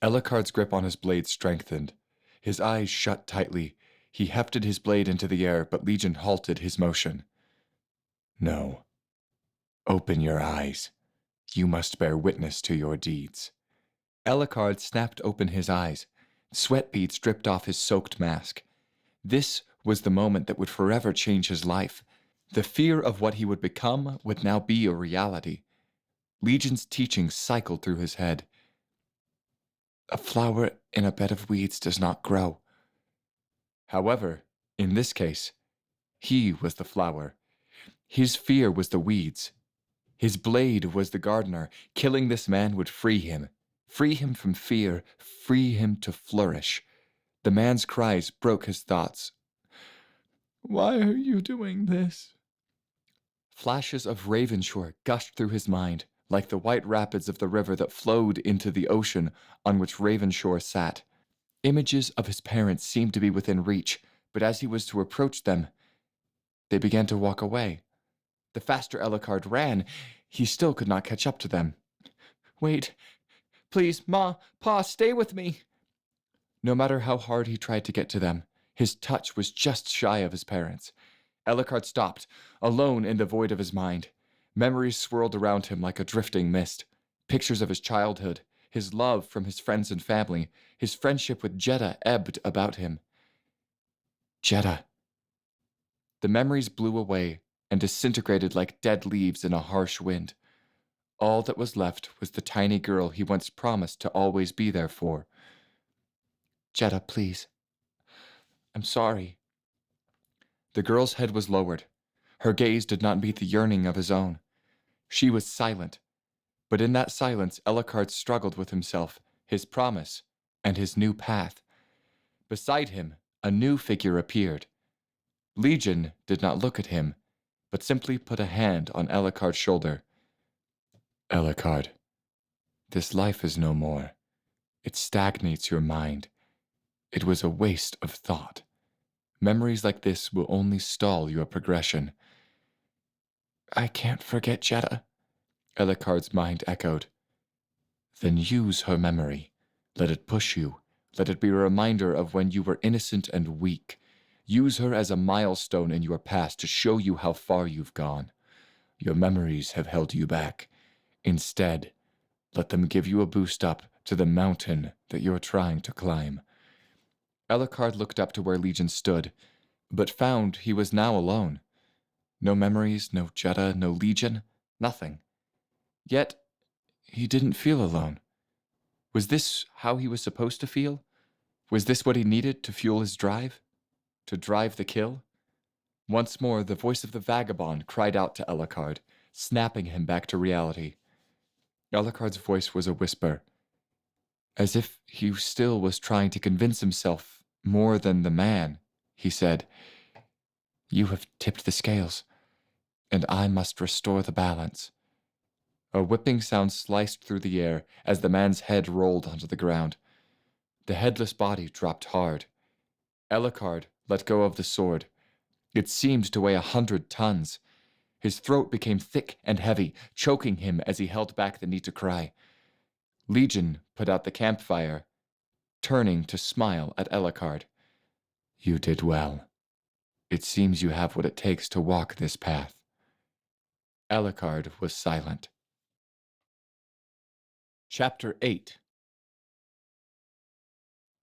Ellicard's grip on his blade strengthened. His eyes shut tightly. He hefted his blade into the air, but Legion halted his motion. No. Open your eyes. You must bear witness to your deeds. Ellicard snapped open his eyes. Sweat beads dripped off his soaked mask. This was the moment that would forever change his life. The fear of what he would become would now be a reality. Legion's teachings cycled through his head. A flower in a bed of weeds does not grow. However, in this case, he was the flower. His fear was the weeds. His blade was the gardener. Killing this man would free him. Free him from fear. Free him to flourish. The man's cries broke his thoughts. Why are you doing this? Flashes of Ravenshore gushed through his mind, like the white rapids of the river that flowed into the ocean on which Ravenshore sat. Images of his parents seemed to be within reach, but as he was to approach them, they began to walk away. The faster Ellicard ran, he still could not catch up to them. Wait, please, Ma, Pa, stay with me. No matter how hard he tried to get to them, his touch was just shy of his parents. Ellicard stopped, alone in the void of his mind. Memories swirled around him like a drifting mist. Pictures of his childhood, his love from his friends and family, his friendship with Jeddah ebbed about him. Jeddah. The memories blew away and disintegrated like dead leaves in a harsh wind. All that was left was the tiny girl he once promised to always be there for. Jeddah, please. I'm sorry. The girl's head was lowered. Her gaze did not meet the yearning of his own. She was silent. But in that silence, Ellicard struggled with himself, his promise, and his new path. Beside him, a new figure appeared. Legion did not look at him, but simply put a hand on Ellicard's shoulder. Ellicard, this life is no more. It stagnates your mind. It was a waste of thought. Memories like this will only stall your progression. I can't forget Jeddah, Ellicard's mind echoed. Then use her memory. Let it push you. Let it be a reminder of when you were innocent and weak. Use her as a milestone in your past to show you how far you've gone. Your memories have held you back. Instead, let them give you a boost up to the mountain that you're trying to climb. Ellicard looked up to where Legion stood, but found he was now alone. No memories, no Jeddah, no Legion, nothing. Yet, he didn't feel alone. Was this how he was supposed to feel? Was this what he needed to fuel his drive? To drive the kill? Once more, the voice of the vagabond cried out to Ellicard, snapping him back to reality. Ellicard's voice was a whisper, as if he still was trying to convince himself more than the man. He said, You have tipped the scales, and I must restore the balance. A whipping sound sliced through the air as the man's head rolled onto the ground. The headless body dropped hard. Ellicard let go of the sword. It seemed to weigh 100 tons. His throat became thick and heavy, choking him as he held back the need to cry. Legion put out the campfire, turning to smile at Ellicard. You did well. It seems you have what it takes to walk this path. Ellicard was silent. Chapter 8.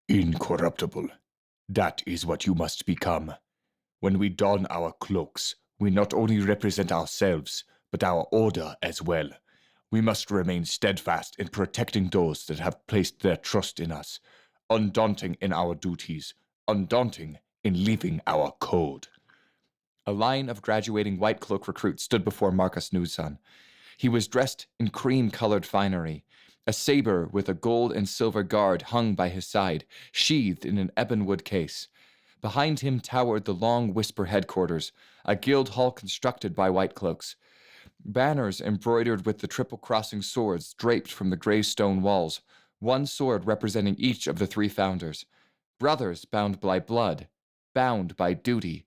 Incorruptible. That is what you must become. When we don our cloaks, we not only represent ourselves, but our order as well. We must remain steadfast in protecting those that have placed their trust in us, undaunting in our duties, undaunting in leaving our code. A line of graduating White Cloak recruits stood before Marcus Newson. He was dressed in cream-colored finery. A saber with a gold and silver guard hung by his side, sheathed in an ebonwood case. Behind him towered the Long Whisper headquarters, a guild hall constructed by White Cloaks. Banners embroidered with the triple-crossing swords draped from the gray stone walls, one sword representing each of the 3 founders. Brothers bound by blood, bound by duty.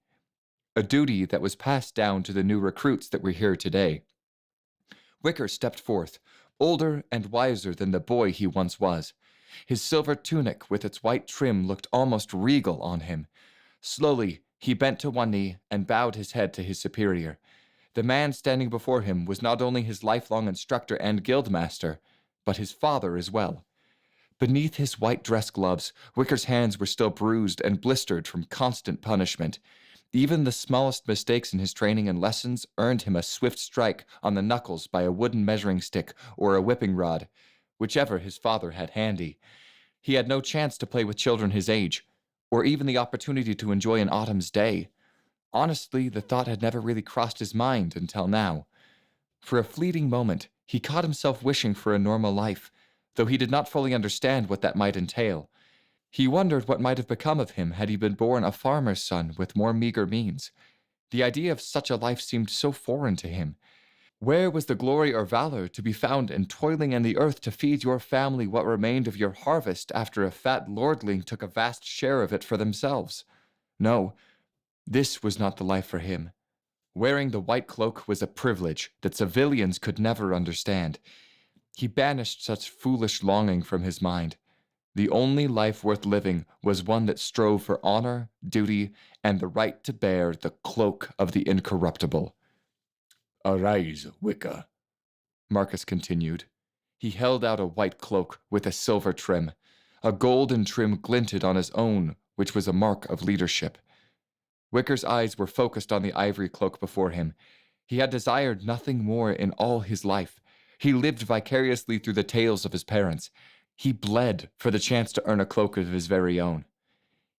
A duty that was passed down to the new recruits that were here today. Wicker stepped forth, older and wiser than the boy he once was. His silver tunic with its white trim looked almost regal on him. Slowly, he bent to one knee and bowed his head to his superior. The man standing before him was not only his lifelong instructor and guildmaster, but his father as well. Beneath his white dress gloves, Wicker's hands were still bruised and blistered from constant punishment. Even the smallest mistakes in his training and lessons earned him a swift strike on the knuckles by a wooden measuring stick or a whipping rod, whichever his father had handy. He had no chance to play with children his age, or even the opportunity to enjoy an autumn's day. Honestly, the thought had never really crossed his mind until now. For a fleeting moment, he caught himself wishing for a normal life, though he did not fully understand what that might entail. He wondered what might have become of him had he been born a farmer's son with more meager means. The idea of such a life seemed so foreign to him. Where was the glory or valor to be found in toiling in the earth to feed your family what remained of your harvest after a fat lordling took a vast share of it for themselves? No, this was not the life for him. Wearing the white cloak was a privilege that civilians could never understand. He banished such foolish longing from his mind. The only life worth living was one that strove for honor, duty, and the right to bear the cloak of the incorruptible. Arise, Wicker, Marcus continued. He held out a white cloak with a silver trim. A golden trim glinted on his own, which was a mark of leadership. Wicker's eyes were focused on the ivory cloak before him. He had desired nothing more in all his life. He lived vicariously through the tales of his parents. He bled for the chance to earn a cloak of his very own.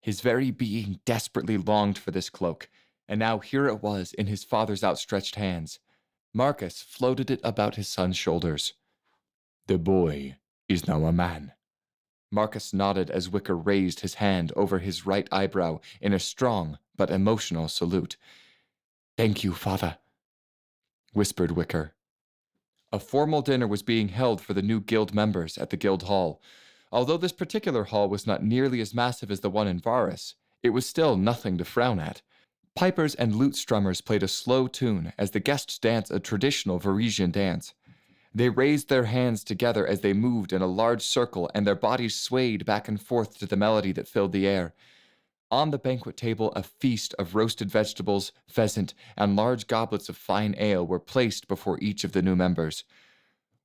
His very being desperately longed for this cloak, and now here it was in his father's outstretched hands. Marcus floated it about his son's shoulders. The boy is now a man. Marcus nodded as Wicker raised his hand over his right eyebrow in a strong but emotional salute. "Thank you, father," whispered Wicker. A formal dinner was being held for the new guild members at the guild hall. Although this particular hall was not nearly as massive as the one in Varus, it was still nothing to frown at. Pipers and lute strummers played a slow tune as the guests danced a traditional Varisian dance. They raised their hands together as they moved in a large circle, and their bodies swayed back and forth to the melody that filled the air. On the banquet table, a feast of roasted vegetables, pheasant, and large goblets of fine ale were placed before each of the new members.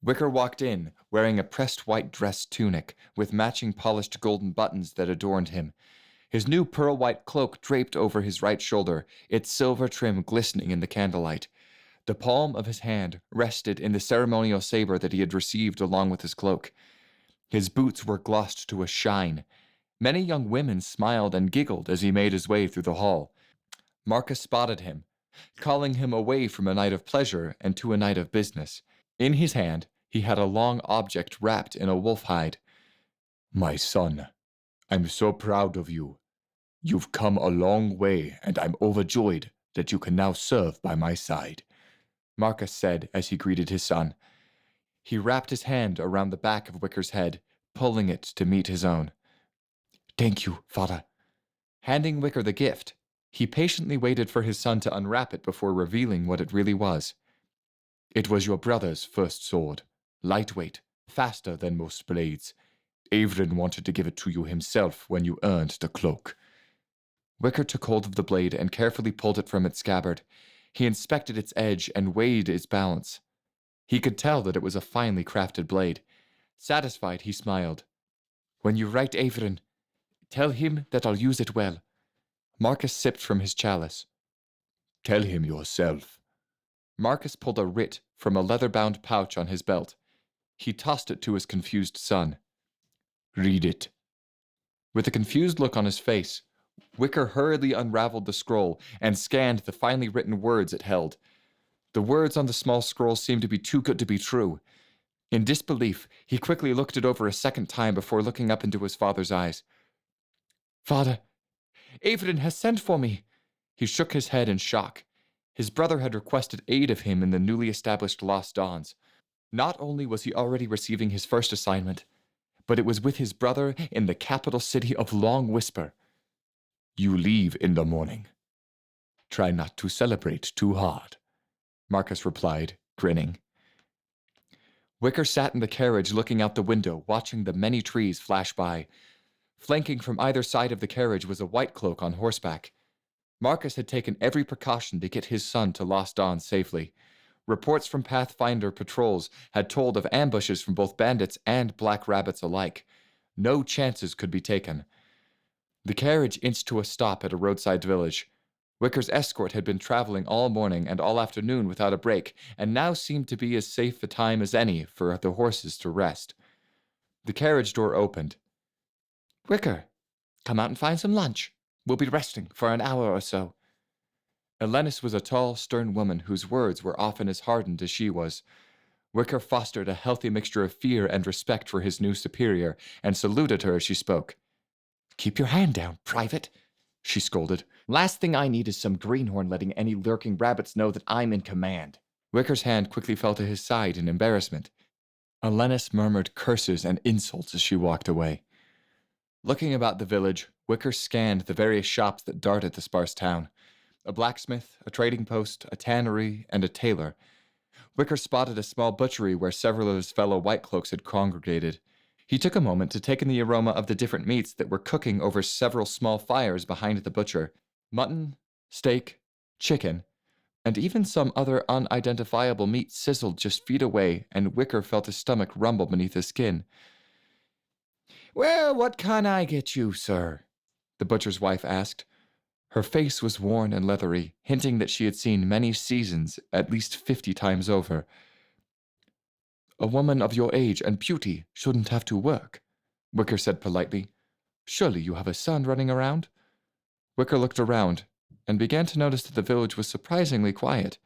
Wicker walked in, wearing a pressed white dress tunic with matching polished golden buttons that adorned him. His new pearl-white cloak draped over his right shoulder, its silver trim glistening in the candlelight. The palm of his hand rested in the ceremonial saber that he had received along with his cloak. His boots were glossed to a shine. Many young women smiled and giggled as he made his way through the hall. Marcus spotted him, calling him away from a night of pleasure and to a night of business. In his hand, he had a long object wrapped in a wolf hide. My son, I'm so proud of you. You've come a long way, and I'm overjoyed that you can now serve by my side, Marcus said as he greeted his son. He wrapped his hand around the back of Wicker's head, pulling it to meet his own. Thank you, father. Handing Wicker the gift, He patiently waited for his son to unwrap it before revealing what it really was. It was your brother's first sword. Lightweight, faster than most blades. Averin wanted to give it to you himself when you earned the cloak. Wicker took hold of the blade and carefully pulled it from its scabbard. He inspected its edge and weighed its balance. He could tell that it was a finely crafted blade. Satisfied, he smiled. When you write Averin, tell him that I'll use it well. Marcus sipped from his chalice. Tell him yourself. Marcus pulled a writ from a leather-bound pouch on his belt. He tossed it to his confused son. Read it. With a confused look on his face, Wicker hurriedly unraveled the scroll and scanned the finely written words it held. The words on the small scroll seemed to be too good to be true. In disbelief, he quickly looked it over a second time before looking up into his father's eyes. Father, Averin has sent for me. He shook his head in shock. His brother had requested aid of him in the newly established Lost Dawns. Not only was he already receiving his first assignment, but it was with his brother in the capital city of Long Whisper. You leave in the morning. Try not to celebrate too hard, Marcus replied, grinning. Wicker sat in the carriage looking out the window, watching the many trees flash by. Flanking from either side of the carriage was a white cloak on horseback. Marcus had taken every precaution to get his son to Lost Dawn safely. Reports from Pathfinder patrols had told of ambushes from both bandits and black rabbits alike. No chances could be taken. The carriage inched to a stop at a roadside village. Wicker's escort had been traveling all morning and all afternoon without a break, and now seemed to be as safe a time as any for the horses to rest. The carriage door opened. Wicker, come out and find some lunch. We'll be resting for an hour or so. Elenis was a tall, stern woman whose words were often as hardened as she was. Wicker fostered a healthy mixture of fear and respect for his new superior, and saluted her as she spoke. Keep your hand down, Private, she scolded. Last thing I need is some greenhorn letting any lurking rabbits know that I'm in command. Wicker's hand quickly fell to his side in embarrassment. Elenis murmured curses and insults as she walked away. Looking about the village, Wicker scanned the various shops that darted the sparse town. A blacksmith, a trading post, a tannery, and a tailor. Wicker spotted a small butchery where several of his fellow White Cloaks had congregated. He took a moment to take in the aroma of the different meats that were cooking over several small fires behind the butcher. Mutton, steak, chicken, and even some other unidentifiable meat sizzled just feet away, and Wicker felt his stomach rumble beneath his skin. Well, what can I get you, sir? The butcher's wife asked. Her face was worn and leathery, hinting that she had seen many seasons, at least 50 times over. A woman of your age and beauty shouldn't have to work, Wicker said politely. Surely you have a son running around? Wicker looked around and began to notice that the village was surprisingly quiet.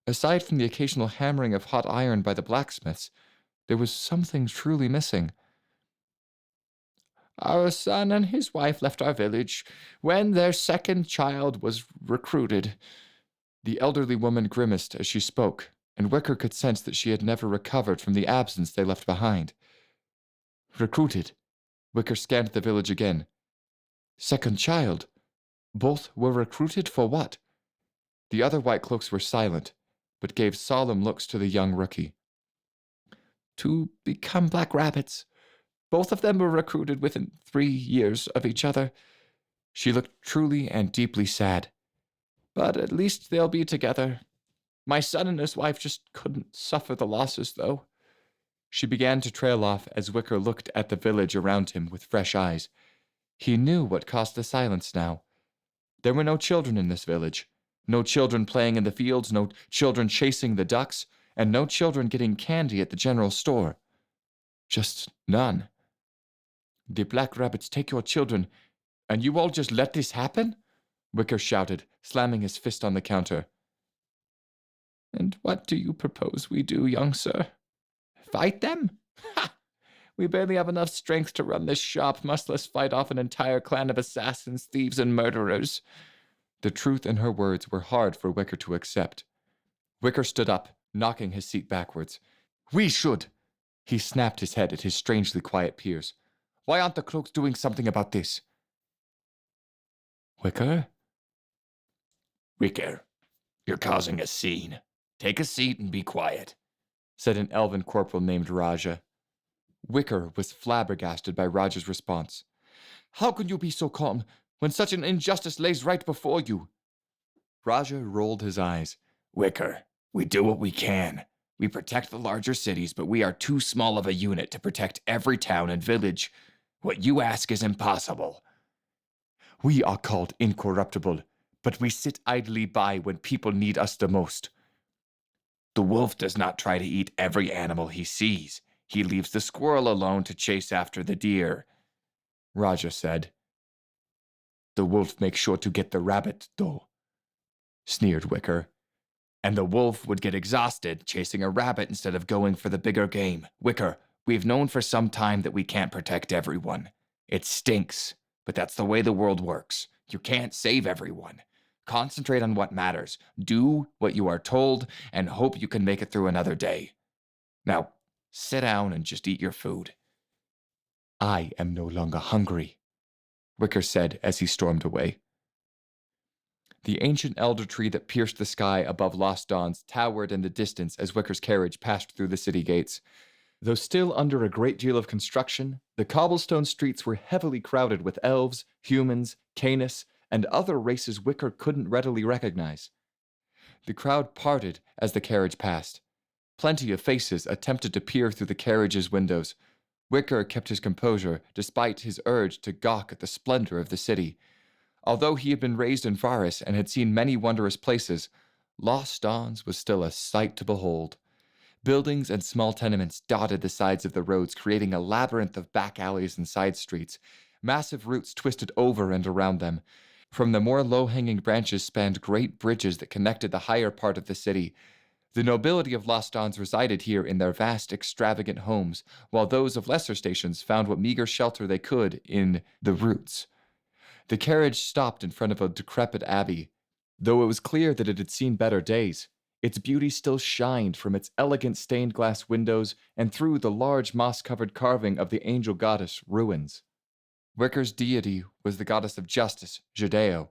Aside from the occasional hammering of hot iron by the blacksmiths, there was something truly missing. Our son and his wife left our village when their second child was recruited. The elderly woman grimaced as she spoke, and Wicker could sense that she had never recovered from the absence they left behind. Recruited? Wicker scanned the village again. Second child? Both were recruited for what? The other White Cloaks were silent, but gave solemn looks to the young rookie. To become black rabbits. Both of them were recruited within 3 years of each other. She looked truly and deeply sad. But at least they'll be together. My son and his wife just couldn't suffer the losses, though. She began to trail off as Wicker looked at the village around him with fresh eyes. He knew what caused the silence now. There were no children in this village. No children playing in the fields, no children chasing the ducks, and no children getting candy at the general store. Just none. The black rabbits take your children, and you all just let this happen? Wicker shouted, slamming his fist on the counter. And what do you propose we do, young sir? Fight them? Ha! We barely have enough strength to run this shop, much less fight off an entire clan of assassins, thieves, and murderers. The truth in her words were hard for Wicker to accept. Wicker stood up, knocking his seat backwards. We should! He snapped his head at his strangely quiet peers. Why aren't the cloaks doing something about this? Wicker? Wicker, you're causing a scene. Take a seat and be quiet, said an elven corporal named Raja. Wicker was flabbergasted by Raja's response. How can you be so calm when such an injustice lays right before you? Raja rolled his eyes. Wicker, we do what we can. We protect the larger cities, but we are too small of a unit to protect every town and village. What you ask is impossible. We are called incorruptible, but we sit idly by when people need us the most. The wolf does not try to eat every animal he sees. He leaves the squirrel alone to chase after the deer, Raja said. The wolf makes sure to get the rabbit, though, sneered Wicker. And the wolf would get exhausted chasing a rabbit instead of going for the bigger game. Wicker, we've known for some time that we can't protect everyone. It stinks, but that's the way the world works. You can't save everyone. Concentrate on what matters. Do what you are told and hope you can make it through another day. Now, sit down and just eat your food. I am no longer hungry, Wicker said as he stormed away. The ancient elder tree that pierced the sky above Lost Dawns towered in the distance as Wicker's carriage passed through the city gates. Though still under a great deal of construction, the cobblestone streets were heavily crowded with elves, humans, Canis, and other races Wicker couldn't readily recognize. The crowd parted as the carriage passed. Plenty of faces attempted to peer through the carriage's windows. Wicker kept his composure despite his urge to gawk at the splendor of the city. Although he had been raised in Varus and had seen many wondrous places, Lost Dawns was still a sight to behold. Buildings and small tenements dotted the sides of the roads, creating a labyrinth of back alleys and side streets. Massive roots twisted over and around them. From the more low-hanging branches spanned great bridges that connected the higher part of the city. The nobility of Lost Dawns resided here in their vast, extravagant homes, while those of lesser stations found what meager shelter they could in the roots. The carriage stopped in front of a decrepit abbey. Though it was clear that it had seen better days, its beauty still shined from its elegant stained glass windows and through the large moss-covered carving of the angel goddess Ruins. Wicker's deity was the goddess of justice, Judeo.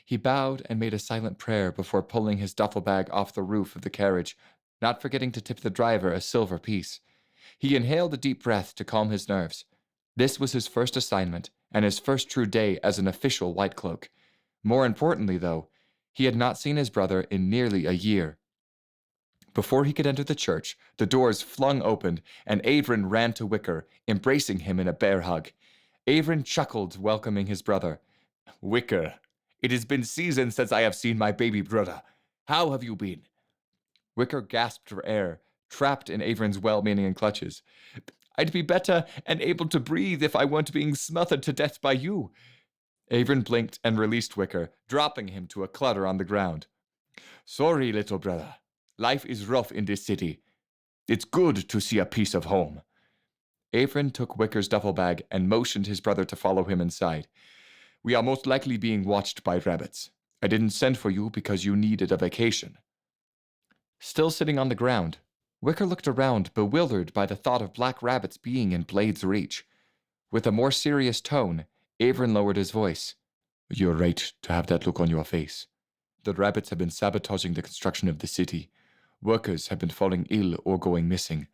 He bowed and made a silent prayer before pulling his duffel bag off the roof of the carriage, not forgetting to tip the driver a silver piece. He inhaled a deep breath to calm his nerves. This was his first assignment, and his first true day as an official White Cloak. More importantly, though, he had not seen his brother in nearly a year. Before he could enter the church, the doors flung open, and Avrin ran to Wicker, embracing him in a bear hug. Avrin chuckled, welcoming his brother. Wicker, it has been seasons since I have seen my baby brother. How have you been? Wicker gasped for air, trapped in Avrin's well-meaning clutches. I'd be better and able to breathe if I weren't being smothered to death by you. Avrin blinked and released Wicker, dropping him to a clutter on the ground. Sorry, little brother. Life is rough in this city. It's good to see a piece of home. Avrin took Wicker's duffel bag and motioned his brother to follow him inside. We are most likely being watched by rabbits. I didn't send for you because you needed a vacation. Still sitting on the ground, Wicker looked around, bewildered by the thought of black rabbits being in Blade's reach. With a more serious tone, Avrin lowered his voice. You're right to have that look on your face. The rabbits have been sabotaging the construction of the city. Workers have been falling ill or going missing.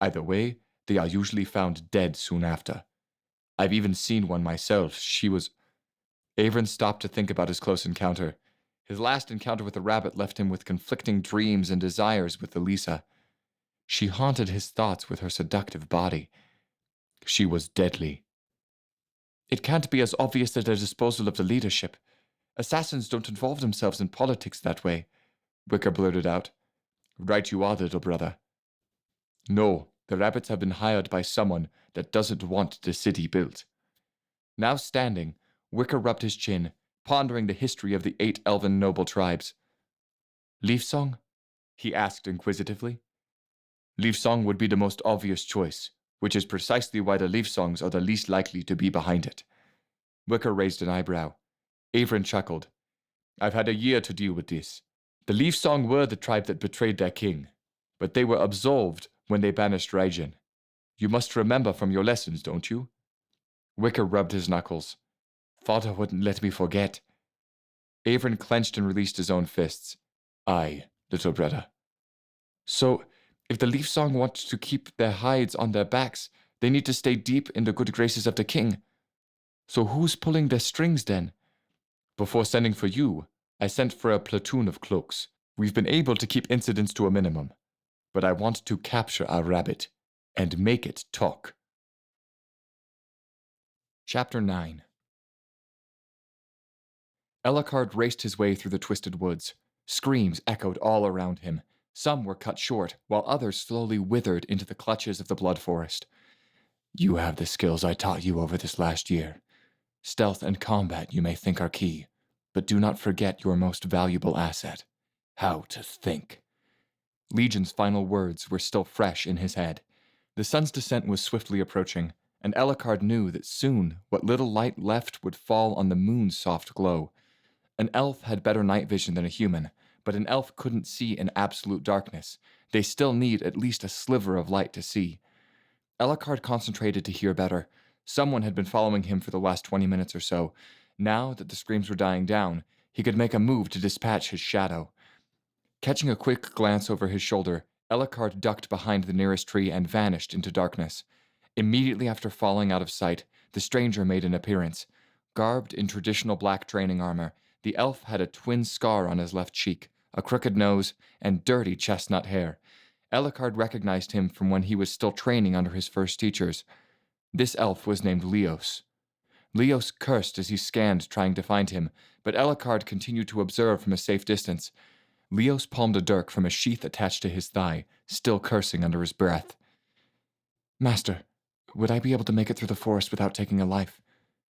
Either way, they are usually found dead soon after. I've even seen one myself. She was... Avrin stopped to think about his close encounter. His last encounter with the rabbit left him with conflicting dreams and desires with Elisa. She haunted his thoughts with her seductive body. She was deadly. It can't be as obvious as their disposal of the leadership. Assassins don't involve themselves in politics that way, Wicker blurted out. Right you are, little brother. No, the rabbits have been hired by someone that doesn't want the city built. Now standing, Wicker rubbed his chin, pondering the history of the 8 elven noble tribes. Leafsong? He asked inquisitively. Leafsong would be the most obvious choice, which is precisely why the Leafsongs are the least likely to be behind it. Wicker raised an eyebrow. Avrin chuckled. I've had a year to deal with this. The Leafsong were the tribe that betrayed their king, but they were absolved when they banished Raijin. You must remember from your lessons, don't you? Wicker rubbed his knuckles. Father wouldn't let me forget. Avron clenched and released his own fists. Aye, little brother. So, if the Leaf Song want to keep their hides on their backs, they need to stay deep in the good graces of the king. So who's pulling the strings then? Before sending for you, I sent for a platoon of cloaks. We've been able to keep incidents to a minimum, but I want to capture our rabbit and make it talk. Chapter 9. Ellicard raced his way through the twisted woods. Screams echoed all around him. Some were cut short, while others slowly withered into the clutches of the blood forest. You have the skills I taught you over this last year. Stealth and combat you may think are key, but do not forget your most valuable asset: how to think. Legion's final words were still fresh in his head. The sun's descent was swiftly approaching, and Ellicard knew that soon what little light left would fall on the moon's soft glow. An elf had better night vision than a human, but an elf couldn't see in absolute darkness. They still need at least a sliver of light to see. Ellicard concentrated to hear better. Someone had been following him for the last 20 minutes or so. Now that the screams were dying down, he could make a move to dispatch his shadow. Catching a quick glance over his shoulder, Ellicard ducked behind the nearest tree and vanished into darkness. Immediately after falling out of sight, the stranger made an appearance. Garbed in traditional black training armor, the elf had a twin scar on his left cheek, a crooked nose, and dirty chestnut hair. Ellicard recognized him from when he was still training under his first teachers. This elf was named Leos. Leos cursed as he scanned, trying to find him, but Ellicard continued to observe from a safe distance. Leos palmed a dirk from a sheath attached to his thigh, still cursing under his breath. Master, would I be able to make it through the forest without taking a life?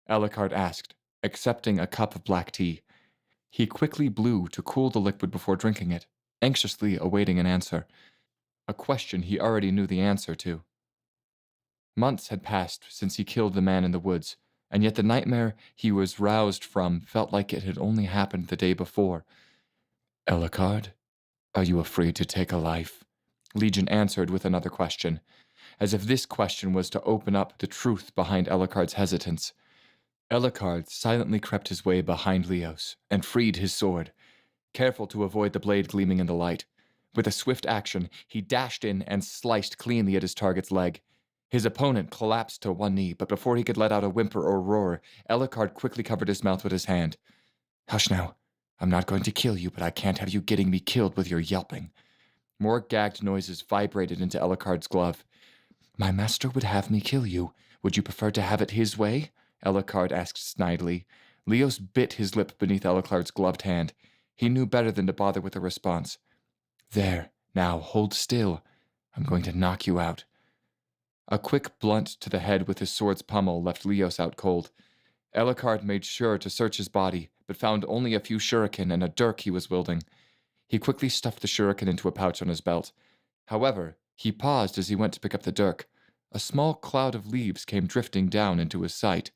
Ellicard asked, accepting a cup of black tea. He quickly blew to cool the liquid before drinking it, anxiously awaiting an answer. A question he already knew the answer to. Months had passed since he killed the man in the woods, and yet the nightmare he was roused from felt like it had only happened the day before. Ellicard, are you afraid to take a life? Legion answered with another question, as if this question was to open up the truth behind Ellicard's hesitance. Ellicard silently crept his way behind Leos and freed his sword, careful to avoid the blade gleaming in the light. With a swift action, he dashed in and sliced cleanly at his target's leg. His opponent collapsed to one knee, but before he could let out a whimper or roar, Ellicard quickly covered his mouth with his hand. Hush now. I'm not going to kill you, but I can't have you getting me killed with your yelping. More gagged noises vibrated into Ellicard's glove. My master would have me kill you. Would you prefer to have it his way? Ellicard asked snidely. Leos bit his lip beneath Ellicard's gloved hand. He knew better than to bother with a response. There, now, hold still. I'm going to knock you out. A quick blunt to the head with his sword's pommel left Leos out cold. Ellicard made sure to search his body, but found only a few shuriken and a dirk he was wielding. He quickly stuffed the shuriken into a pouch on his belt. However, he paused as he went to pick up the dirk. A small cloud of leaves came drifting down into his sight.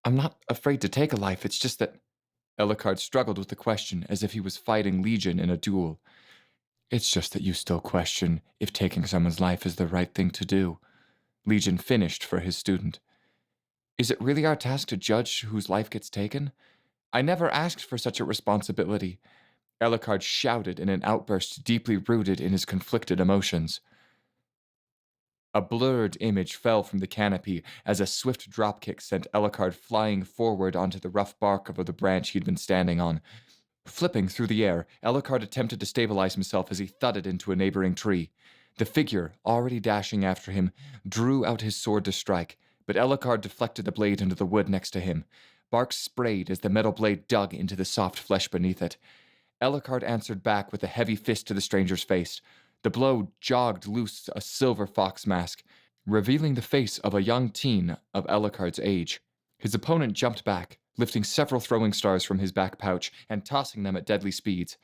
I'm not afraid to take a life, it's just that... Ellicard struggled with the question as if he was fighting Legion in a duel. It's just that you still question if taking someone's life is the right thing to do. Legion finished for his student. Is it really our task to judge whose life gets taken? I never asked for such a responsibility. Ellicard shouted in an outburst deeply rooted in his conflicted emotions. A blurred image fell from the canopy as a swift dropkick sent Ellicard flying forward onto the rough bark of the branch he'd been standing on. Flipping through the air, Ellicard attempted to stabilize himself as he thudded into a neighboring tree. The figure, already dashing after him, drew out his sword to strike, but Ellicard deflected the blade into the wood next to him. Bark sprayed as the metal blade dug into the soft flesh beneath it. Ellicard answered back with a heavy fist to the stranger's face. The blow jogged loose a silver fox mask, revealing the face of a young teen of Ellicard's age. His opponent jumped back, lifting several throwing stars from his back pouch and tossing them at deadly speeds.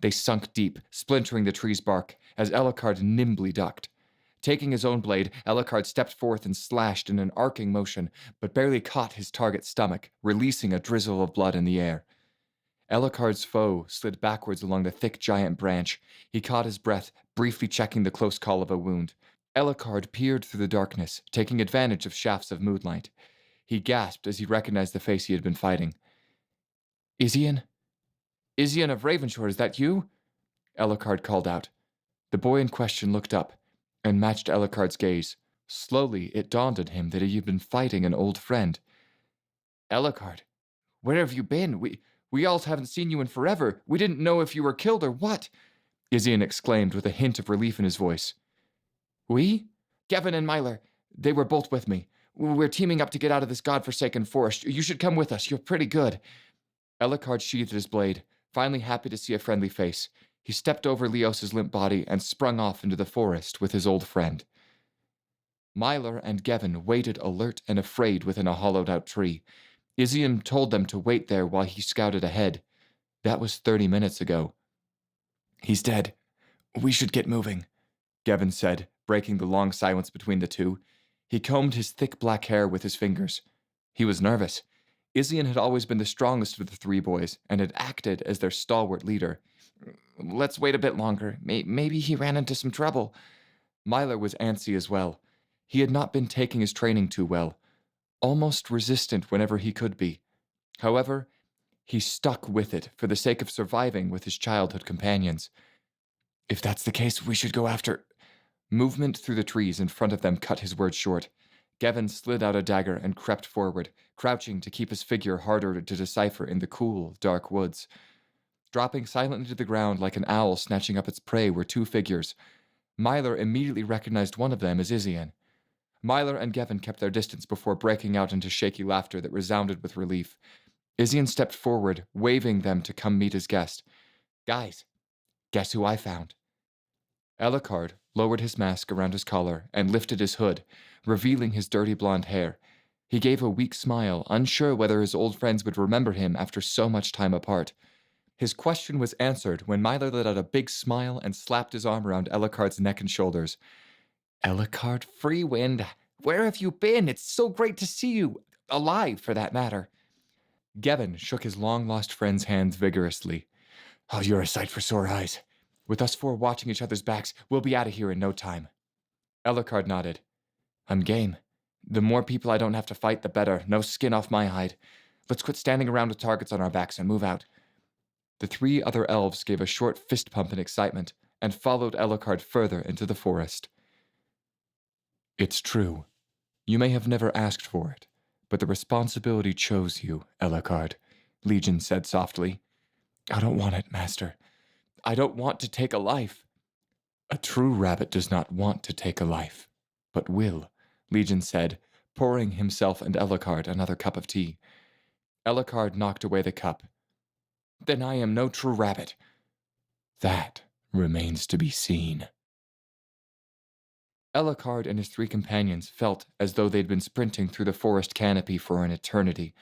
They sunk deep, splintering the tree's bark, as Ellicard nimbly ducked. Taking his own blade, Ellicard stepped forth and slashed in an arcing motion, but barely caught his target's stomach, releasing a drizzle of blood in the air. Ellicard's foe slid backwards along the thick giant branch. He caught his breath, briefly checking the close call of a wound. Ellicard peered through the darkness, taking advantage of shafts of moonlight. He gasped as he recognized the face he had been fighting. Isian? Isian of Ravenshore, is that you? Ellicard called out. The boy in question looked up and matched Ellicard's gaze. Slowly, it dawned on him that he had been fighting an old friend. Ellicard, where have you been? We all haven't seen you in forever. We didn't know if you were killed or what, Isian exclaimed with a hint of relief in his voice. We? Gavin and Myler. They were both with me. We're teaming up to get out of this godforsaken forest. You should come with us. You're pretty good. Ellicard sheathed his blade, finally happy to see a friendly face. He stepped over Leos's limp body and sprung off into the forest with his old friend. Myler and Gavin waited alert and afraid within a hollowed-out tree. Isian told them to wait there while he scouted ahead. That was 30 minutes ago. He's dead. We should get moving, Gavin said, breaking the long silence between the two. He combed his thick black hair with his fingers. He was nervous. Isian had always been the strongest of the three boys and had acted as their stalwart leader. Let's wait a bit longer. Maybe he ran into some trouble. Myler was antsy as well. He had not been taking his training too well, almost resistant whenever he could be. However, he stuck with it for the sake of surviving with his childhood companions. If that's the case, we should go after... Movement through the trees in front of them cut his words short. Gavin slid out a dagger and crept forward, crouching to keep his figure harder to decipher in the cool, dark woods. Dropping silently to the ground like an owl snatching up its prey were two figures. Myler immediately recognized one of them as Isian. Myler and Gavin kept their distance before breaking out into shaky laughter that resounded with relief. Isian stepped forward, waving them to come meet his guest. Guys, guess who I found? Ellicard lowered his mask around his collar and lifted his hood, revealing his dirty blonde hair. He gave a weak smile, unsure whether his old friends would remember him after so much time apart. His question was answered when Myler let out a big smile and slapped his arm around Ellicard's neck and shoulders. Ellicard Freewind, where have you been? It's so great to see you. Alive, for that matter. Gavin shook his long-lost friend's hands vigorously. Oh, you're a sight for sore eyes. With us four watching each other's backs, we'll be out of here in no time. Ellicard nodded. I'm game. The more people I don't have to fight, the better. No skin off my hide. Let's quit standing around with targets on our backs and move out. The three other elves gave a short fist pump in excitement and followed Ellicard further into the forest. It's true. You may have never asked for it, but the responsibility chose you, Ellicard, Legion said softly. I don't want it, Master. I don't want to take a life. A true rabbit does not want to take a life, but will, Legion said, pouring himself and Ellicard another cup of tea. Ellicard knocked away the cup. Then I am no true rabbit. That remains to be seen. Ellicard and his three companions felt as though they'd been sprinting through the forest canopy for an eternity.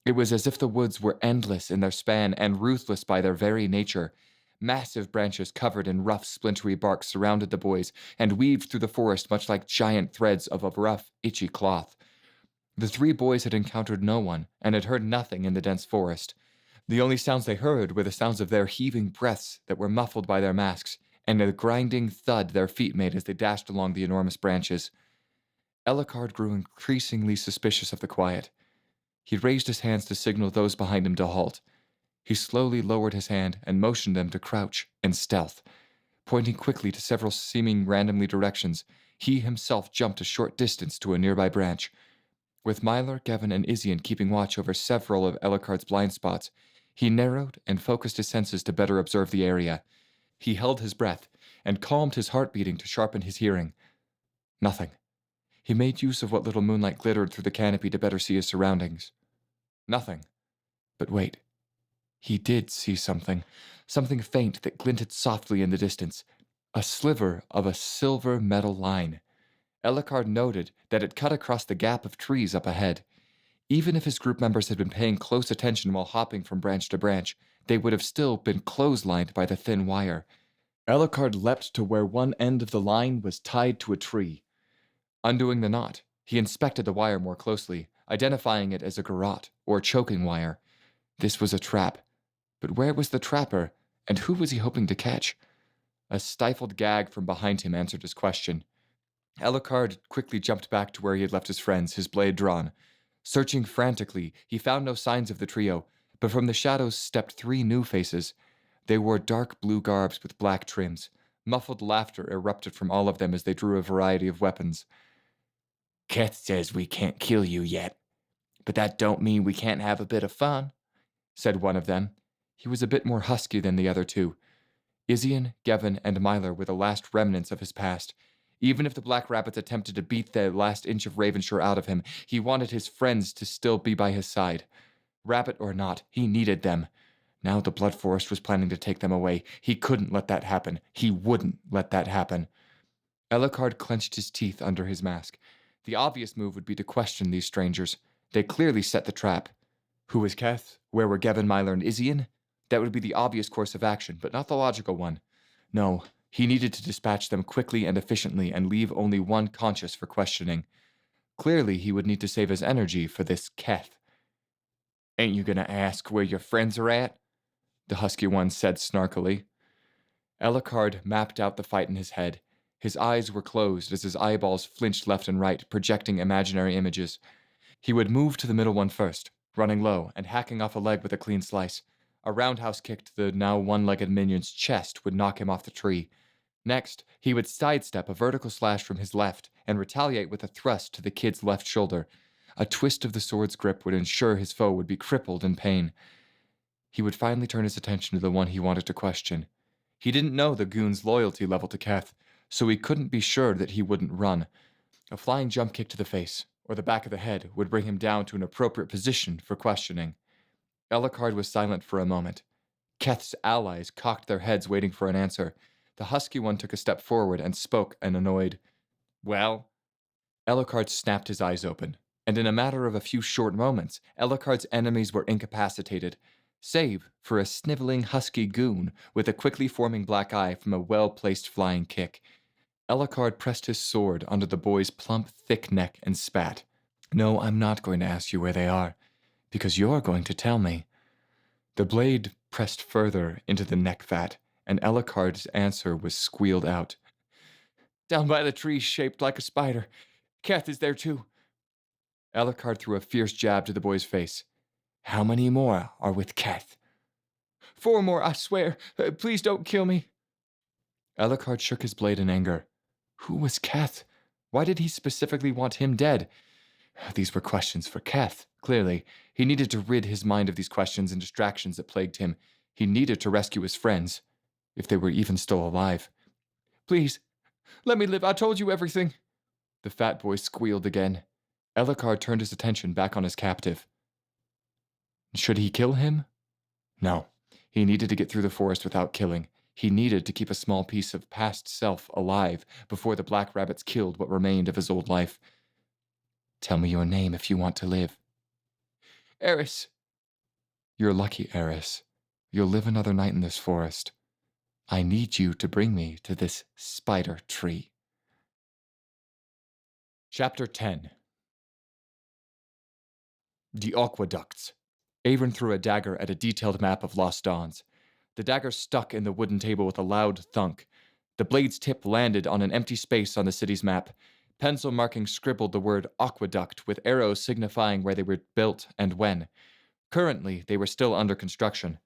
It was as if the woods were endless in their span and ruthless by their very nature. Massive branches covered in rough, splintery bark surrounded the boys and weaved through the forest much like giant threads of a rough, itchy cloth. The three boys had encountered no one and had heard nothing in the dense forest. The only sounds they heard were the sounds of their heaving breaths that were muffled by their masks and the grinding thud their feet made as they dashed along the enormous branches. Ellicard grew increasingly suspicious of the quiet. He raised his hands to signal those behind him to halt. He slowly lowered his hand and motioned them to crouch and stealth. Pointing quickly to several seeming randomly directions, he himself jumped a short distance to a nearby branch. With Myler, Gavin, and Isian keeping watch over several of Ellicard's blind spots, he narrowed and focused his senses to better observe the area. He held his breath and calmed his heart beating to sharpen his hearing. Nothing. He made use of what little moonlight glittered through the canopy to better see his surroundings. Nothing. But wait. He did see something faint that glinted softly in the distance, a sliver of a silver metal line. Ellicard noted that it cut across the gap of trees up ahead. Even if his group members had been paying close attention while hopping from branch to branch, they would have still been clotheslined by the thin wire. Ellicard leapt to where one end of the line was tied to a tree. Undoing the knot, he inspected the wire more closely, identifying it as a garrote, or choking wire. This was a trap. But where was the trapper, and who was he hoping to catch? A stifled gag from behind him answered his question. Ellicard quickly jumped back to where he had left his friends, his blade drawn. Searching frantically, he found no signs of the trio, But from the shadows stepped 3 new faces. They wore dark blue garbs with black trims. Muffled laughter erupted from all of them as they drew a variety of weapons. Keth says we can't kill you yet, but that don't mean we can't have a bit of fun, said one of them. He was a bit more husky than the other 2. Izian, Gavin, and Myler were the last remnants of his past. Even if the Black Rabbits attempted to beat the last inch of Ravenshire out of him, he wanted his friends to still be by his side. Rabbit or not, he needed them. Now the Blood Forest was planning to take them away. He couldn't let that happen. He wouldn't let that happen. Ellicard clenched his teeth under his mask. The obvious move would be to question these strangers. They clearly set the trap. Who was Keth? Where were Gavin, Myler, and Izian? That would be the obvious course of action, but not the logical one. No, he needed to dispatch them quickly and efficiently and leave only one conscious for questioning. Clearly, he would need to save his energy for this Keth. Ain't you gonna ask where your friends are at? The husky one said snarkily. Ellicard mapped out the fight in his head. His eyes were closed as his eyeballs flinched left and right, projecting imaginary images. He would move to the middle one first, running low and hacking off a leg with a clean slice. A roundhouse kick to the now one-legged minion's chest would knock him off the tree. Next, he would sidestep a vertical slash from his left and retaliate with a thrust to the kid's left shoulder. A twist of the sword's grip would ensure his foe would be crippled in pain. He would finally turn his attention to the one he wanted to question. He didn't know the goon's loyalty level to Keth, so he couldn't be sure that he wouldn't run. A flying jump kick to the face, or the back of the head, would bring him down to an appropriate position for questioning. Ellicard was silent for a moment. Keth's allies cocked their heads waiting for an answer. The husky one took a step forward and spoke an annoyed, "Well?" Ellicard snapped his eyes open, and in a matter of a few short moments, Ellicard's enemies were incapacitated, save for a sniveling husky goon with a quickly forming black eye from a well-placed flying kick. Ellicard pressed his sword onto the boy's plump, thick neck and spat. "No, I'm not going to ask you where they are, because you're going to tell me." The blade pressed further into the neck fat, and Ellicard's answer was squealed out. "Down by the tree shaped like a spider. Keth is there too." Ellicard threw a fierce jab to the boy's face. "How many more are with Keth?" 4 more, I swear. Please don't kill me." Ellicard shook his blade in anger. Who was Keth? Why did he specifically want him dead? These were questions for Keth, clearly. He needed to rid his mind of these questions and distractions that plagued him. He needed to rescue his friends, if they were even still alive. "Please, let me live. I told you everything." The fat boy squealed again. Ellicard turned his attention back on his captive. Should he kill him? No. He needed to get through the forest without killing. He needed to keep a small piece of past self alive before the Black Rabbits killed what remained of his old life. "Tell me your name if you want to live." "Eris." "You're lucky, Eris. You'll live another night in this forest. I need you to bring me to this spider tree." Chapter 10. The Aqueducts. Avon threw a dagger at a detailed map of Lost Dawns. The dagger stuck in the wooden table with a loud thunk. The blade's tip landed on an empty space on the city's map. Pencil markings scribbled the word aqueduct with arrows signifying where they were built and when. Currently, they were still under construction.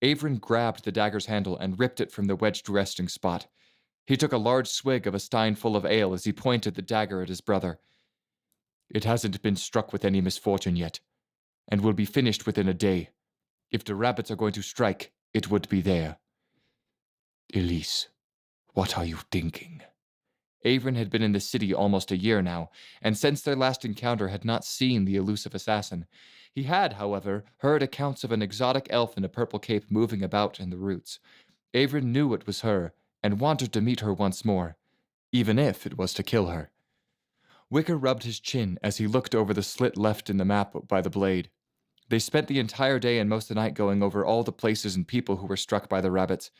Avon grabbed the dagger's handle and ripped it from the wedged resting spot. He took a large swig of a stein full of ale as he pointed the dagger at his brother. "It hasn't been struck with any misfortune yet, and will be finished within a day. If the rabbits are going to strike, it would be there." "Elise, what are you thinking?" Avon had been in the city almost a year now, and since their last encounter had not seen the elusive assassin. He had, however, heard accounts of an exotic elf in a purple cape moving about in the roots. Avon knew it was her, and wanted to meet her once more, even if it was to kill her. Wicker rubbed his chin as he looked over the slit left in the map by the blade. They spent the entire day and most of the night going over all the places and people who were struck by the rabbits.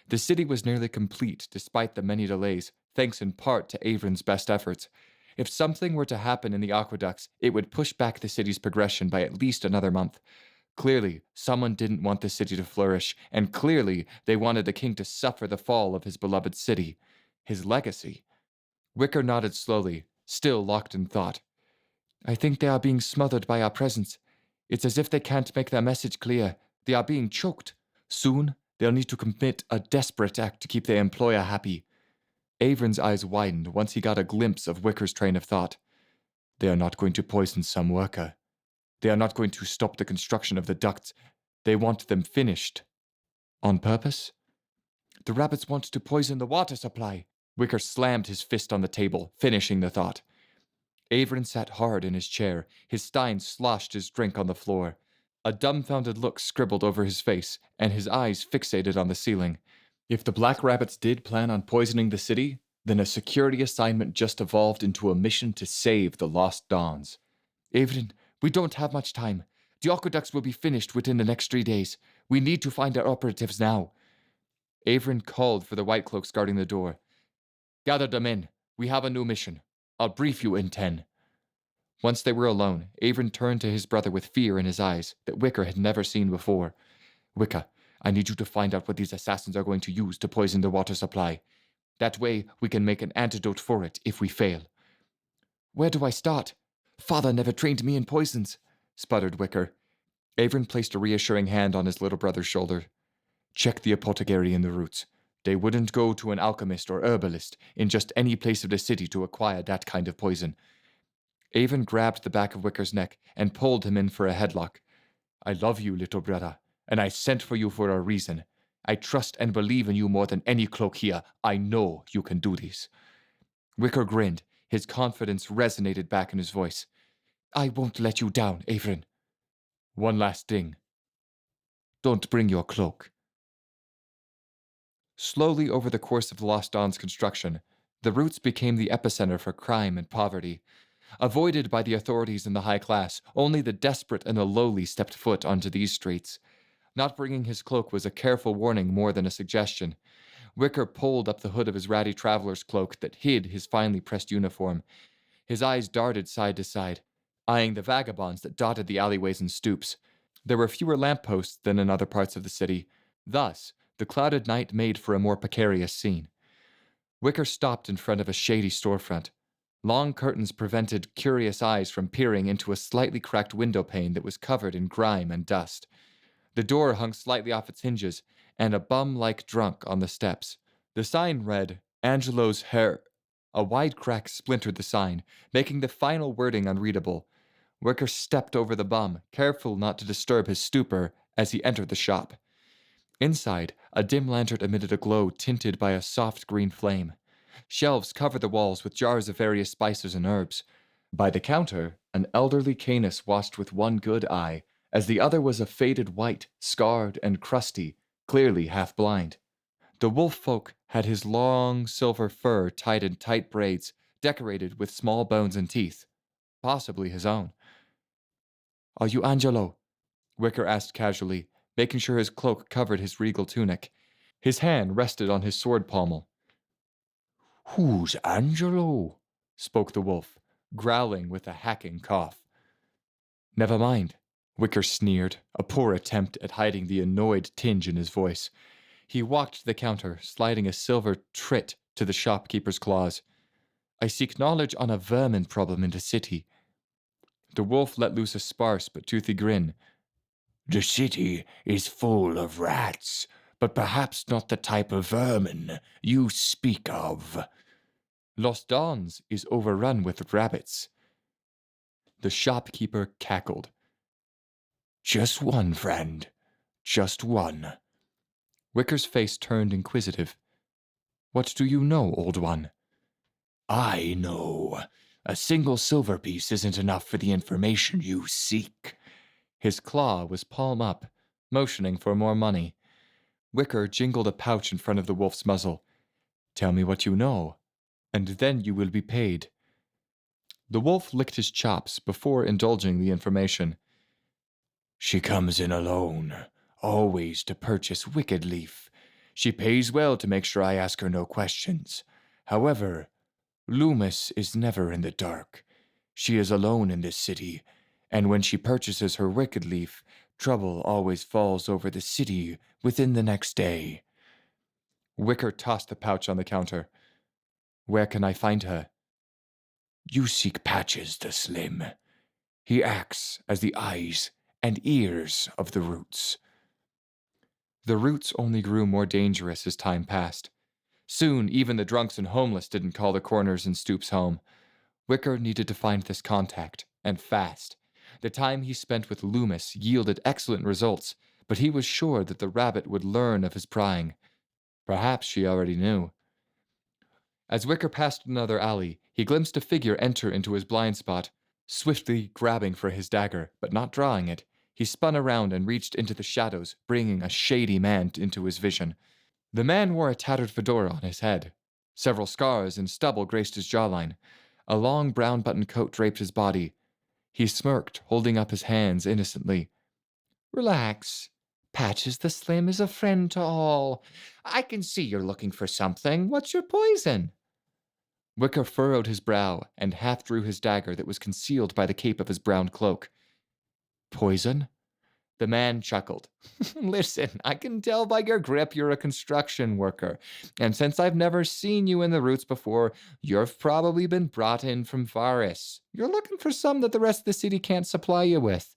The city was nearly complete, despite the many delays, thanks in part to Avon's best efforts. If something were to happen in the aqueducts, it would push back the city's progression by at least another month. Clearly, someone didn't want the city to flourish, and clearly they wanted the king to suffer the fall of his beloved city. His legacy. Wicker nodded slowly, still locked in thought. "I think they are being smothered by our presence. It's as if they can't make their message clear. They are being choked. Soon, they'll need to commit a desperate act to keep their employer happy. Avron's eyes widened once he got a glimpse of Wicker's train of thought. They are not going to poison some worker. They are not going to stop the construction of the ducts. They want them finished. On purpose? The rabbits want to poison the water supply. Wicker slammed his fist on the table, finishing the thought. Avron sat hard in his chair. His stein sloshed his drink on the floor. A dumbfounded look scribbled over his face, and his eyes fixated on the ceiling. If the Black Rabbits did plan on poisoning the city, then a security assignment just evolved into a mission to save the Lost Dawns. Avron, we don't have much time. The aqueducts will be finished within the next 3 days. We need to find our operatives now. Avron called for the White Cloaks guarding the door. Gather them in. We have a new mission. I'll brief you in 10. Once they were alone, Avron turned to his brother with fear in his eyes that Wicker had never seen before. Wicker, I need you to find out what these assassins are going to use to poison the water supply. That way, we can make an antidote for it if we fail. Where do I start? Father never trained me in poisons, sputtered Wicker. Avron placed a reassuring hand on his little brother's shoulder. Check the apothecary in the roots. They wouldn't go to an alchemist or herbalist in just any place of the city to acquire that kind of poison. Avron grabbed the back of Wicker's neck and pulled him in for a headlock. I love you, little brother, and I sent for you for a reason. I trust and believe in you more than any cloak here. I know you can do this. Wicker grinned. His confidence resonated back in his voice. I won't let you down, Avron. One last thing. Don't bring your cloak. Slowly over the course of the Lost Dawn's construction, the roots became the epicenter for crime and poverty. Avoided by the authorities and the high class, only the desperate and the lowly stepped foot onto these streets. Not bringing his cloak was a careful warning more than a suggestion. Wicker pulled up the hood of his ratty traveler's cloak that hid his finely pressed uniform. His eyes darted side to side, eyeing the vagabonds that dotted the alleyways and stoops. There were fewer lampposts than in other parts of the city. Thus, the clouded night made for a more precarious scene. Wicker stopped in front of a shady storefront. Long curtains prevented curious eyes from peering into a slightly cracked window pane that was covered in grime and dust. The door hung slightly off its hinges, and a bum-like drunk on the steps. The sign read, Angelo's hair. A wide crack splintered the sign, making the final wording unreadable. Wicker stepped over the bum, careful not to disturb his stupor, as he entered the shop. Inside, a dim lantern emitted a glow tinted by a soft green flame. Shelves covered the walls with jars of various spices and herbs. By the counter, an elderly Canis watched with one good eye, as the other was a faded white, scarred and crusty, clearly half blind. The wolf folk had his long silver fur tied in tight braids, decorated with small bones and teeth, possibly his own. Are you Angelo? Wicker asked casually, making sure his cloak covered his regal tunic. His hand rested on his sword pommel. Who's Angelo? Spoke the wolf, growling with a hacking cough. Never mind, Wicker sneered, a poor attempt at hiding the annoyed tinge in his voice. He walked to the counter, sliding a silver trit to the shopkeeper's claws. I seek knowledge on a vermin problem in the city. The wolf let loose a sparse but toothy grin. The city is full of rats, but perhaps not the type of vermin you speak of. Lost Dawns is overrun with rabbits. The shopkeeper cackled. Just one, friend. Just one. Wicker's face turned inquisitive. What do you know, old one? I know. A single silver piece isn't enough for the information you seek. His claw was palm up, motioning for more money. Wicker jingled a pouch in front of the wolf's muzzle. Tell me what you know, and then you will be paid. The wolf licked his chops before indulging the information. She comes in alone, always to purchase Wicked Leaf. She pays well to make sure I ask her no questions. However, Loomis is never in the dark. She is alone in this city, and when she purchases her Wicked Leaf, trouble always falls over the city within the next day. Wicker tossed the pouch on the counter. Where can I find her? You seek Patches the Slim. He acts as the eyes and ears of the roots. The roots only grew more dangerous as time passed. Soon, even the drunks and homeless didn't call the corners and stoops home. Wicker needed to find this contact, and fast. The time he spent with Loomis yielded excellent results, but he was sure that the rabbit would learn of his prying. Perhaps she already knew. As Wicker passed another alley, he glimpsed a figure enter into his blind spot. Swiftly grabbing for his dagger, but not drawing it, he spun around and reached into the shadows, bringing a shady man into his vision. The man wore a tattered fedora on his head. Several scars and stubble graced his jawline. A long brown button coat draped his body. He smirked, holding up his hands innocently. Relax. Patches the Slim is a friend to all. I can see you're looking for something. What's your poison? Wicker furrowed his brow and half drew his dagger that was concealed by the cape of his brown cloak. Poison? The man chuckled. Listen, I can tell by your grip you're a construction worker. And since I've never seen you in the roots before, you've probably been brought in from Varus. You're looking for some that the rest of the city can't supply you with.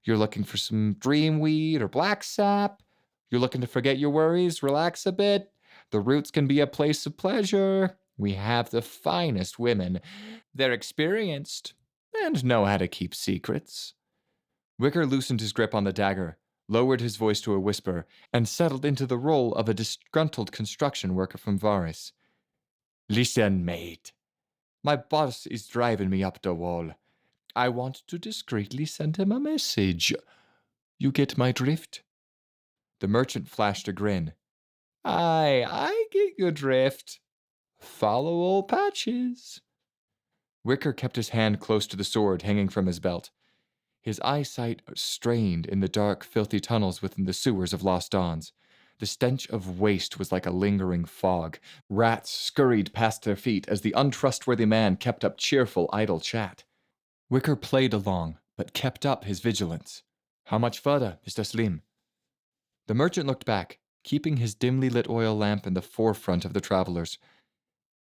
You're looking for some dreamweed or black sap. You're looking to forget your worries, relax a bit. The roots can be a place of pleasure. We have the finest women. They're experienced and know how to keep secrets. Wicker loosened his grip on the dagger, lowered his voice to a whisper, and settled into the role of a disgruntled construction worker from Varus. Listen, mate. My boss is driving me up the wall. I want to discreetly send him a message. You get my drift? The merchant flashed a grin. Aye, I get your drift. Follow old Patches. Wicker kept his hand close to the sword hanging from his belt. His eyesight strained in the dark, filthy tunnels within the sewers of Lost Dawns. The stench of waste was like a lingering fog. Rats scurried past their feet as the untrustworthy man kept up cheerful, idle chat. Wicker played along, but kept up his vigilance. How much further, Mr. Slim? The merchant looked back, keeping his dimly lit oil lamp in the forefront of the travelers.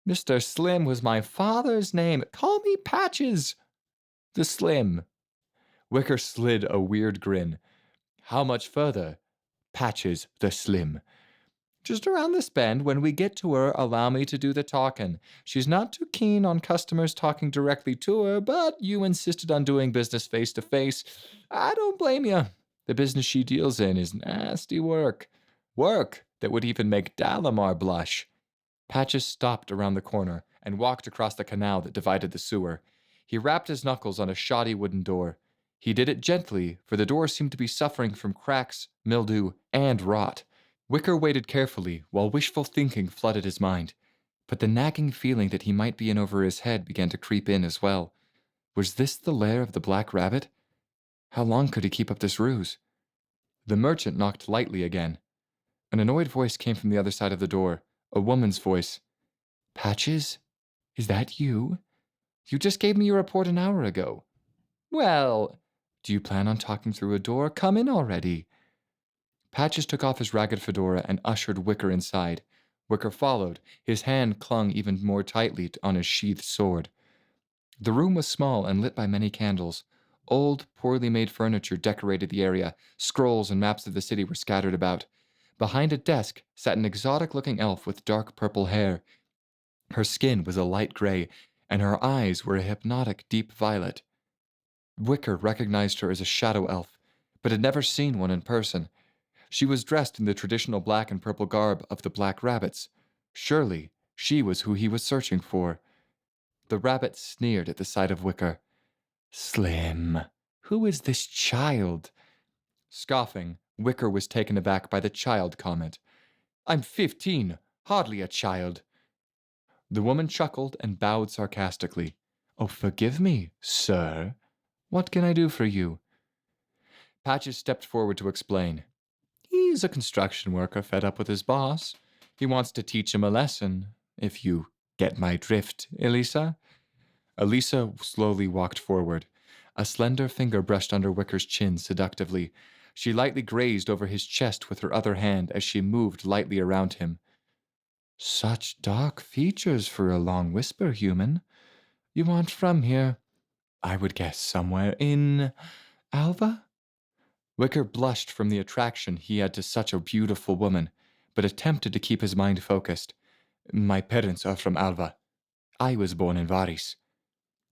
Mr. Slim was my father's name. Call me Patches. The Slim. Wicker slid a weird grin. How much further? Patches the Slim. Just around this bend. When we get to her, allow me to do the talking. She's not too keen on customers talking directly to her, but you insisted on doing business face to face. I don't blame you. The business she deals in is nasty work. Work that would even make Dalamar blush. Patches stopped around the corner and walked across the canal that divided the sewer. He rapped his knuckles on a shoddy wooden door. He did it gently, for the door seemed to be suffering from cracks, mildew, and rot. Wicker waited carefully while wishful thinking flooded his mind. But the nagging feeling that he might be in over his head began to creep in as well. Was this the lair of the Black Rabbit? How long could he keep up this ruse? The merchant knocked lightly again. An annoyed voice came from the other side of the door, a woman's voice. Patches? Is that you? You just gave me your report an hour ago. Well, do you plan on talking through a door? Come in already. Patches took off his ragged fedora and ushered Wicker inside. Wicker followed. His hand clung even more tightly on his sheathed sword. The room was small and lit by many candles. Old, poorly made furniture decorated the area. Scrolls and maps of the city were scattered about. Behind a desk sat an exotic-looking elf with dark purple hair. Her skin was a light gray, and her eyes were a hypnotic deep violet. Wicker recognized her as a shadow elf, but had never seen one in person. She was dressed in the traditional black and purple garb of the Black Rabbits. Surely, she was who he was searching for. The rabbit sneered at the sight of Wicker. Slim, who is this child? Scoffing, Wicker was taken aback by the child comment. I'm 15, hardly a child. The woman chuckled and bowed sarcastically. Oh, forgive me, sir. What can I do for you? Patches stepped forward to explain. He's a construction worker fed up with his boss. He wants to teach him a lesson, if you get my drift, Elisa. Elisa slowly walked forward. A slender finger brushed under Wicker's chin seductively. She lightly grazed over his chest with her other hand as she moved lightly around him. Such dark features for a long whisper, human. You aren't from here. I would guess somewhere in Alva? Wicker blushed from the attraction he had to such a beautiful woman, but attempted to keep his mind focused. My parents are from Alva. I was born in Varis.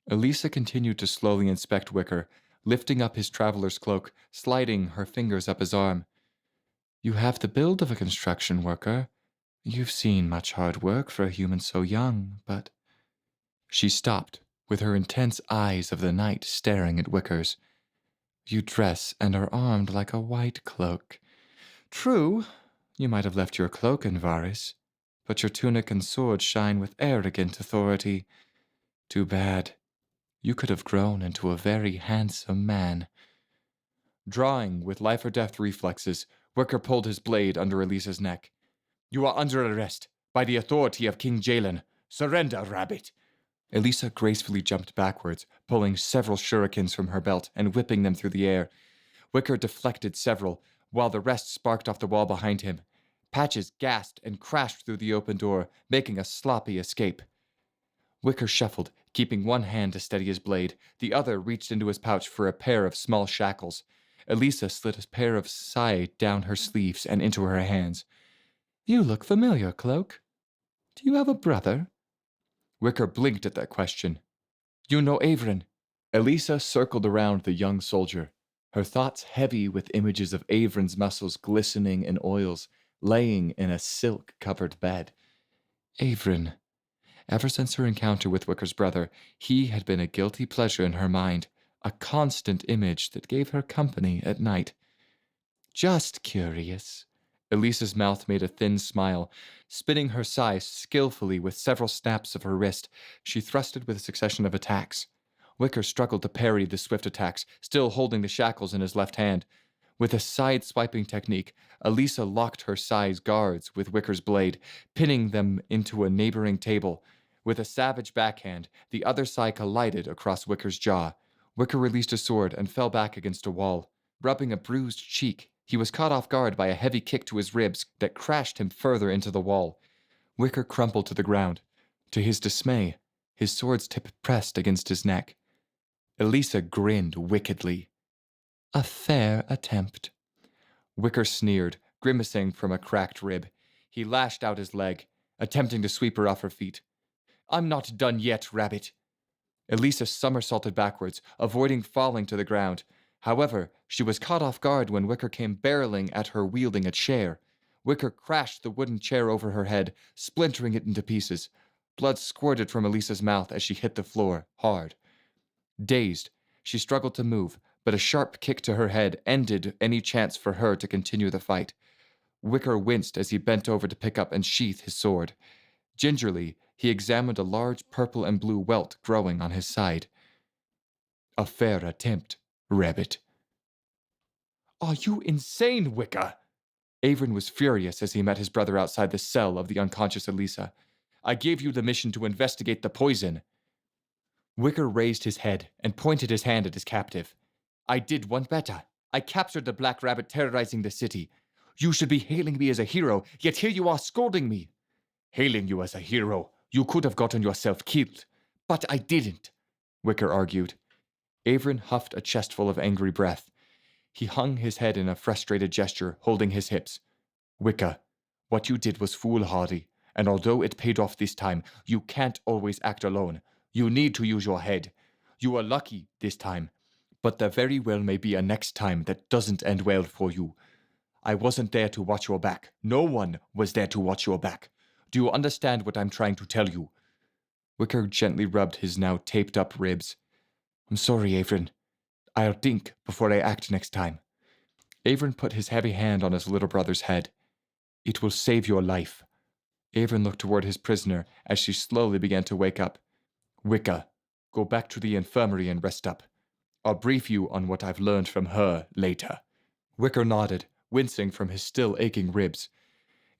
Elisa continued to slowly inspect Wicker, lifting up his traveler's cloak, sliding her fingers up his arm. You have the build of a construction worker. You've seen much hard work for a human so young, but... She stopped, with her intense eyes of the night staring at Wicker's. You dress and are armed like a white cloak. True, you might have left your cloak in Varis, but your tunic and sword shine with arrogant authority. Too bad. You could have grown into a very handsome man. Drawing with life or death reflexes, Wicker pulled his blade under Elisa's neck. You are under arrest by the authority of King Jalen. Surrender, rabbit. Elisa gracefully jumped backwards, pulling several shurikens from her belt and whipping them through the air. Wicker deflected several, while the rest sparked off the wall behind him. Patches gasped and crashed through the open door, making a sloppy escape. Wicker shuffled, keeping one hand to steady his blade. The other reached into his pouch for a pair of small shackles. Elisa slid a pair of sai down her sleeves and into her hands. You look familiar, Cloak. Do you have a brother? Wicker blinked at that question. You know Avrin. Elisa circled around the young soldier, her thoughts heavy with images of Avrin's muscles glistening in oils, laying in a silk-covered bed. Avrin. Ever since her encounter with Wicker's brother, he had been a guilty pleasure in her mind, a constant image that gave her company at night. Just curious. Elisa's mouth made a thin smile. Spinning her sai skillfully with several snaps of her wrist, she thrusted with a succession of attacks. Wicker struggled to parry the swift attacks, still holding the shackles in his left hand. With a side-swiping technique, Elisa locked her sai's guards with Wicker's blade, pinning them into a neighboring table. With a savage backhand, the other sai collided across Wicker's jaw. Wicker released his sword and fell back against a wall. Rubbing a bruised cheek, he was caught off guard by a heavy kick to his ribs that crashed him further into the wall. Wicker crumpled to the ground. To his dismay, his sword's tip pressed against his neck. Elisa grinned wickedly. A fair attempt. Wicker sneered, grimacing from a cracked rib. He lashed out his leg, attempting to sweep her off her feet. I'm not done yet, rabbit. Elisa somersaulted backwards, avoiding falling to the ground. However, she was caught off guard when Wicker came barreling at her wielding a chair. Wicker crashed the wooden chair over her head, splintering it into pieces. Blood squirted from Elisa's mouth as she hit the floor, hard. Dazed, she struggled to move, but a sharp kick to her head ended any chance for her to continue the fight. Wicker winced as he bent over to pick up and sheath his sword. Gingerly, he examined a large purple and blue welt growing on his side. A fair attempt, rabbit. Are you insane, Wicker? Avrin was furious as he met his brother outside the cell of the unconscious Elisa. I gave you the mission to investigate the poison. Wicker raised his head and pointed his hand at his captive. I did one better. I captured the black rabbit terrorizing the city. You should be hailing me as a hero, yet here you are scolding me. Hailing you as a hero? You could have gotten yourself killed. But I didn't, Wicker argued. Avrin huffed a chestful of angry breath. He hung his head in a frustrated gesture, holding his hips. Wicker, what you did was foolhardy, and although it paid off this time, you can't always act alone. You need to use your head. You are lucky this time, but there very well may be a next time that doesn't end well for you. I wasn't there to watch your back. No one was there to watch your back. Do you understand what I'm trying to tell you? Wicker gently rubbed his now taped-up ribs. I'm sorry, Avrin. I'll think before I act next time. Avrin put his heavy hand on his little brother's head. It will save your life. Avrin looked toward his prisoner as she slowly began to wake up. Wicker, go back to the infirmary and rest up. I'll brief you on what I've learned from her later. Wicker nodded, wincing from his still aching ribs.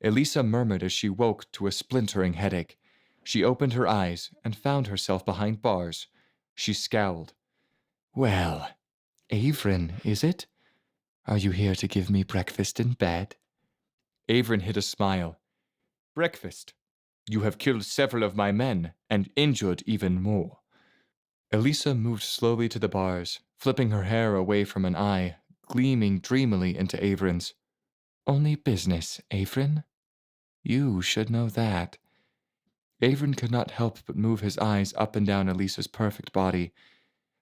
Elisa murmured as she woke to a splintering headache. She opened her eyes and found herself behind bars. She scowled. Well, Avrin, is it? Are you here to give me breakfast in bed? Avrin hid a smile. Breakfast? You have killed several of my men and injured even more. Elisa moved slowly to the bars, flipping her hair away from an eye, gleaming dreamily into Averin's. Only business, Averin. You should know that. Averin could not help but move his eyes up and down Elisa's perfect body.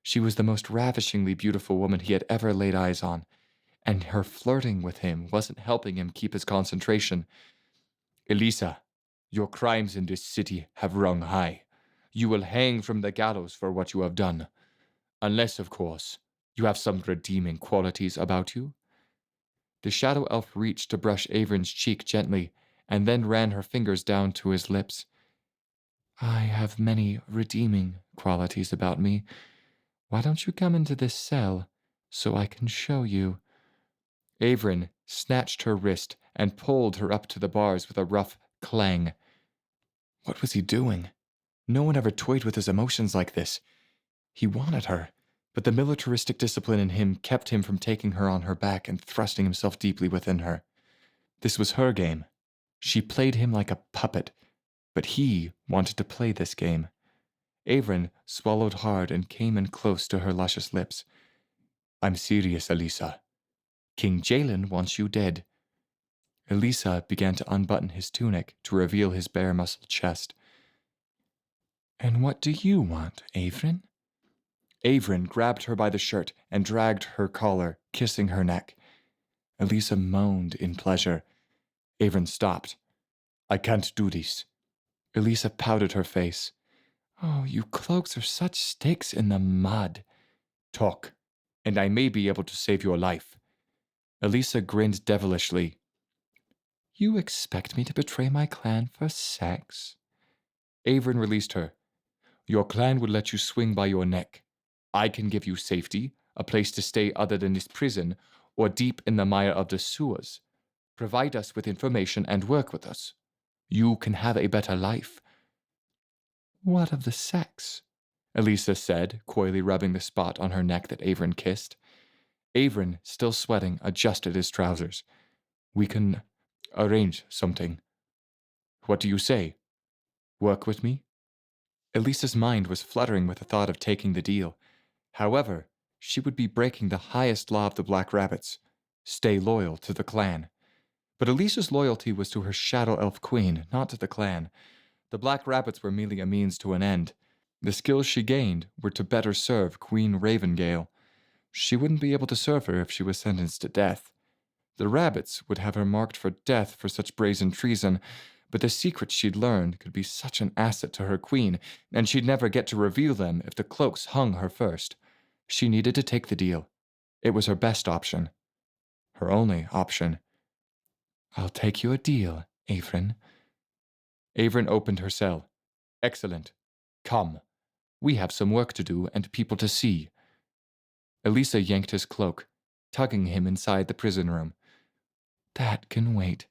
She was the most ravishingly beautiful woman he had ever laid eyes on, and her flirting with him wasn't helping him keep his concentration. Elisa, your crimes in this city have rung high. You will hang from the gallows for what you have done. Unless, of course, you have some redeeming qualities about you. The shadow elf reached to brush Averin's cheek gently, and then ran her fingers down to his lips. I have many redeeming qualities about me. Why don't you come into this cell so I can show you? Averin snatched her wrist and pulled her up to the bars with a rough clang. What was he doing? No one ever toyed with his emotions like this. He wanted her, but the militaristic discipline in him kept him from taking her on her back and thrusting himself deeply within her. This was her game. She played him like a puppet, but he wanted to play this game. Averin swallowed hard and came in close to her luscious lips. I'm serious, Elisa. King Jalen wants you dead. Elisa began to unbutton his tunic to reveal his bare-muscled chest. And what do you want, Averin? Averin grabbed her by the shirt and dragged her collar, kissing her neck. Elisa moaned in pleasure. Averin stopped. I can't do this. Elisa pouted her face. Oh, you cloaks are such sticks in the mud. Talk, and I may be able to save your life. Elisa grinned devilishly. You expect me to betray my clan for sex? Averin released her. Your clan would let you swing by your neck. I can give you safety, a place to stay other than this prison, or deep in the mire of the sewers. Provide us with information and work with us. You can have a better life. What of the sex? Elisa said, coyly rubbing the spot on her neck that Averin kissed. Averin, still sweating, adjusted his trousers. We can arrange something. What do you say? Work with me? Elisa's mind was fluttering with the thought of taking the deal. However, she would be breaking the highest law of the Black Rabbits. Stay loyal to the clan. But Elisa's loyalty was to her Shadow Elf Queen, not to the clan. The Black Rabbits were merely a means to an end. The skills she gained were to better serve Queen Ravengale. She wouldn't be able to serve her if she was sentenced to death. The rabbits would have her marked for death for such brazen treason, but the secrets she'd learned could be such an asset to her queen, and she'd never get to reveal them if the cloaks hung her first. She needed to take the deal. It was her best option. Her only option. I'll take you a deal, Averin. Averin opened her cell. Excellent. Come. We have some work to do and people to see. Elisa yanked his cloak, tugging him inside the prison room. That can wait.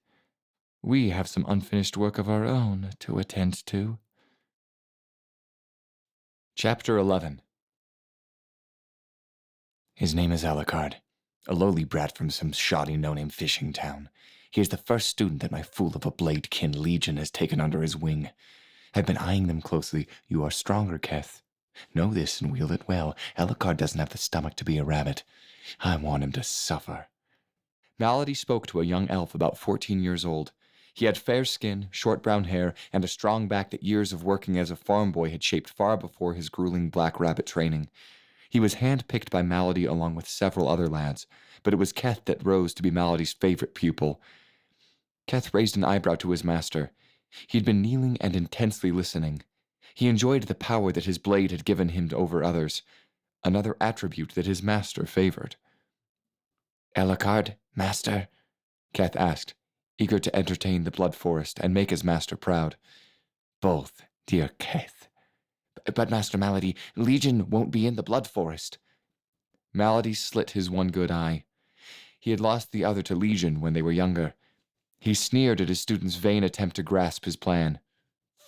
We have some unfinished work of our own to attend to. Chapter 11. His name is Alucard, a lowly brat from some shoddy no-name fishing town. He is the first student that my fool of a blade-kin legion has taken under his wing. I've been eyeing them closely. You are stronger, Keth. Know this and wield it well. Alucard doesn't have the stomach to be a rabbit. I want him to suffer. Malady spoke to a young elf about 14 years old. He had fair skin, short brown hair, and a strong back that years of working as a farm boy had shaped far before his grueling black rabbit training. He was hand-picked by Malady along with several other lads, but it was Keth that rose to be Malady's favorite pupil. Keth raised an eyebrow to his master. He'd been kneeling and intensely listening. He enjoyed the power that his blade had given him over others, another attribute that his master favored. Alucard, master? Keth asked, eager to entertain the blood forest and make his master proud. Both, dear Keth. But Master Malady, Legion won't be in the blood forest. Malady slit his one good eye. He had lost the other to Legion when they were younger. He sneered at his student's vain attempt to grasp his plan.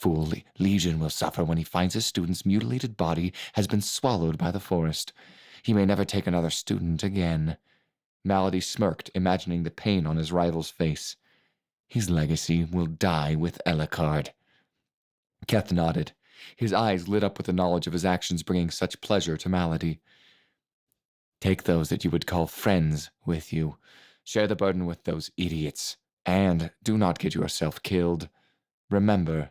Fool, Legion will suffer when he finds his student's mutilated body has been swallowed by the forest. He may never take another student again. Malady smirked, imagining the pain on his rival's face. His legacy will die with Alucard. Keth nodded. His eyes lit up with the knowledge of his actions bringing such pleasure to Malady. Take those that you would call friends with you. Share the burden with those idiots. And do not get yourself killed. Remember,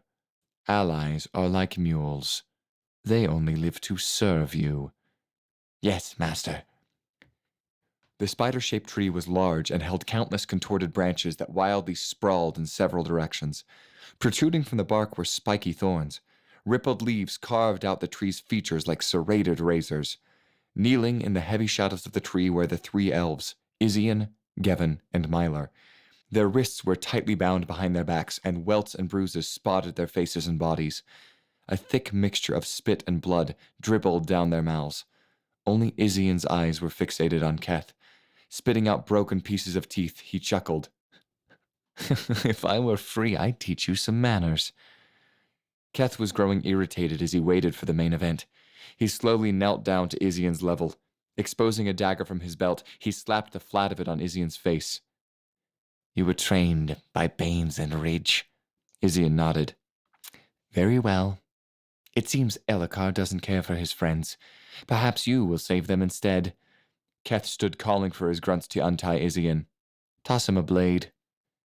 allies are like mules. They only live to serve you. Yes, master. The spider-shaped tree was large and held countless contorted branches that wildly sprawled in several directions. Protruding from the bark were spiky thorns. Rippled leaves carved out the tree's features like serrated razors. Kneeling in the heavy shadows of the tree were the three elves, Isian, Gevin, and Mylar. Their wrists were tightly bound behind their backs, and welts and bruises spotted their faces and bodies. A thick mixture of spit and blood dribbled down their mouths. Only Isian's eyes were fixated on Keth. Spitting out broken pieces of teeth, he chuckled. If I were free, I'd teach you some manners. Keth was growing irritated as he waited for the main event. He slowly knelt down to Isian's level. Exposing a dagger from his belt, he slapped the flat of it on Isian's face. You were trained by Baines and Ridge. Isian nodded. Very well. It seems Elhokar doesn't care for his friends. Perhaps you will save them instead. Keth stood calling for his grunts to untie Isian. Toss him a blade.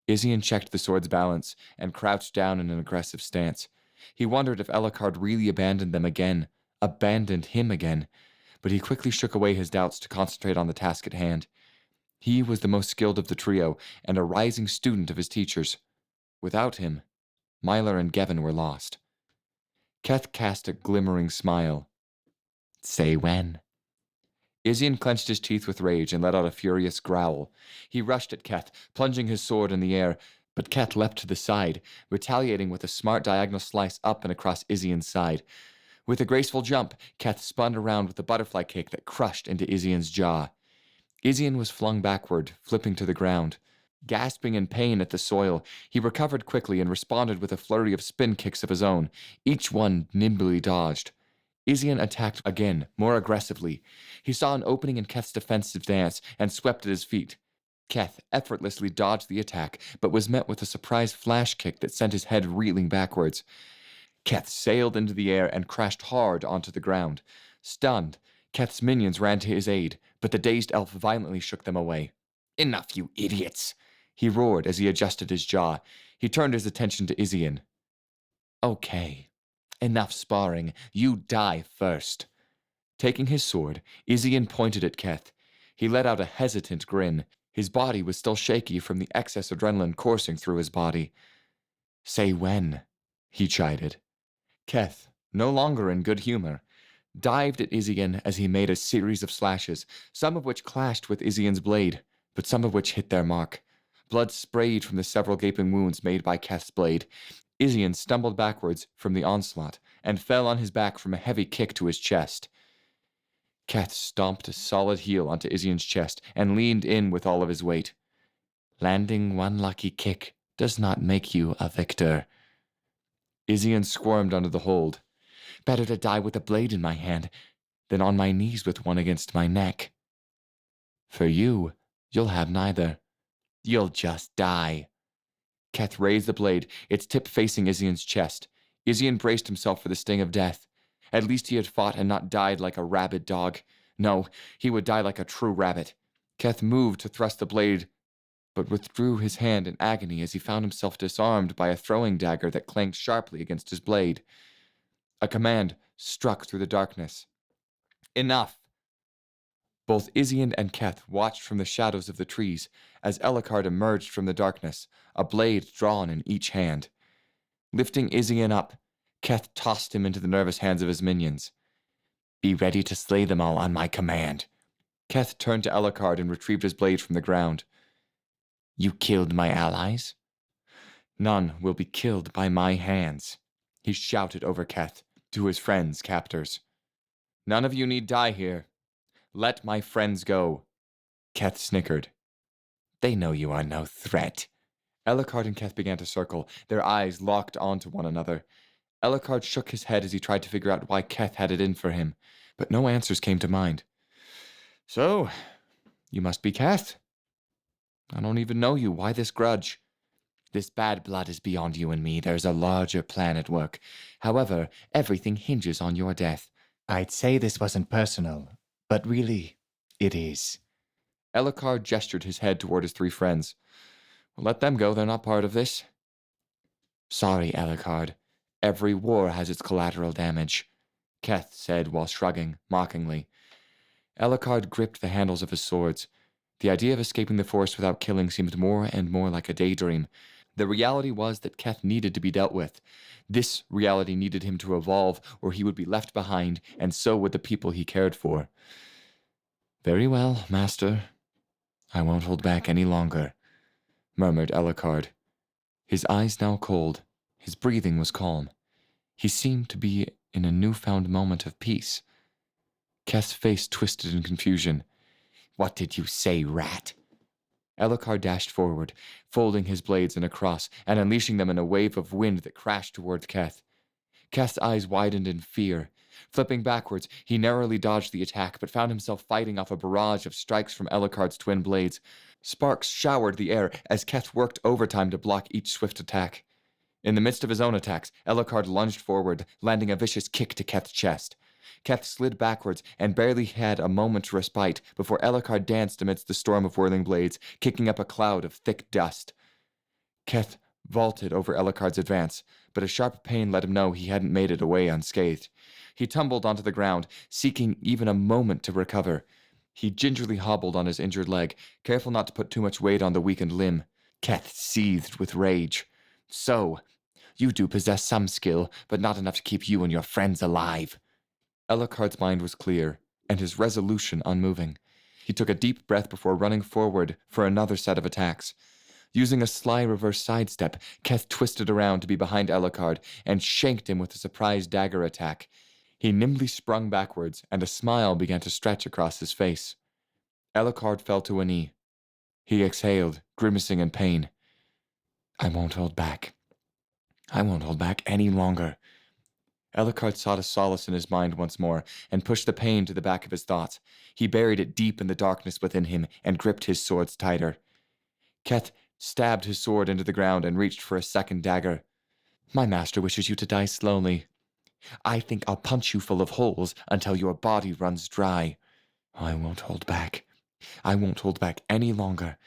Isian checked the sword's balance and crouched down in an aggressive stance. He wondered if Elhokar really abandoned him again, but he quickly shook away his doubts to concentrate on the task at hand. He was the most skilled of the trio and a rising student of his teachers. Without him, Mylar and Gevin were lost. Keth cast a glimmering smile. Say when. Isian clenched his teeth with rage and let out a furious growl. He rushed at Keth, plunging his sword in the air, but Keth leapt to the side, retaliating with a smart diagonal slice up and across Isian's side. With a graceful jump, Keth spun around with a butterfly kick that crushed into Isian's jaw. Isian was flung backward, flipping to the ground. Gasping in pain at the soil, he recovered quickly and responded with a flurry of spin kicks of his own, each one nimbly dodged. Isian attacked again, more aggressively. He saw an opening in Keth's defensive stance and swept at his feet. Keth effortlessly dodged the attack, but was met with a surprise flash kick that sent his head reeling backwards. Keth sailed into the air and crashed hard onto the ground. Stunned, Keth's minions ran to his aid, but the dazed elf violently shook them away. Enough, you idiots! He roared as he adjusted his jaw. He turned his attention to Isian. Okay. Enough sparring. You die first. Taking his sword, Isian pointed at Keth. He let out a hesitant grin. His body was still shaky from the excess adrenaline coursing through his body. Say when, he chided. Keth, no longer in good humor, dived at Isian as he made a series of slashes, some of which clashed with Isian's blade, but some of which hit their mark. Blood sprayed from the several gaping wounds made by Keth's blade. Isian stumbled backwards from the onslaught and fell on his back from a heavy kick to his chest. Keth stomped a solid heel onto Isian's chest and leaned in with all of his weight. Landing one lucky kick does not make you a victor. Isian squirmed under the hold. Better to die with a blade in my hand than on my knees with one against my neck. For you, you'll have neither. You'll just die. Keth raised the blade, its tip facing Isian's chest. Isian braced himself for the sting of death. At least he had fought and not died like a rabid dog. No, he would die like a true rabbit. Keth moved to thrust the blade, but withdrew his hand in agony as he found himself disarmed by a throwing dagger that clanged sharply against his blade. A command struck through the darkness. Enough! Both Isian and Keth watched from the shadows of the trees as Elhokar emerged from the darkness, a blade drawn in each hand. Lifting Isian up, Keth tossed him into the nervous hands of his minions. Be ready to slay them all on my command. Keth turned to Elhokar and retrieved his blade from the ground. You killed my allies? None will be killed by my hands, he shouted over Keth to his friends' captors. None of you need die here. Let my friends go. Keth snickered. They know you are no threat. Elhokar and Keth began to circle, their eyes locked onto one another. Elhokar shook his head as he tried to figure out why Keth had it in for him, but no answers came to mind. So, you must be Keth. I don't even know you. Why this grudge? This bad blood is beyond you and me. There's a larger plan at work. However, everything hinges on your death. I'd say this wasn't personal, but really, it is. Ellicard gestured his head toward his three friends. Well, let them go, they're not part of this. Sorry, Ellicard. Every war has its collateral damage, Keth said while shrugging, mockingly. Ellicard gripped the handles of his swords. The idea of escaping the forest without killing seemed more and more like a daydream. The reality was that Keth needed to be dealt with. This reality needed him to evolve, or he would be left behind, and so would the people he cared for. Very well, master. I won't hold back any longer, murmured Ellicard. His eyes now cold, his breathing was calm. He seemed to be in a newfound moment of peace. Keth's face twisted in confusion. What did you say, rat? Ellicard dashed forward, folding his blades in a cross and unleashing them in a wave of wind that crashed towards Keth. Keth's eyes widened in fear. Flipping backwards, he narrowly dodged the attack, but found himself fighting off a barrage of strikes from Ellicard's twin blades. Sparks showered the air as Keth worked overtime to block each swift attack. In the midst of his own attacks, Ellicard lunged forward, landing a vicious kick to Keth's chest. Keth slid backwards and barely had a moment's respite before Ellicard danced amidst the storm of whirling blades, kicking up a cloud of thick dust. Keth vaulted over Ellicard's advance, but a sharp pain let him know he hadn't made it away unscathed. He tumbled onto the ground, seeking even a moment to recover. He gingerly hobbled on his injured leg, careful not to put too much weight on the weakened limb. Keth seethed with rage. So, you do possess some skill, but not enough to keep you and your friends alive. Ellicard's mind was clear, and his resolution unmoving. He took a deep breath before running forward for another set of attacks. Using a sly reverse sidestep, Keth twisted around to be behind Ellicard and shanked him with a surprise dagger attack. He nimbly sprung backwards, and a smile began to stretch across his face. Ellicard fell to a knee. He exhaled, grimacing in pain. I won't hold back. I won't hold back any longer. Ellicard sought a solace in his mind once more, and pushed the pain to the back of his thoughts. He buried it deep in the darkness within him, and gripped his swords tighter. Keth stabbed his sword into the ground and reached for a second dagger. My master wishes you to die slowly. I think I'll punch you full of holes until your body runs dry. I won't hold back. I won't hold back any longer.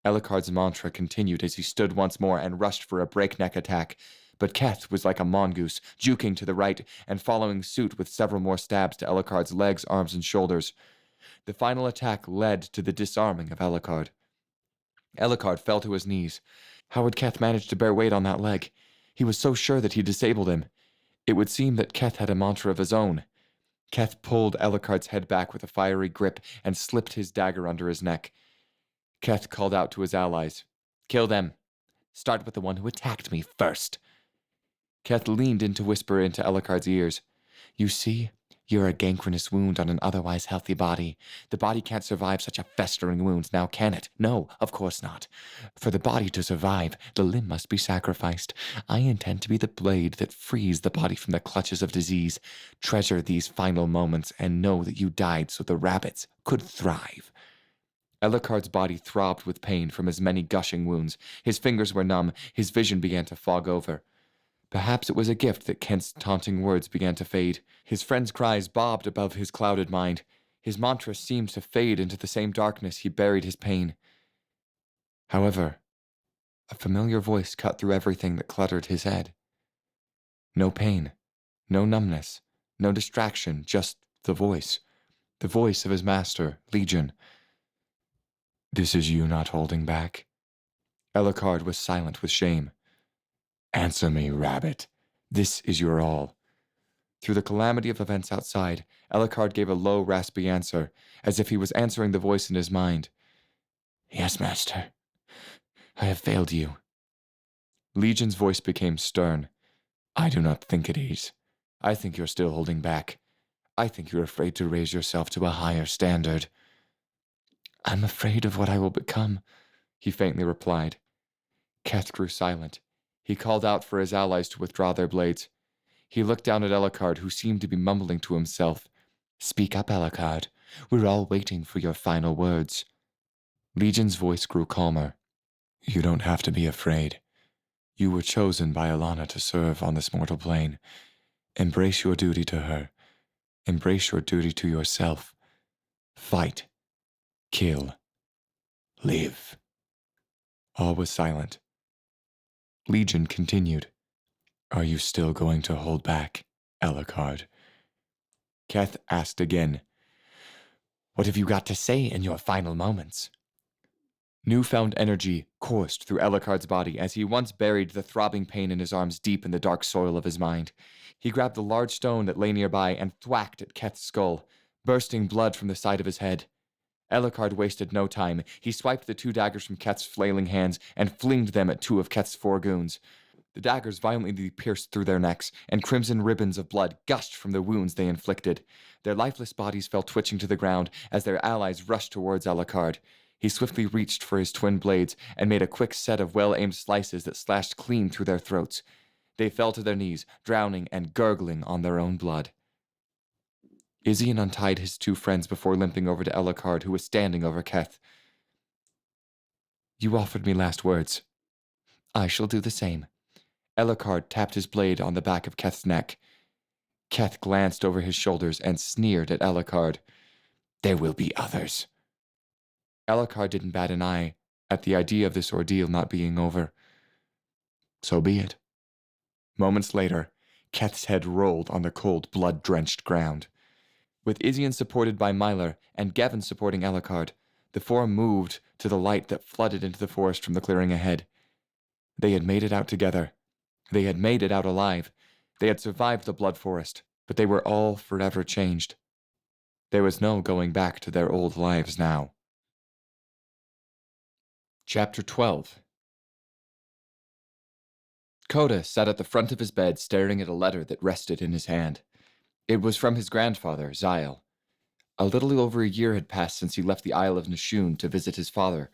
Ellicard's mantra continued as he stood once more and rushed for a breakneck attack. But Keth was like a mongoose, juking to the right and following suit with several more stabs to Ellicard's legs, arms, and shoulders. The final attack led to the disarming of Ellicard. Ellicard fell to his knees. How had Keth managed to bear weight on that leg? He was so sure that he disabled him. It would seem that Keth had a mantra of his own. Keth pulled Ellicard's head back with a fiery grip and slipped his dagger under his neck. Keth called out to his allies. Kill them. Start with the one who attacked me first. Keth leaned in to whisper into Ellicard's ears. You see, you're a gangrenous wound on an otherwise healthy body. The body can't survive such a festering wound, now can it? No, of course not. For the body to survive, the limb must be sacrificed. I intend to be the blade that frees the body from the clutches of disease. Treasure these final moments and know that you died so the rabbits could thrive. Ellicard's body throbbed with pain from his many gushing wounds. His fingers were numb. His vision began to fog over. Perhaps it was a gift that Kent's taunting words began to fade. His friend's cries bobbed above his clouded mind. His mantra seemed to fade into the same darkness he buried his pain. However, a familiar voice cut through everything that cluttered his head. No pain, no numbness, no distraction, just the voice of his master, Legion. This is you not holding back? Ellicard was silent with shame. Answer me, rabbit. This is your all. Through the calamity of events outside, Ellicard gave a low, raspy answer, as if he was answering the voice in his mind. Yes, master. I have failed you. Legion's voice became stern. I do not think it is. I think you're still holding back. I think you're afraid to raise yourself to a higher standard. I'm afraid of what I will become, he faintly replied. Keth grew silent. He called out for his allies to withdraw their blades. He looked down at Ellicard, who seemed to be mumbling to himself. Speak up, Ellicard. We're all waiting for your final words. Legion's voice grew calmer. You don't have to be afraid. You were chosen by Alana to serve on this mortal plane. Embrace your duty to her. Embrace your duty to yourself. Fight Kill. Live. All was silent. Legion continued. Are you still going to hold back, Ellicard? Keth asked again. What have you got to say in your final moments? Newfound energy coursed through Ellicard's body as he once buried the throbbing pain in his arms deep in the dark soil of his mind. He grabbed the large stone that lay nearby and thwacked at Keth's skull, bursting blood from the side of his head. Ellicard wasted no time. He swiped the 2 daggers from Keth's flailing hands and flinged them at 2 of Keth's 4 goons. The daggers violently pierced through their necks, and crimson ribbons of blood gushed from the wounds they inflicted. Their lifeless bodies fell twitching to the ground as their allies rushed towards Ellicard. He swiftly reached for his twin blades and made a quick set of well-aimed slices that slashed clean through their throats. They fell to their knees, drowning and gurgling on their own blood. Izian untied his 2 friends before limping over to Ellicard, who was standing over Keth. You offered me last words. I shall do the same. Ellicard tapped his blade on the back of Keth's neck. Keth glanced over his shoulders and sneered at Ellicard. There will be others. Ellicard didn't bat an eye at the idea of this ordeal not being over. So be it. Moments later, Keth's head rolled on the cold, blood-drenched ground. With Izian supported by Mylar and Gavin supporting Ellicard, the 4 moved to the light that flooded into the forest from the clearing ahead. They had made it out together. They had made it out alive. They had survived the blood forest, but they were all forever changed. There was no going back to their old lives now. Chapter 12. Coda sat at the front of his bed staring at a letter that rested in his hand. It was from his grandfather, Zyle. A little over a year had passed since he left the Isle of Nashun to visit his father.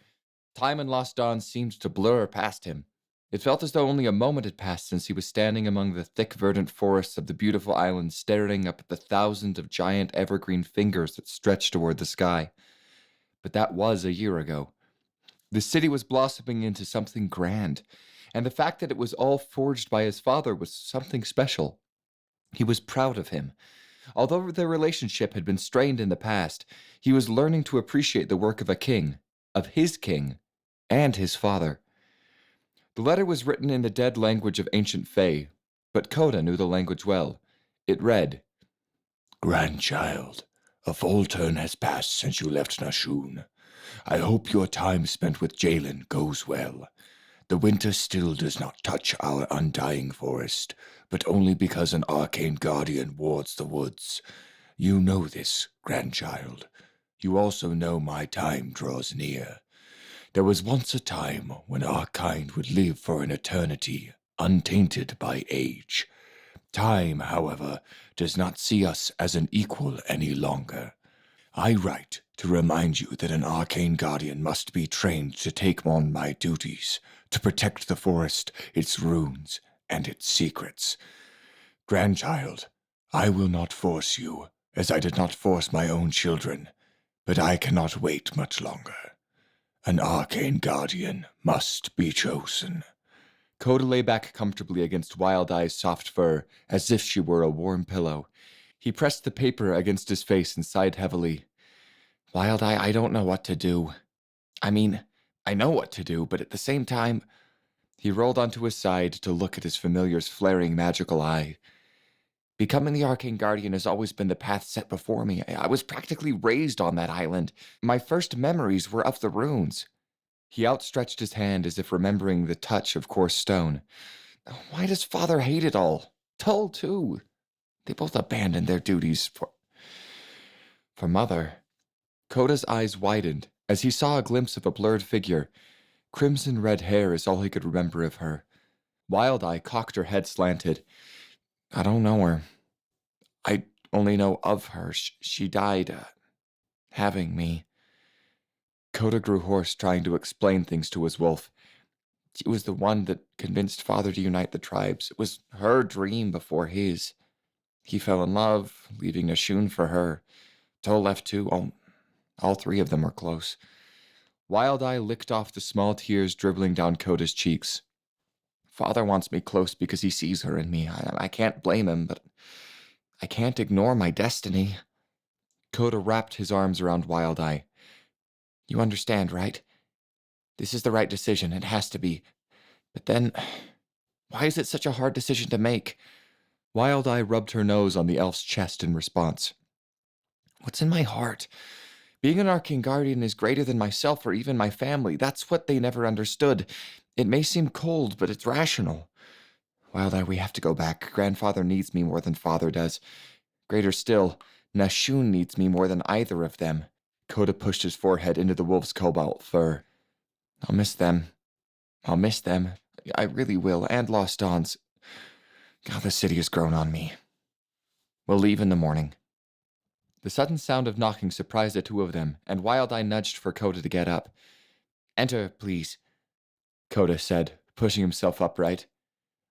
Time and Lost Dawn seemed to blur past him. It felt as though only a moment had passed since he was standing among the thick verdant forests of the beautiful island, staring up at the thousands of giant evergreen fingers that stretched toward the sky. But that was a year ago. The city was blossoming into something grand, and the fact that it was all forged by his father was something special. He was proud of him. Although their relationship had been strained in the past, he was learning to appreciate the work of a king, of his king, and his father. The letter was written in the dead language of ancient Fae, but Coda knew the language well. It read, Grandchild, a full turn has passed since you left Nashun. I hope your time spent with Jalen goes well. The winter still does not touch our undying forest, but only because an arcane guardian wards the woods. You know this, grandchild. You also know my time draws near. There was once a time when our kind would live for an eternity, untainted by age. Time, however, does not see us as an equal any longer. I write to remind you that an arcane guardian must be trained to take on my duties, to protect the forest, its runes, and its secrets. Grandchild, I will not force you, as I did not force my own children, but I cannot wait much longer. An arcane guardian must be chosen. Coda lay back comfortably against Wild Eye's soft fur, as if she were a warm pillow. He pressed the paper against his face and sighed heavily. Wild Eye, I don't know what to do. I mean, I know what to do, but at the same time... He rolled onto his side to look at his familiar's flaring magical eye. Becoming the Arcane Guardian has always been the path set before me. I was practically raised on that island. My first memories were of the runes. He outstretched his hand as if remembering the touch of coarse stone. Why does father hate it all? Tull, too. They both abandoned their duties for mother. Coda's eyes widened as he saw a glimpse of a blurred figure. Crimson red hair is all he could remember of her. Wild Eye cocked her head slanted. I don't know her. I only know of her. She died, having me. Coda grew hoarse, trying to explain things to his wolf. She was the one that convinced father to unite the tribes. It was her dream before his. He fell in love, leaving Nashun for her. Tull left too. All 3 of them were close. Wild Eye licked off the small tears dribbling down Coda's cheeks. Father wants me close because he sees her in me. I can't blame him, but I can't ignore my destiny. Coda wrapped his arms around Wild Eye. You understand, right? This is the right decision. It has to be. But then, why is it such a hard decision to make? Wild Eye rubbed her nose on the elf's chest in response. What's in my heart? Being an arcane guardian is greater than myself or even my family. That's what they never understood. It may seem cold, but it's rational. Wild Eye, we have to go back. Grandfather needs me more than father does. Greater still, Nashun needs me more than either of them. Coda pushed his forehead into the wolf's cobalt fur. I'll miss them. I'll miss them. I really will. And Lost Dawns. God, the city has grown on me. We'll leave in the morning. The sudden sound of knocking surprised the two of them, and Wild Eye nudged for Coda to get up. Enter, please, Coda said, pushing himself upright.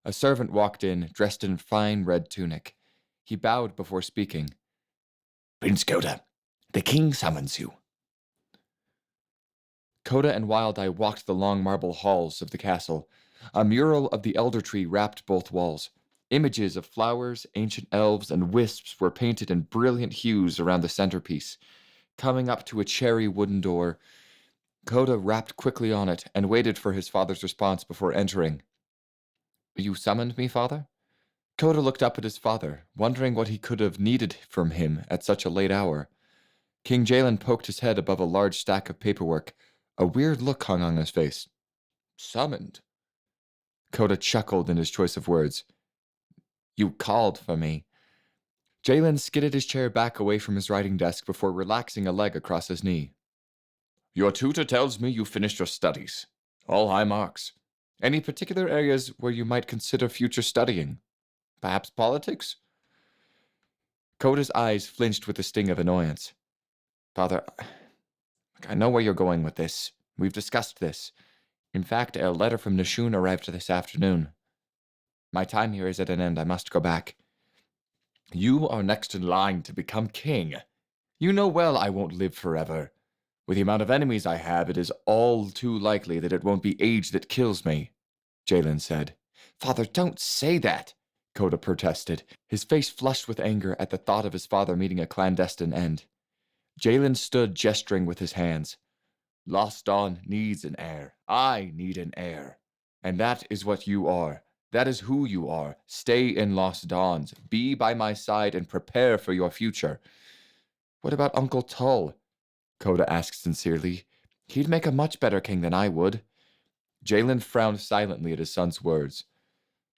A servant walked in, dressed in fine red tunic. He bowed before speaking. Prince Coda, the king summons you. Coda and Wild Eye walked the long marble halls of the castle. A mural of the elder tree wrapped both walls. Images of flowers, ancient elves, and wisps were painted in brilliant hues around the centerpiece. Coming up to a cherry wooden door, Coda rapped quickly on it and waited for his father's response before entering. You summoned me, father? Coda looked up at his father, wondering what he could have needed from him at such a late hour. King Jalen poked his head above a large stack of paperwork. A weird look hung on his face. Summoned? Coda chuckled in his choice of words. You called for me. Jalen skidded his chair back away from his writing desk before relaxing a leg across his knee. Your tutor tells me you finished your studies. All high marks. Any particular areas where you might consider future studying? Perhaps politics? Coda's eyes flinched with a sting of annoyance. Father, I know where you're going with this. We've discussed this. In fact, a letter from Nashun arrived this afternoon. My time here is at an end. I must go back. You are next in line to become king. You know well I won't live forever. With the amount of enemies I have, it is all too likely that it won't be age that kills me, Jalen said. Father, don't say that, Coda protested, his face flushed with anger at the thought of his father meeting a clandestine end. Jalen stood gesturing with his hands. Lost Dawn needs an heir. I need an heir. And that is what you are. That is who you are. Stay in Lost Dawns. Be by my side and prepare for your future. What about Uncle Tull? Coda asked sincerely. He'd make a much better king than I would. Jalen frowned silently at his son's words.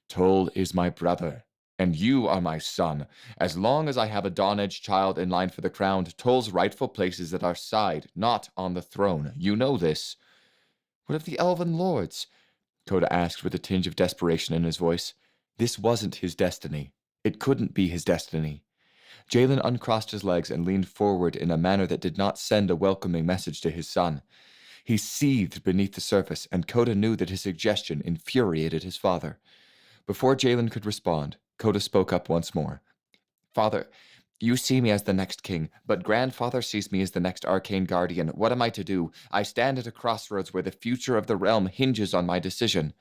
Tull is my brother, and you are my son. As long as I have a Dawn-Edge child in line for the crown, Tull's rightful place is at our side, not on the throne. You know this. What of the Elven Lords? Coda asked with a tinge of desperation in his voice. This wasn't his destiny. It couldn't be his destiny. Jalen uncrossed his legs and leaned forward in a manner that did not send a welcoming message to his son. He seethed beneath the surface, and Coda knew that his suggestion infuriated his father. Before Jalen could respond, Coda spoke up once more. Father, you see me as the next king, but grandfather sees me as the next arcane guardian. What am I to do? I stand at a crossroads where the future of the realm hinges on my decision.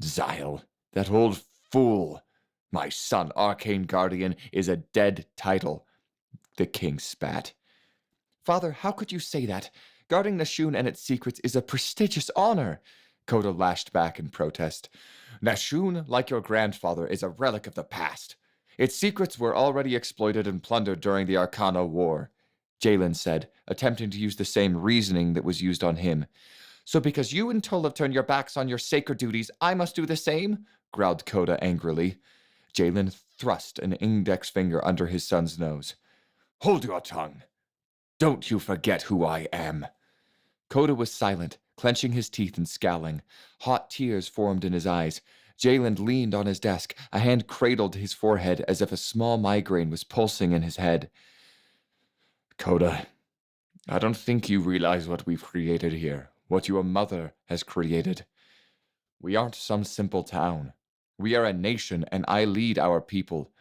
Xyle, that old fool. My son, arcane guardian, is a dead title. The king spat. Father, how could you say that? Guarding Nashun and its secrets is a prestigious honor. Coda lashed back in protest. Nashun, like your grandfather, is a relic of the past. Its secrets were already exploited and plundered during the Arcana War, Jalen said, attempting to use the same reasoning that was used on him. So because you and Tull have turned your backs on your sacred duties, I must do the same? Growled Coda angrily. Jalen thrust an index finger under his son's nose. Hold your tongue. Don't you forget who I am. Coda was silent, clenching his teeth and scowling. Hot tears formed in his eyes. Jalen leaned on his desk, a hand cradled his forehead as if a small migraine was pulsing in his head. Coda, I don't think you realize what we've created here, what your mother has created. We aren't some simple town. We are a nation, and I lead our people.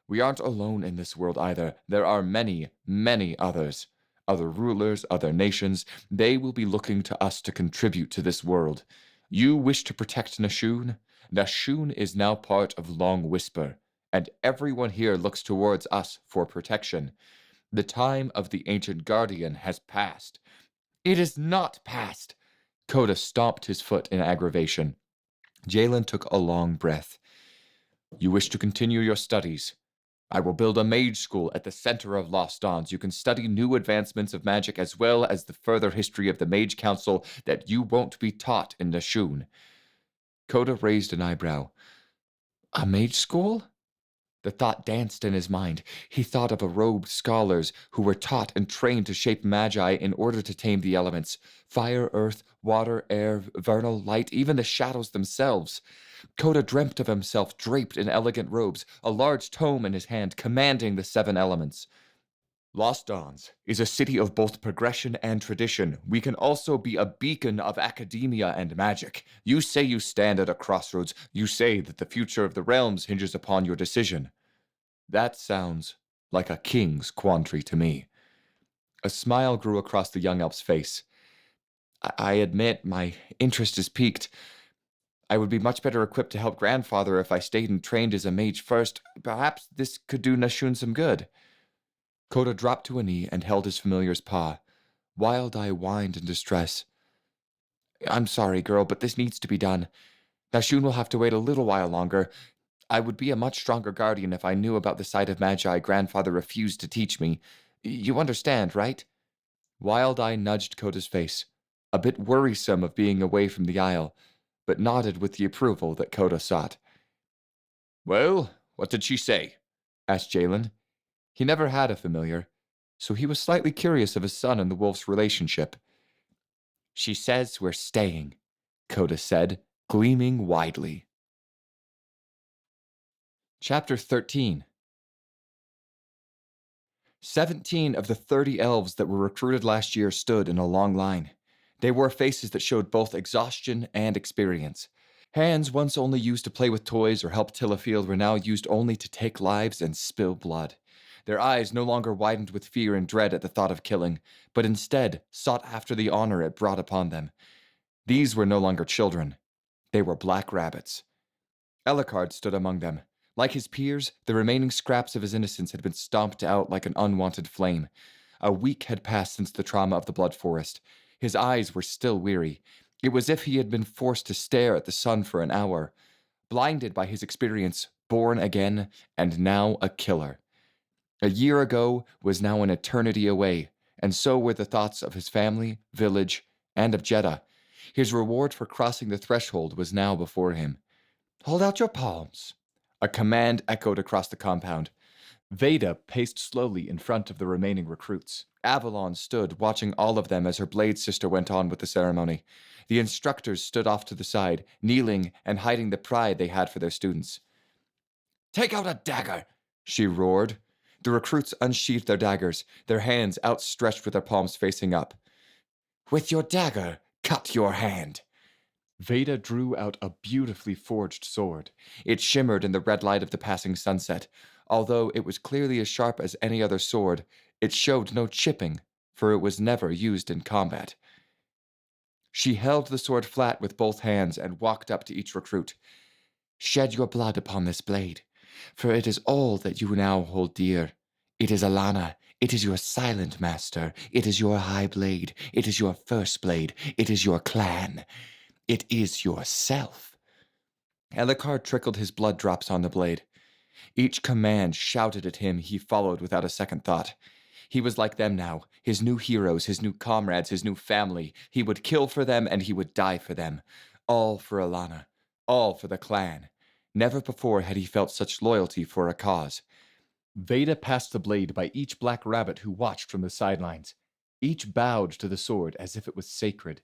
We aren't alone in this world either. There are many, many others. Other rulers, other nations. They will be looking to us to contribute to this world. You wish to protect Nashun? Nashun is now part of Long Whisper, and everyone here looks towards us for protection. The time of the Ancient Guardian has passed. It is not past. Coda stomped his foot in aggravation. Jalen took a long breath. You wish to continue your studies? I will build a mage school at the center of Lost Dawns. You can study new advancements of magic as well as the further history of the Mage Council that you won't be taught in Nashun. Coda raised an eyebrow. A mage school? The thought danced in his mind. He thought of robed scholars who were taught and trained to shape magi in order to tame the elements. Fire, earth, water, air, vernal, light, even the shadows themselves. Coda dreamt of himself draped in elegant robes, a large tome in his hand, commanding the 7 elements. Lost Dawns is a city of both progression and tradition. We can also be a beacon of academia and magic. You say you stand at a crossroads. You say that the future of the realms hinges upon your decision. That sounds like a king's quandary to me. A smile grew across the young elf's face. I admit my interest is piqued. I would be much better equipped to help grandfather if I stayed and trained as a mage first. Perhaps this could do Nashun some good. Coda dropped to a knee and held his familiar's paw. Wild Eye whined in distress. I'm sorry, girl, but this needs to be done. Nashun will have to wait a little while longer. I would be a much stronger guardian if I knew about the side of magi grandfather refused to teach me. You understand, right? Wild Eye nudged Coda's face, a bit worrisome of being away from the Isle, but nodded with the approval that Coda sought. Well, what did she say? Asked Jalen. He never had a familiar, so he was slightly curious of his son and the wolf's relationship. She says we're staying, Coda said, gleaming widely. Chapter 13. 17 of the 30 elves that were recruited last year stood in a long line. They wore faces that showed both exhaustion and experience. Hands once only used to play with toys or help till a field were now used only to take lives and spill blood. Their eyes no longer widened with fear and dread at the thought of killing, but instead sought after the honor it brought upon them. These were no longer children. They were black rabbits. Ellicard stood among them. Like his peers, the remaining scraps of his innocence had been stomped out like an unwanted flame. A week had passed since the trauma of the Blood Forest. His eyes were still weary. It was as if he had been forced to stare at the sun for an hour. Blinded by his experience, born again, and now a killer. A year ago was now an eternity away, and so were the thoughts of his family, village, and of Jeddah. His reward for crossing the threshold was now before him. Hold out your palms. A command echoed across the compound. Veda paced slowly in front of the remaining recruits. Avalon stood, watching all of them as her blade sister went on with the ceremony. The instructors stood off to the side, kneeling and hiding the pride they had for their students. Take out a dagger, she roared. The recruits unsheathed their daggers, their hands outstretched with their palms facing up. With your dagger, cut your hand. Veda drew out a beautifully forged sword. It shimmered in the red light of the passing sunset. Although it was clearly as sharp as any other sword, it showed no chipping, for it was never used in combat. She held the sword flat with both hands and walked up to each recruit. Shed your blood upon this blade, for it is all that you now hold dear. It is Alana. It is your silent master. It is your high blade. It is your first blade. It is your clan. It is yourself. Ellicard trickled his blood drops on the blade. Each command shouted at him he followed without a second thought. He was like them now, his new heroes, his new comrades, his new family. He would kill for them and he would die for them. All for Alana. All for the clan. Never before had he felt such loyalty for a cause. Veda passed the blade by each black rabbit who watched from the sidelines. Each bowed to the sword as if it was sacred.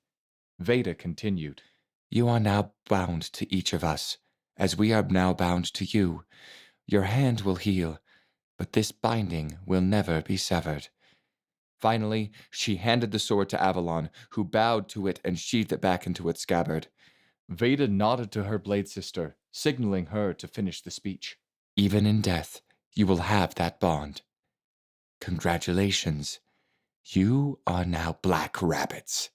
Veda continued. You are now bound to each of us, as we are now bound to you. Your hand will heal, but this binding will never be severed. Finally, she handed the sword to Avalon, who bowed to it and sheathed it back into its scabbard. Veda nodded to her blade sister, signaling her to finish the speech. Even in death, you will have that bond. Congratulations. You are now black rabbits.